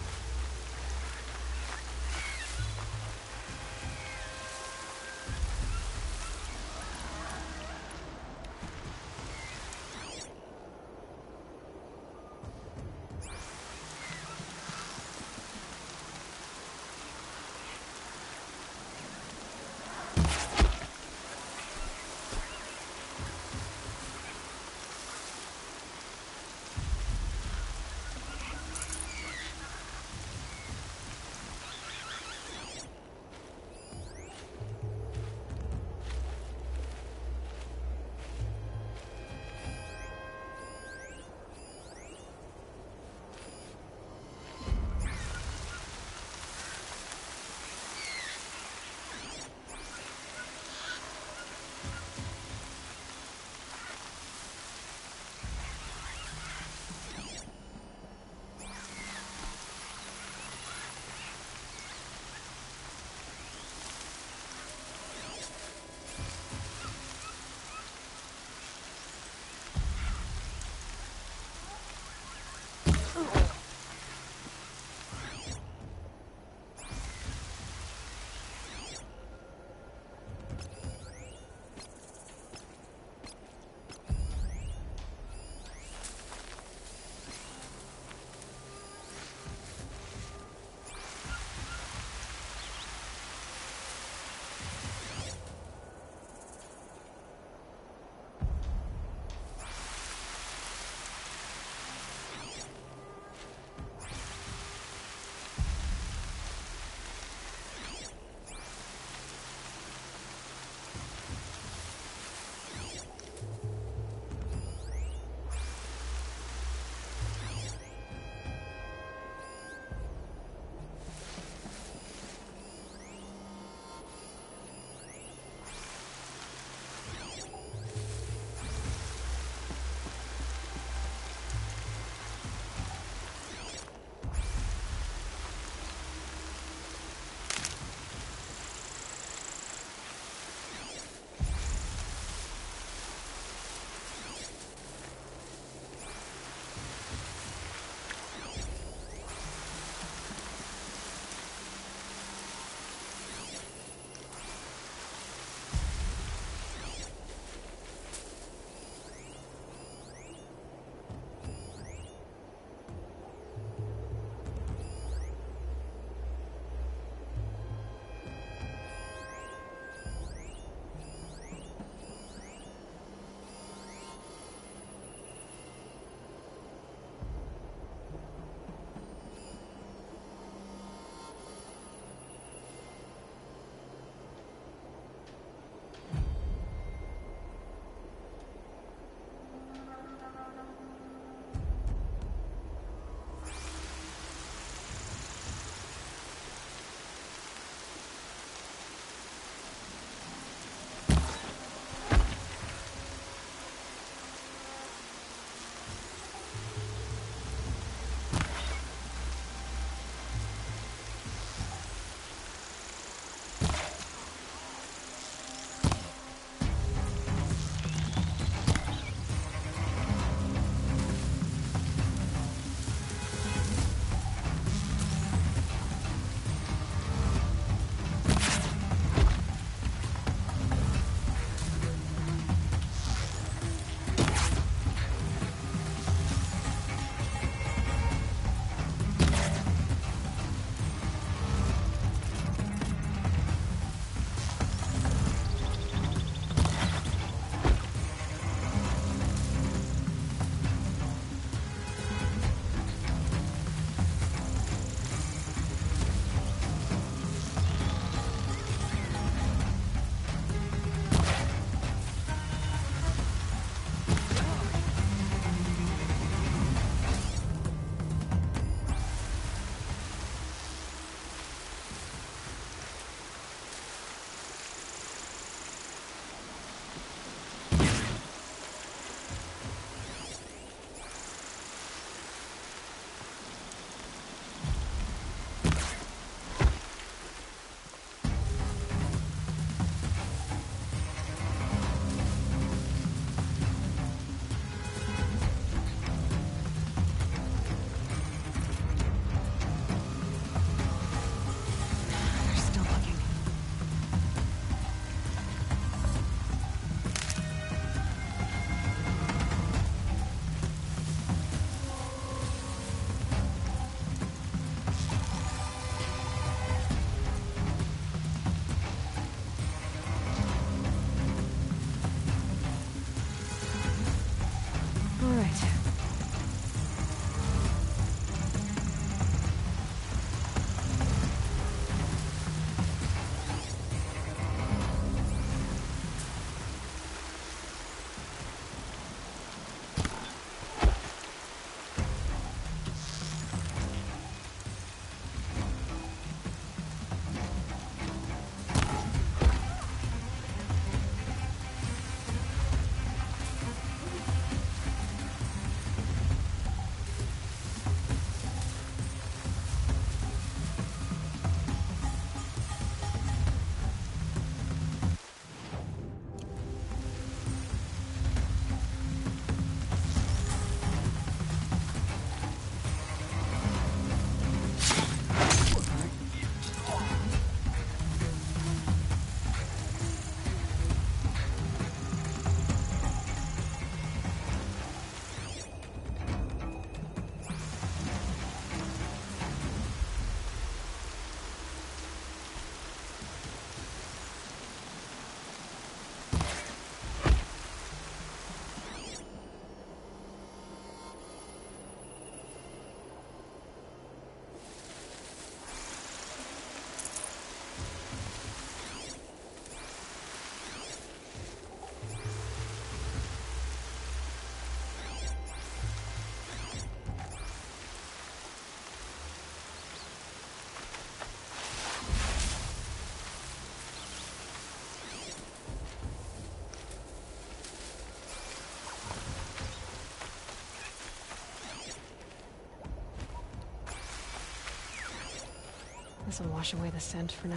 This'll wash away the scent for now.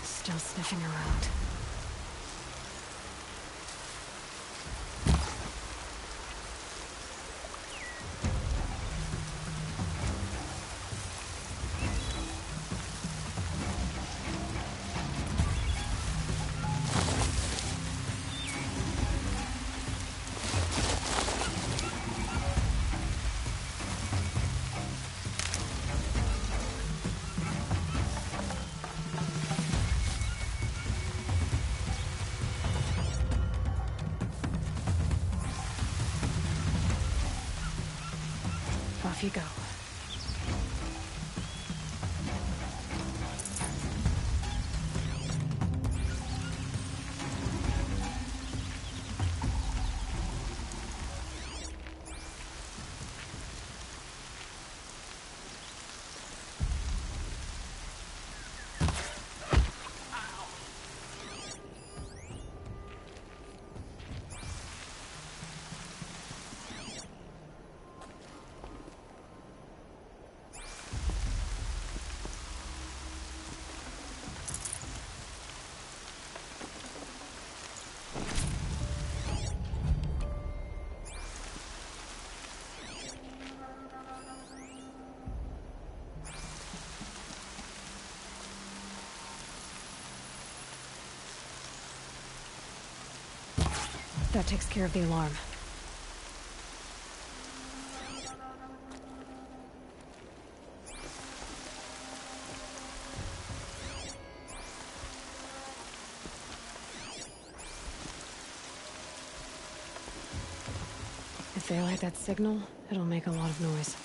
Still sniffing around. Off you go. That takes care of the alarm. If they light that signal, it'll make a lot of noise.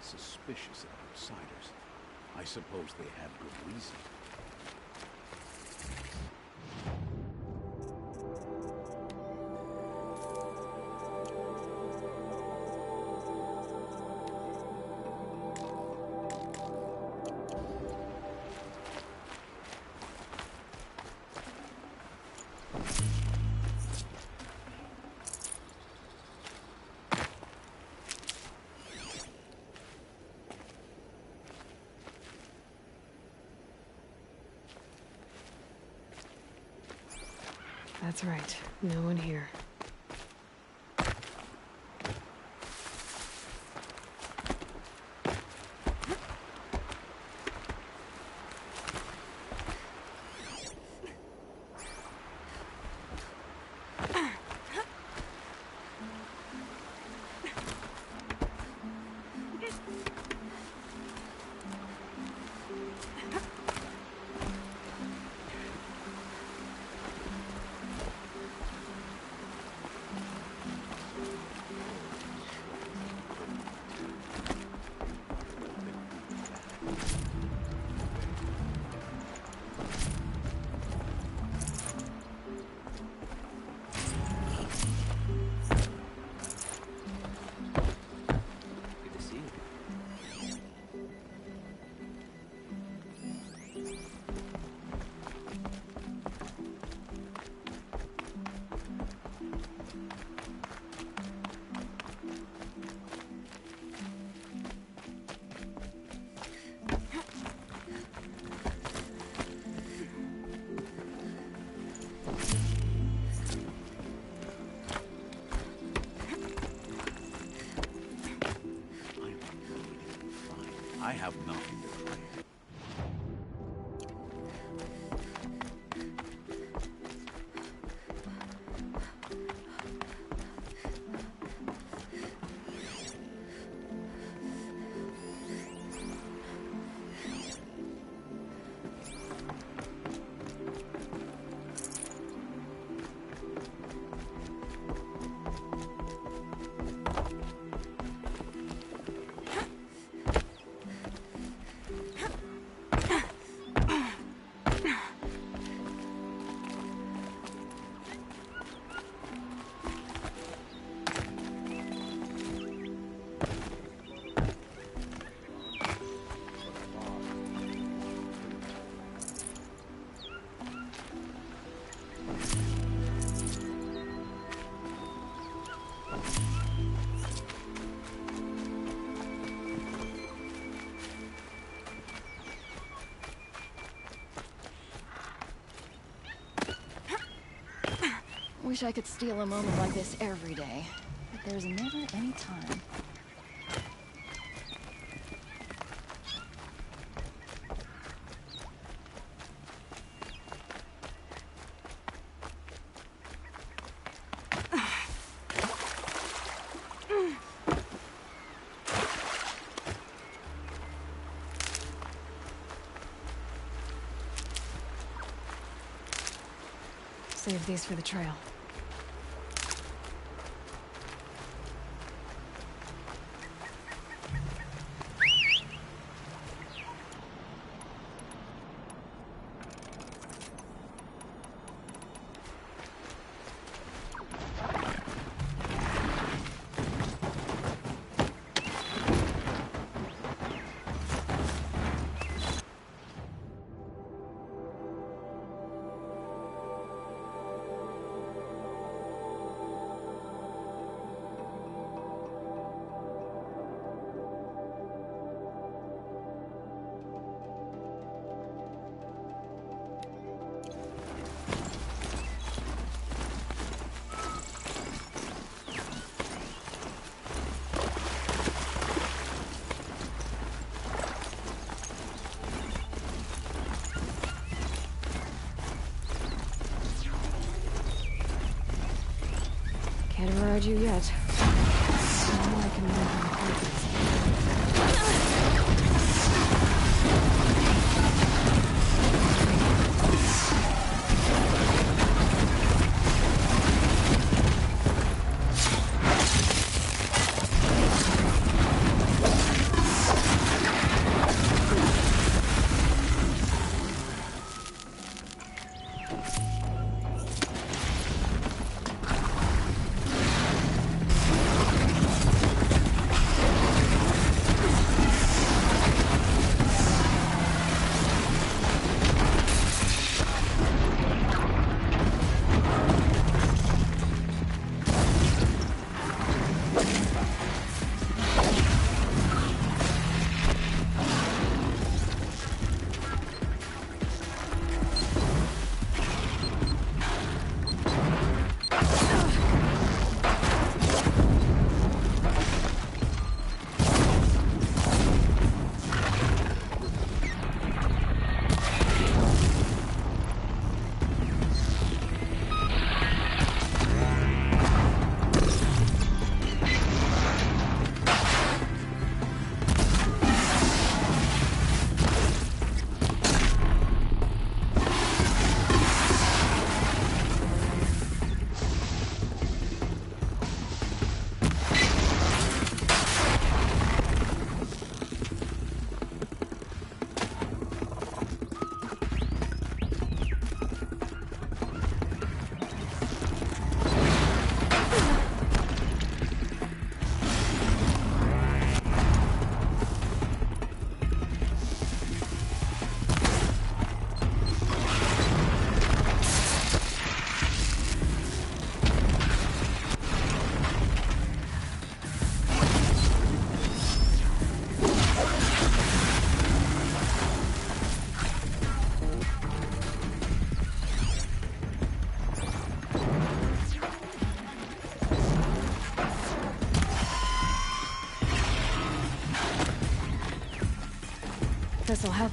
Suspicious of outsiders. I suppose they have good reason. That's right. No one here. I have nothing to fear. Wish I could steal a moment like this every day, but there's never any time. Save these for the trail. Can't override you yet. I know I can move on purpose. this'll help.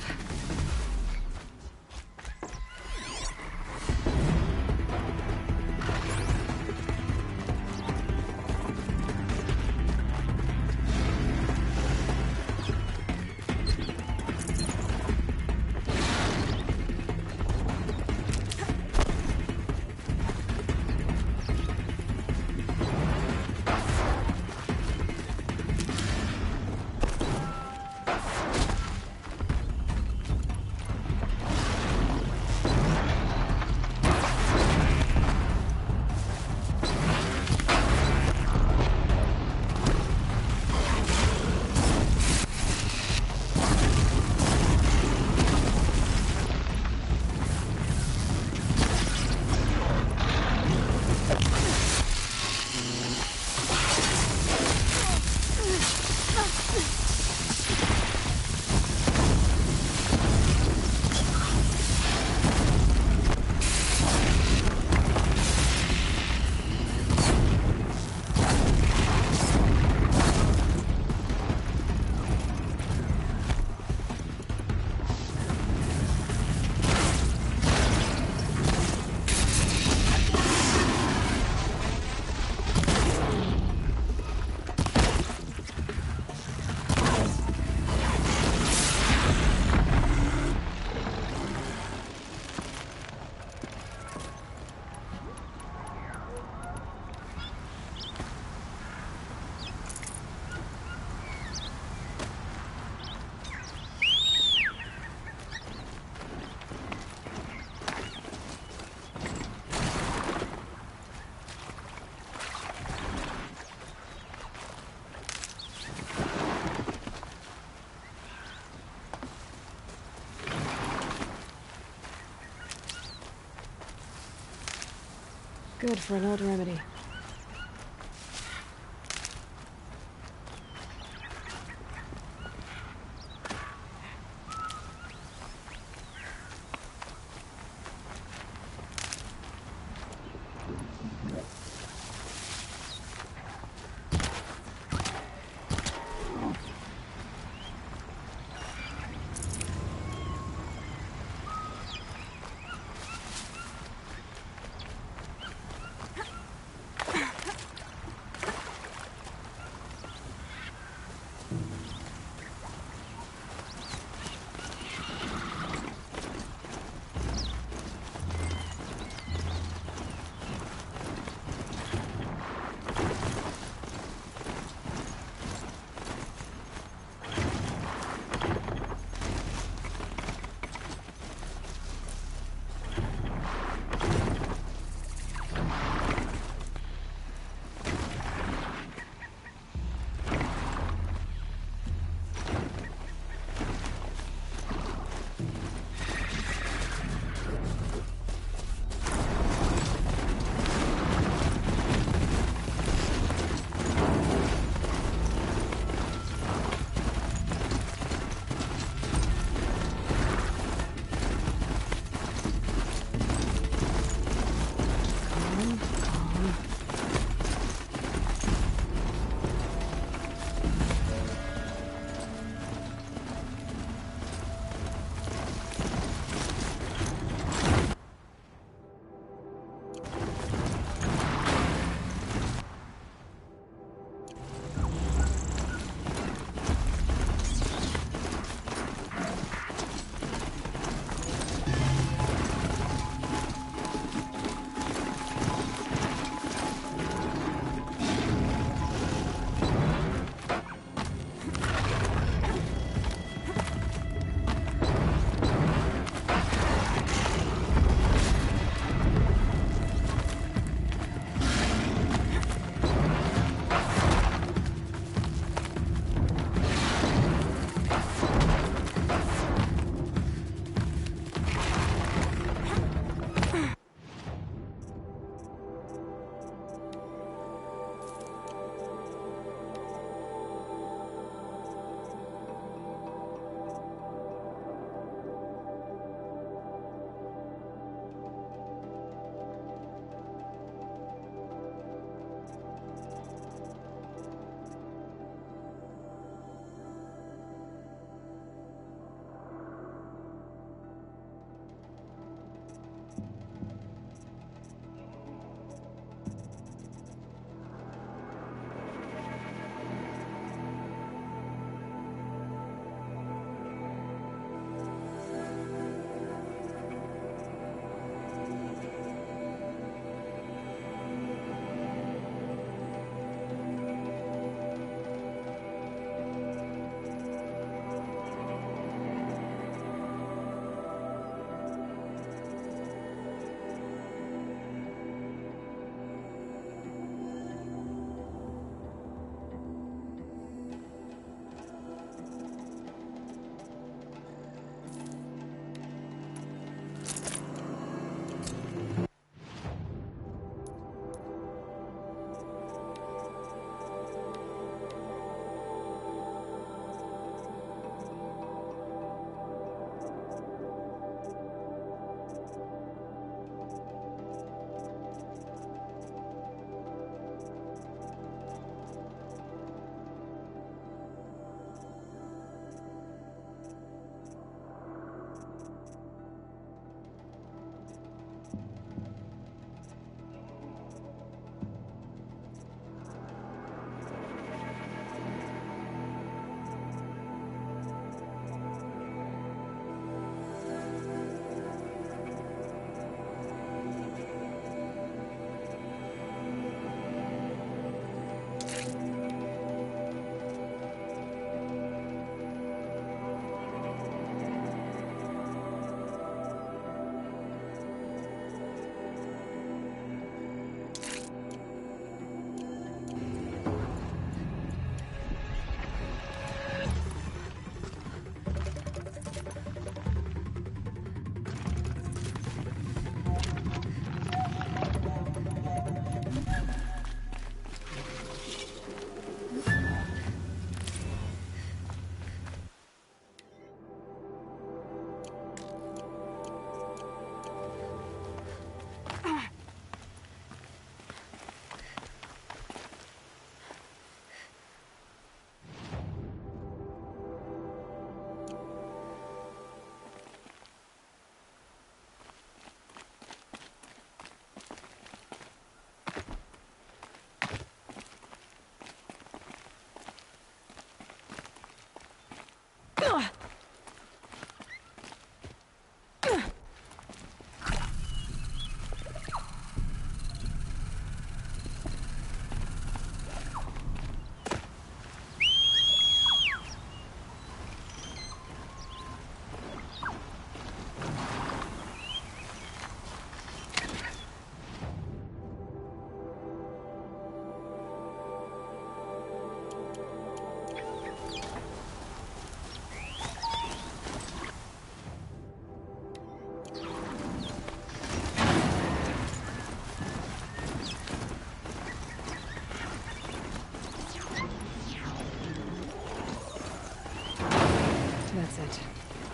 Good for an old remedy.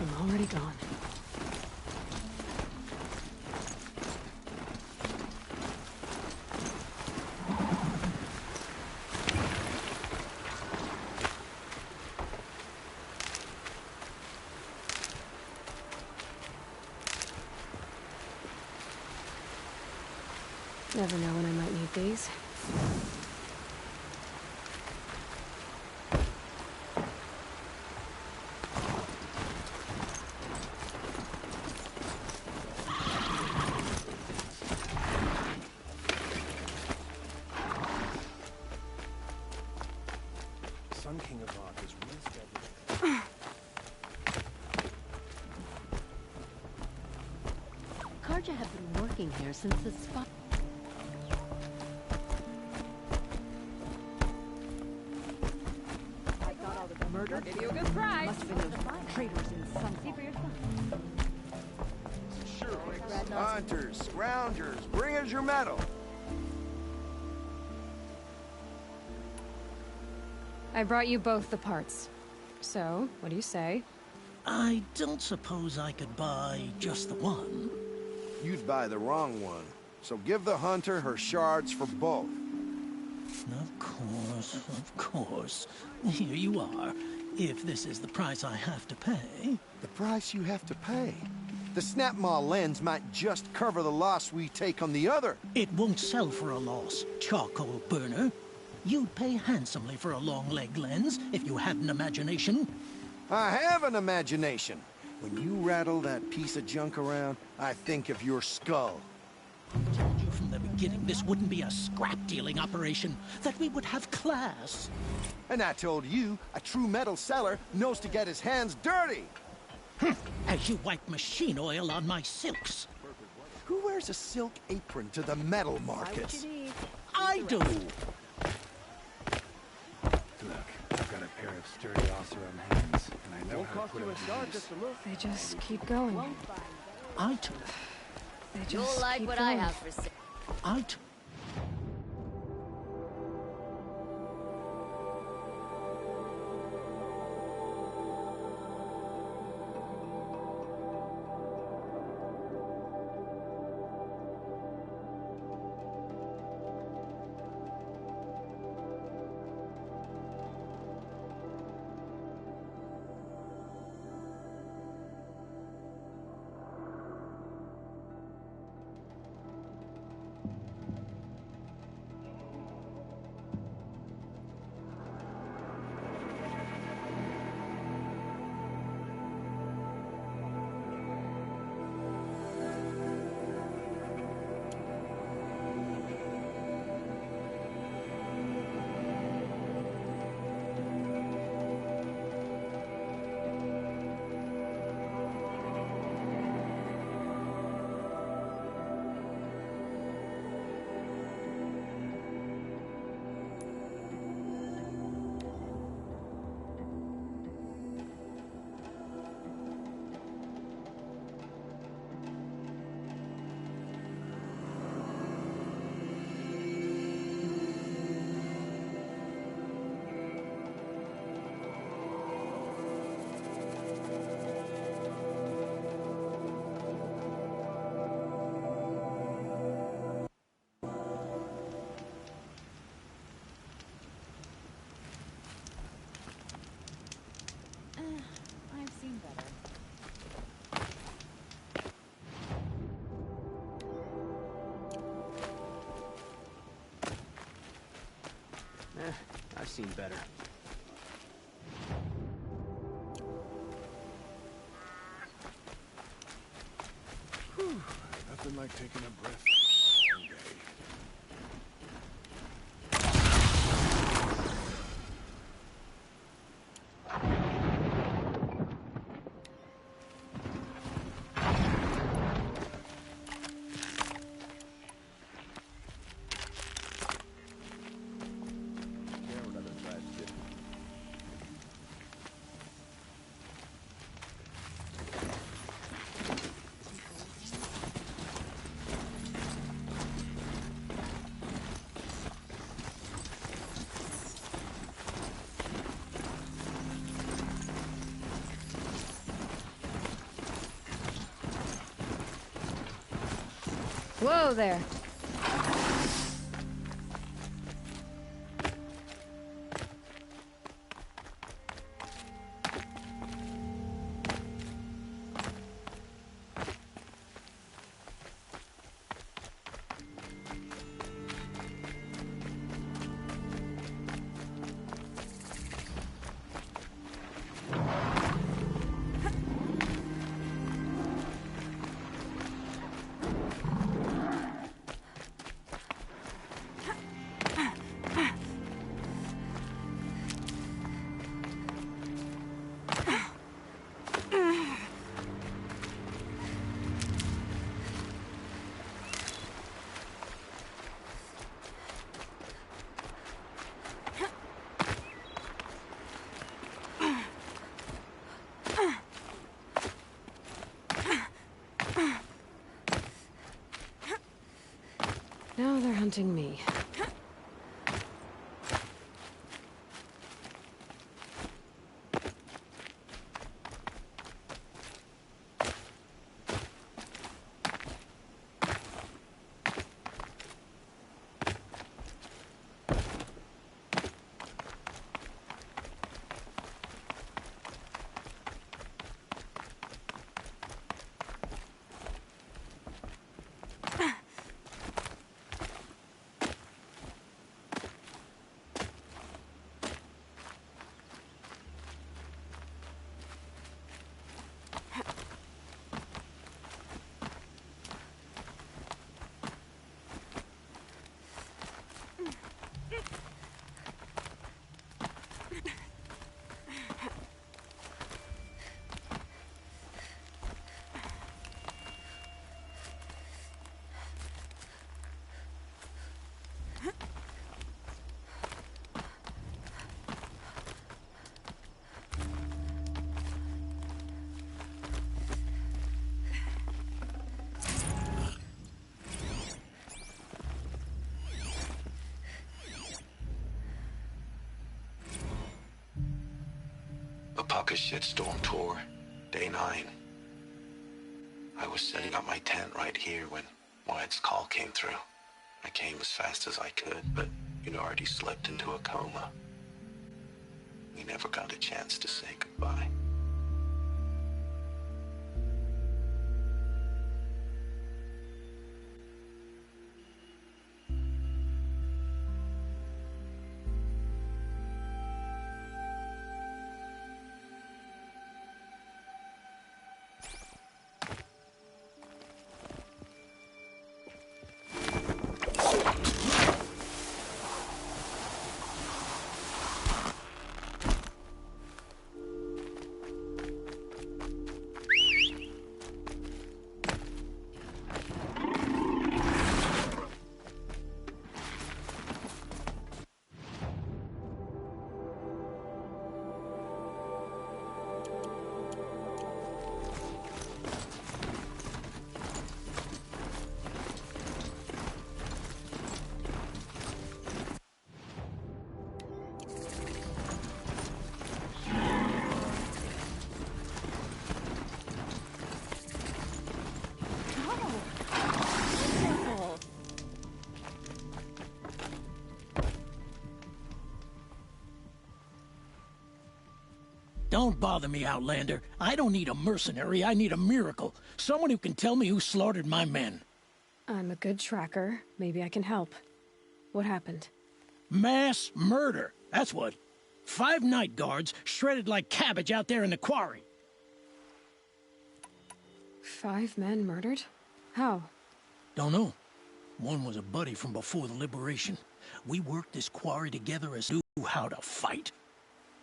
I'm already gone. Never know when I might need these. Sun King of Oz is real Karja have been working here since the spot. Murder? Give you a good prize. Must have been those traitors in some. See for yourself. Sure. Hunters, scroungers, bring us your medal. I brought you both the parts. So, what do you say? I don't suppose I could buy just the one. You'd buy the wrong one. So give the hunter her shards for both. Of course. Here you are. If this is the price I have to pay. The price you have to pay? The Snapmaw lens might just cover the loss we take on the other. It won't sell for a loss, charcoal burner. You'd pay handsomely for a long-leg lens if you had an imagination. I have an imagination. When you rattle that piece of junk around, I think of your skull. I told you from the beginning this wouldn't be a scrap-dealing operation, that we would have class. And I told you, a true metal seller knows to get his hands dirty. As you wipe machine oil on my silks. Who wears a silk apron to the metal markets? I do. Look, I've got a pair of sturdy Oseram hands, and I know Won't how to cost put you them a to star use. just to look. They just keep going. I do. They just You'll like keep what going. I have for sale. I do. I've seen better. I've seen better. Whew, nothing like taking a breath. One day. Whoa there. Now they're hunting me. Apaka's shitstorm tour, day 9. I was setting up my tent right here when Wyatt's call came through. I came as fast as I could, but you'd already slipped into a coma. We never got a chance to say goodbye. Don't bother me, Outlander. I don't need a mercenary, I need a miracle. Someone who can tell me who slaughtered my men. I'm a good tracker. Maybe I can help. What happened? Mass murder, that's what. 5 night guards shredded like cabbage out there in the quarry. 5 men murdered? How? Don't know. One was a buddy from before the liberation. We worked this quarry together as knew how to fight.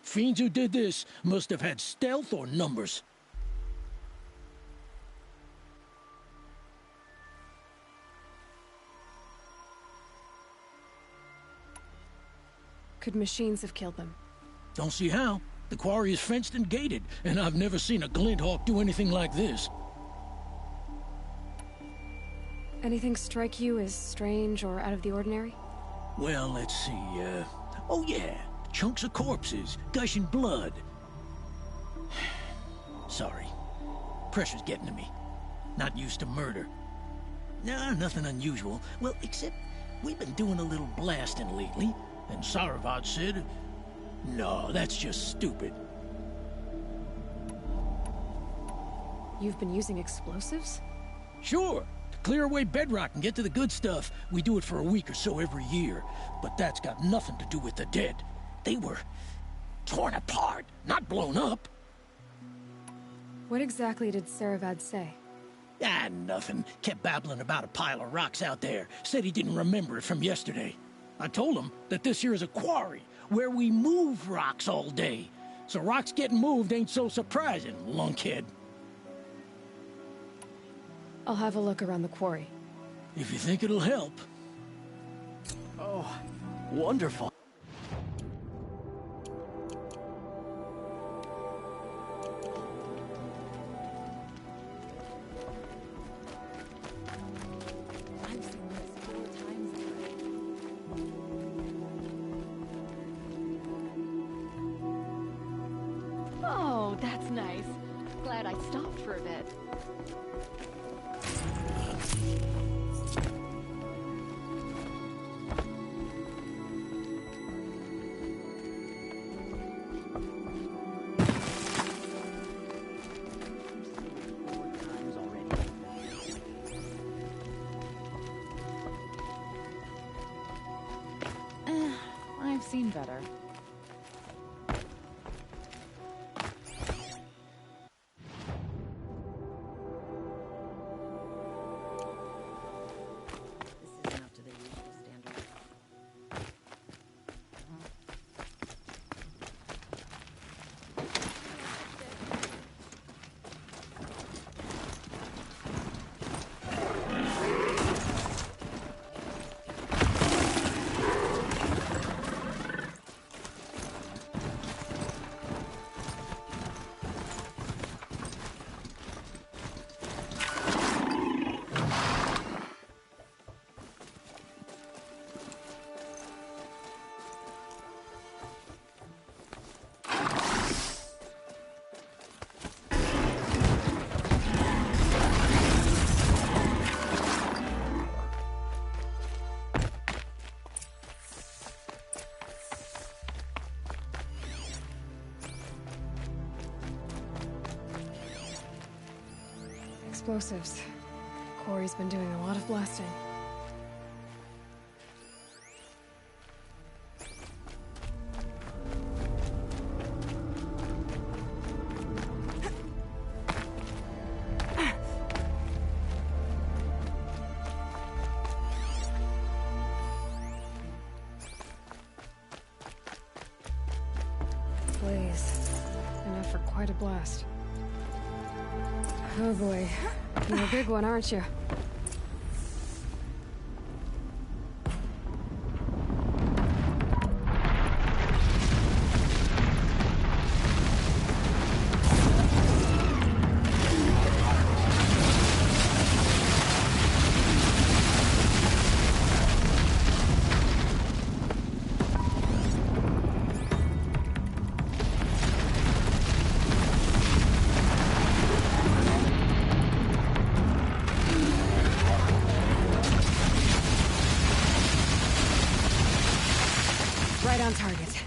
Fiends who did this must have had stealth or numbers. Could machines have killed them? Don't see how. The quarry is fenced and gated, and I've never seen a Glinthawk do anything like this. Anything strike you as strange or out of the ordinary? Well, let's see, oh yeah, chunks of corpses, gushing blood. Sorry. Pressure's getting to me. Not used to murder. No, nothing unusual. Well, except we've been doing a little blasting lately, and Saravad said, no, that's just stupid. You've been using explosives? Sure. To clear away bedrock and get to the good stuff, we do it for a week or so every year. But that's got nothing to do with the dead. They were torn apart, not blown up. What exactly did Saravad say? Ah, nothing. Kept babbling about a pile of rocks out there. Said he didn't remember it from yesterday. I told him that this here is a quarry, where we move rocks all day. So rocks getting moved ain't so surprising, lunkhead. I'll have a look around the quarry. If you think it'll help. Oh, wonderful. Oh, that's nice. Glad I stopped for a bit. I've seen better. Explosives. Quarry's been doing a lot of blasting. Blaze. Enough for quite a blast. Oh boy, you're a big one, aren't you? Right on target.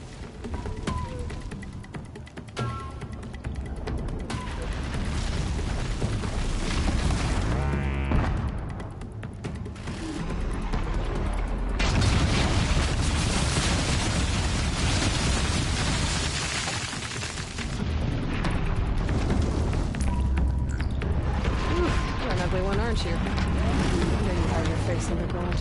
You're an ugly one, aren't you? You hide your face underground.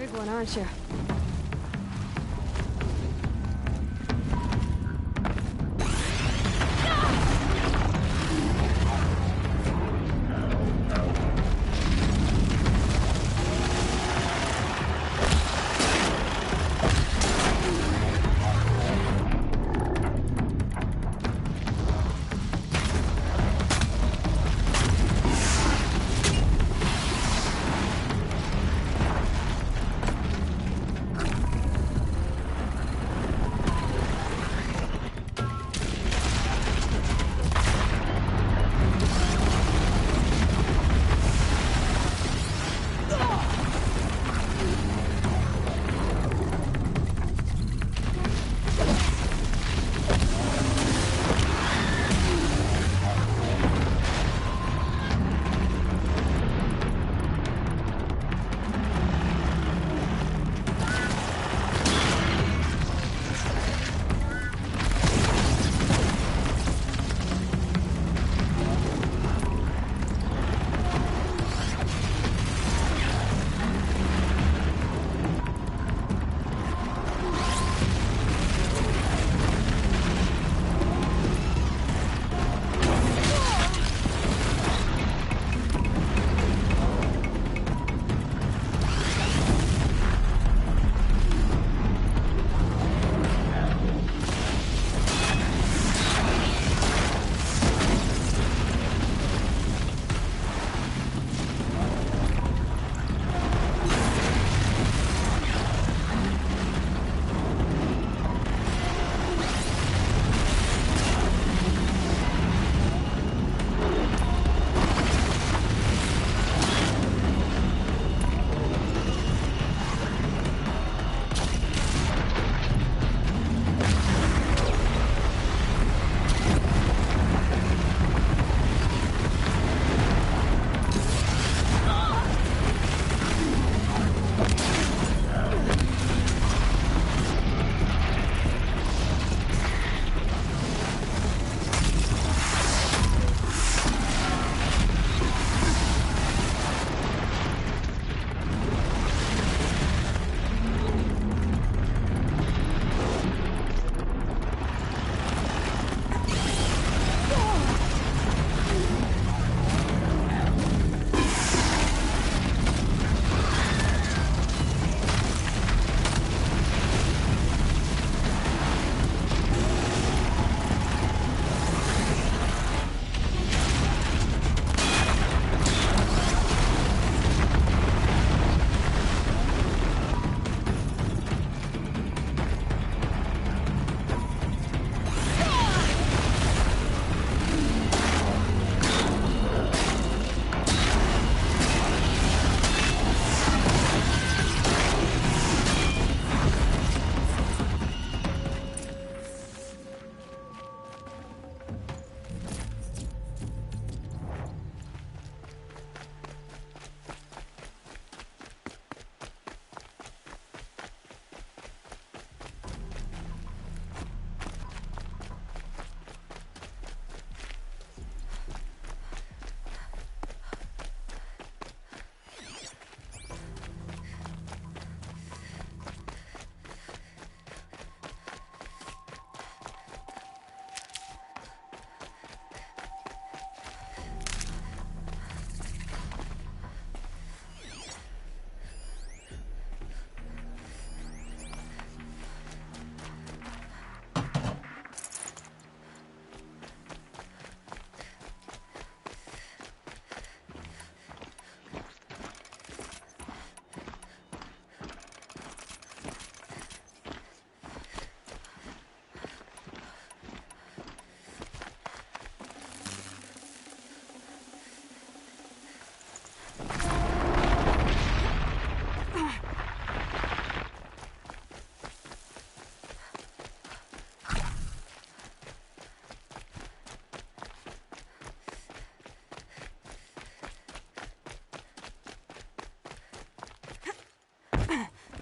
Big one, aren't you?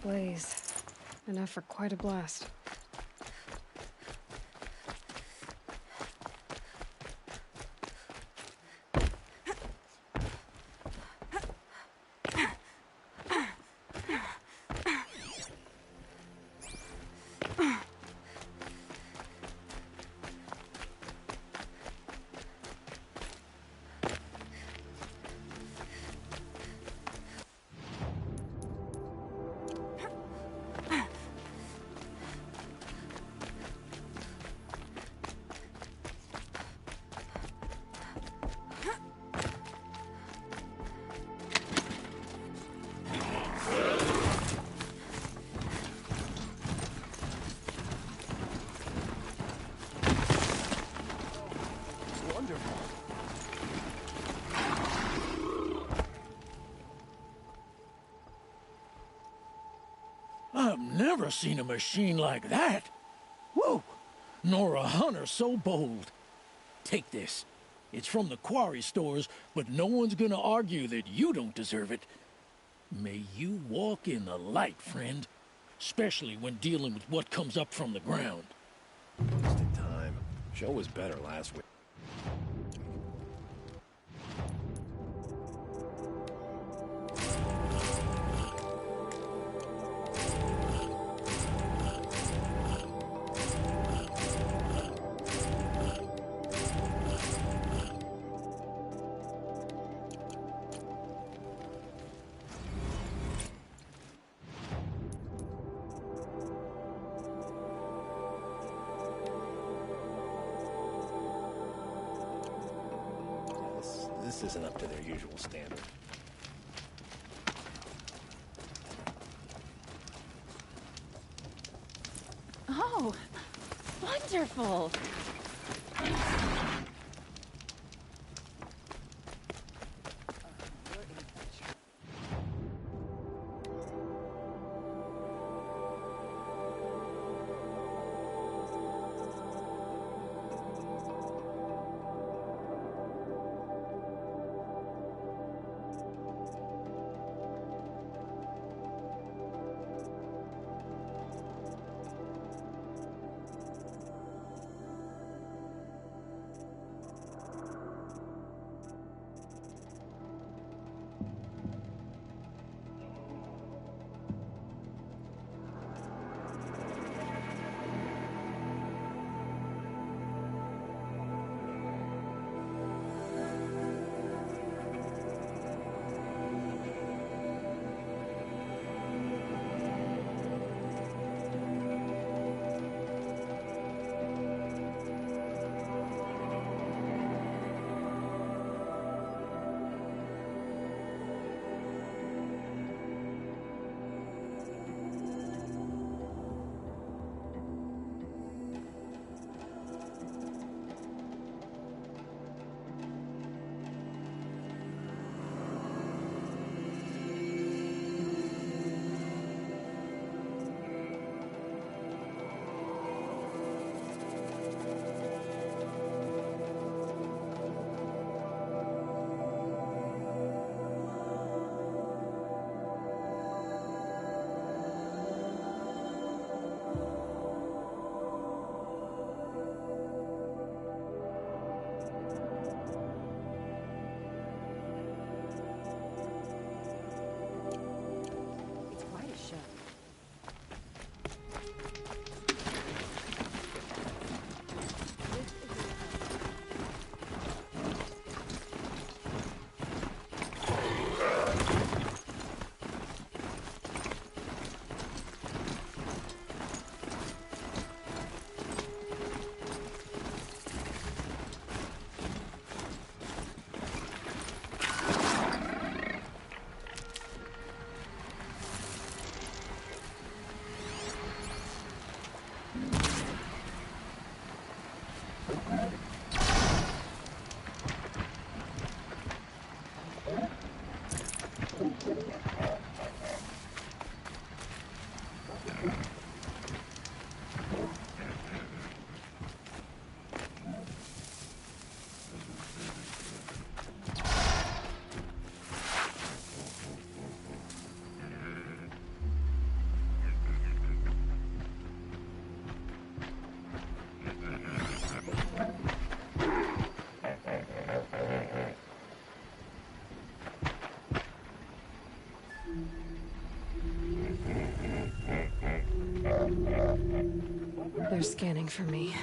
Blaze. Enough for quite a blast. never seen a machine like that. Whoa! Nor a hunter so bold. Take this. It's from the quarry stores, but no one's gonna argue that you don't deserve it. May you walk in the light, friend. Especially when dealing with what comes up from the ground. Wasted time. Show was better last week. This isn't up to their usual standard. Oh, wonderful. They're scanning for me.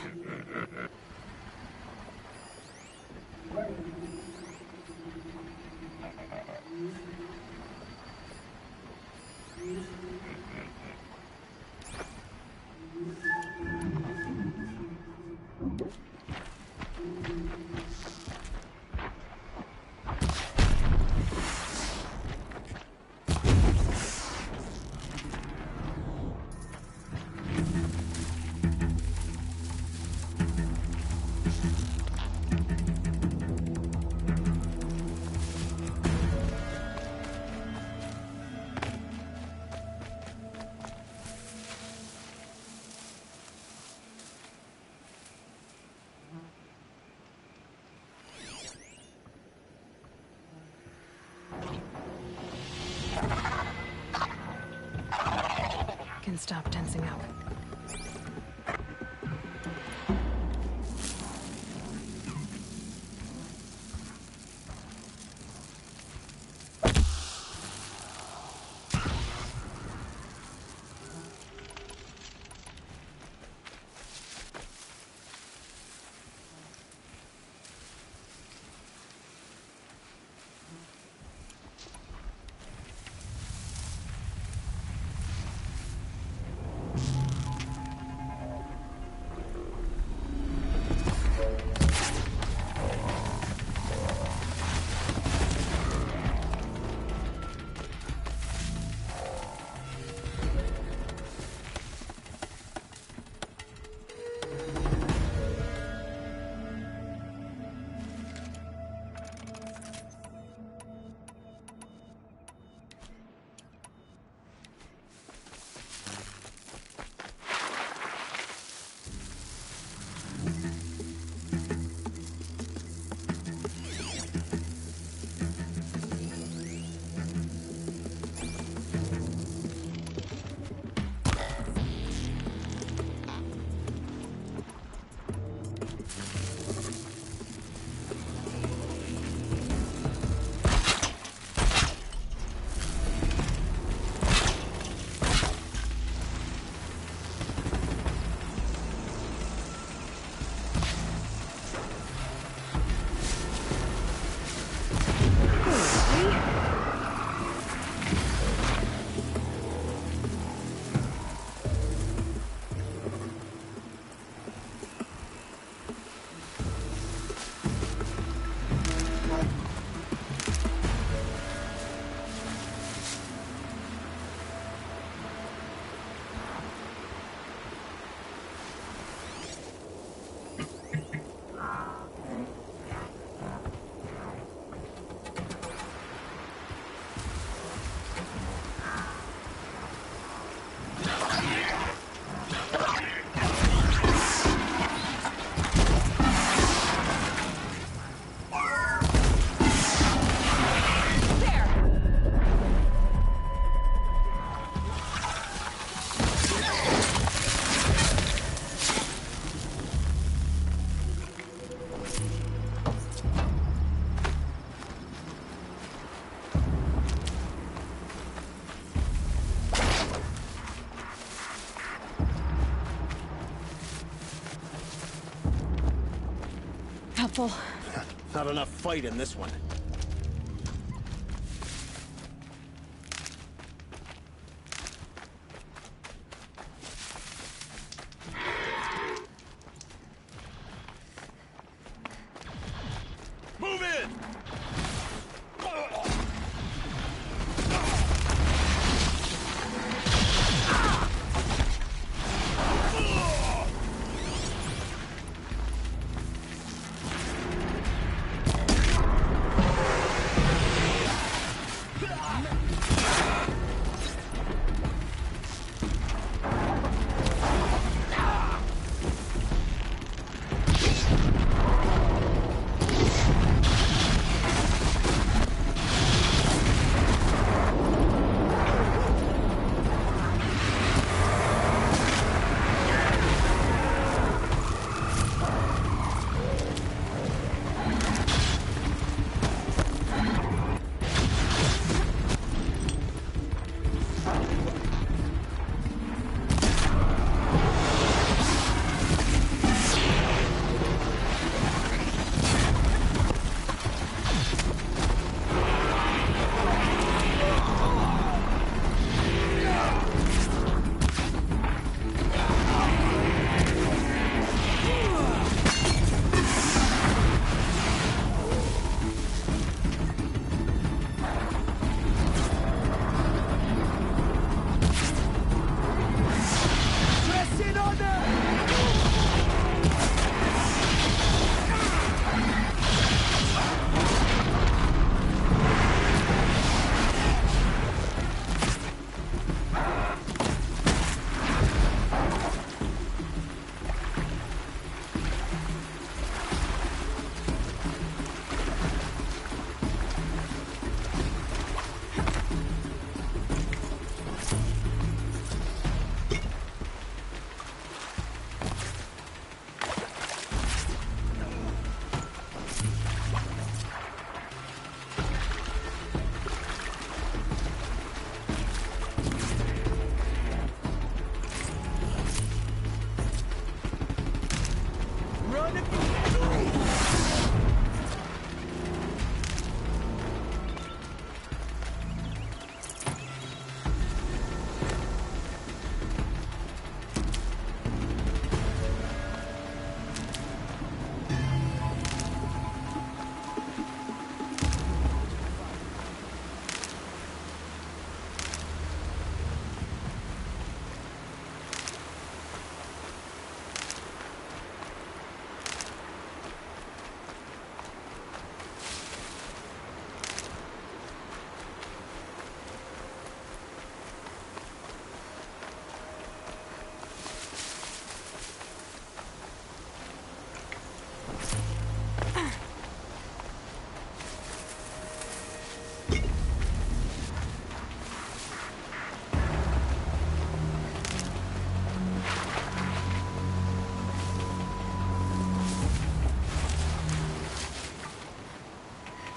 and stop tensing up. Helpful. Not enough fight in this one. Move in!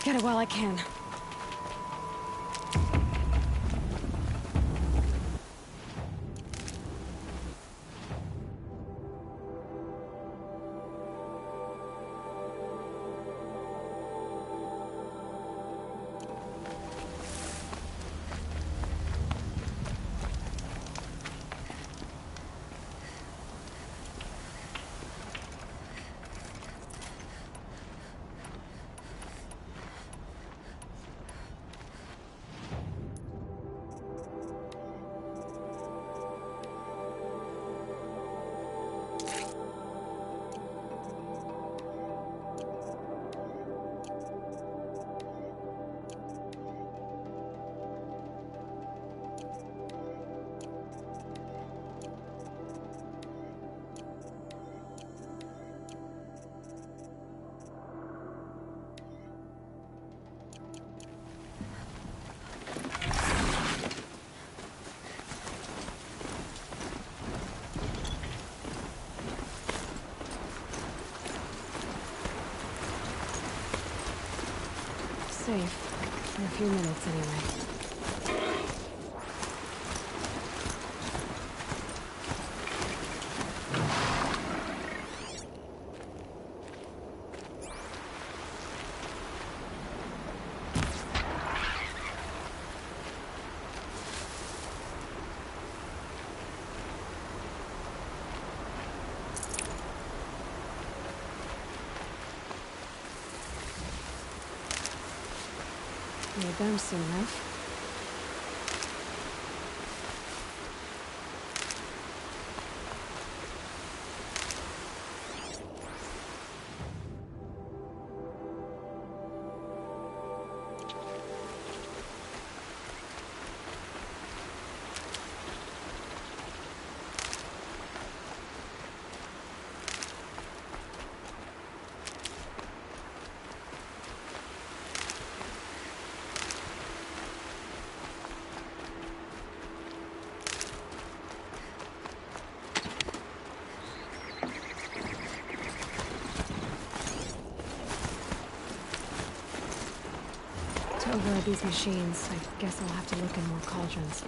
get it while I can. Safe. For a few minutes, anyway. You're done soon enough. To override these machines, I guess I'll have to look in more cauldrons.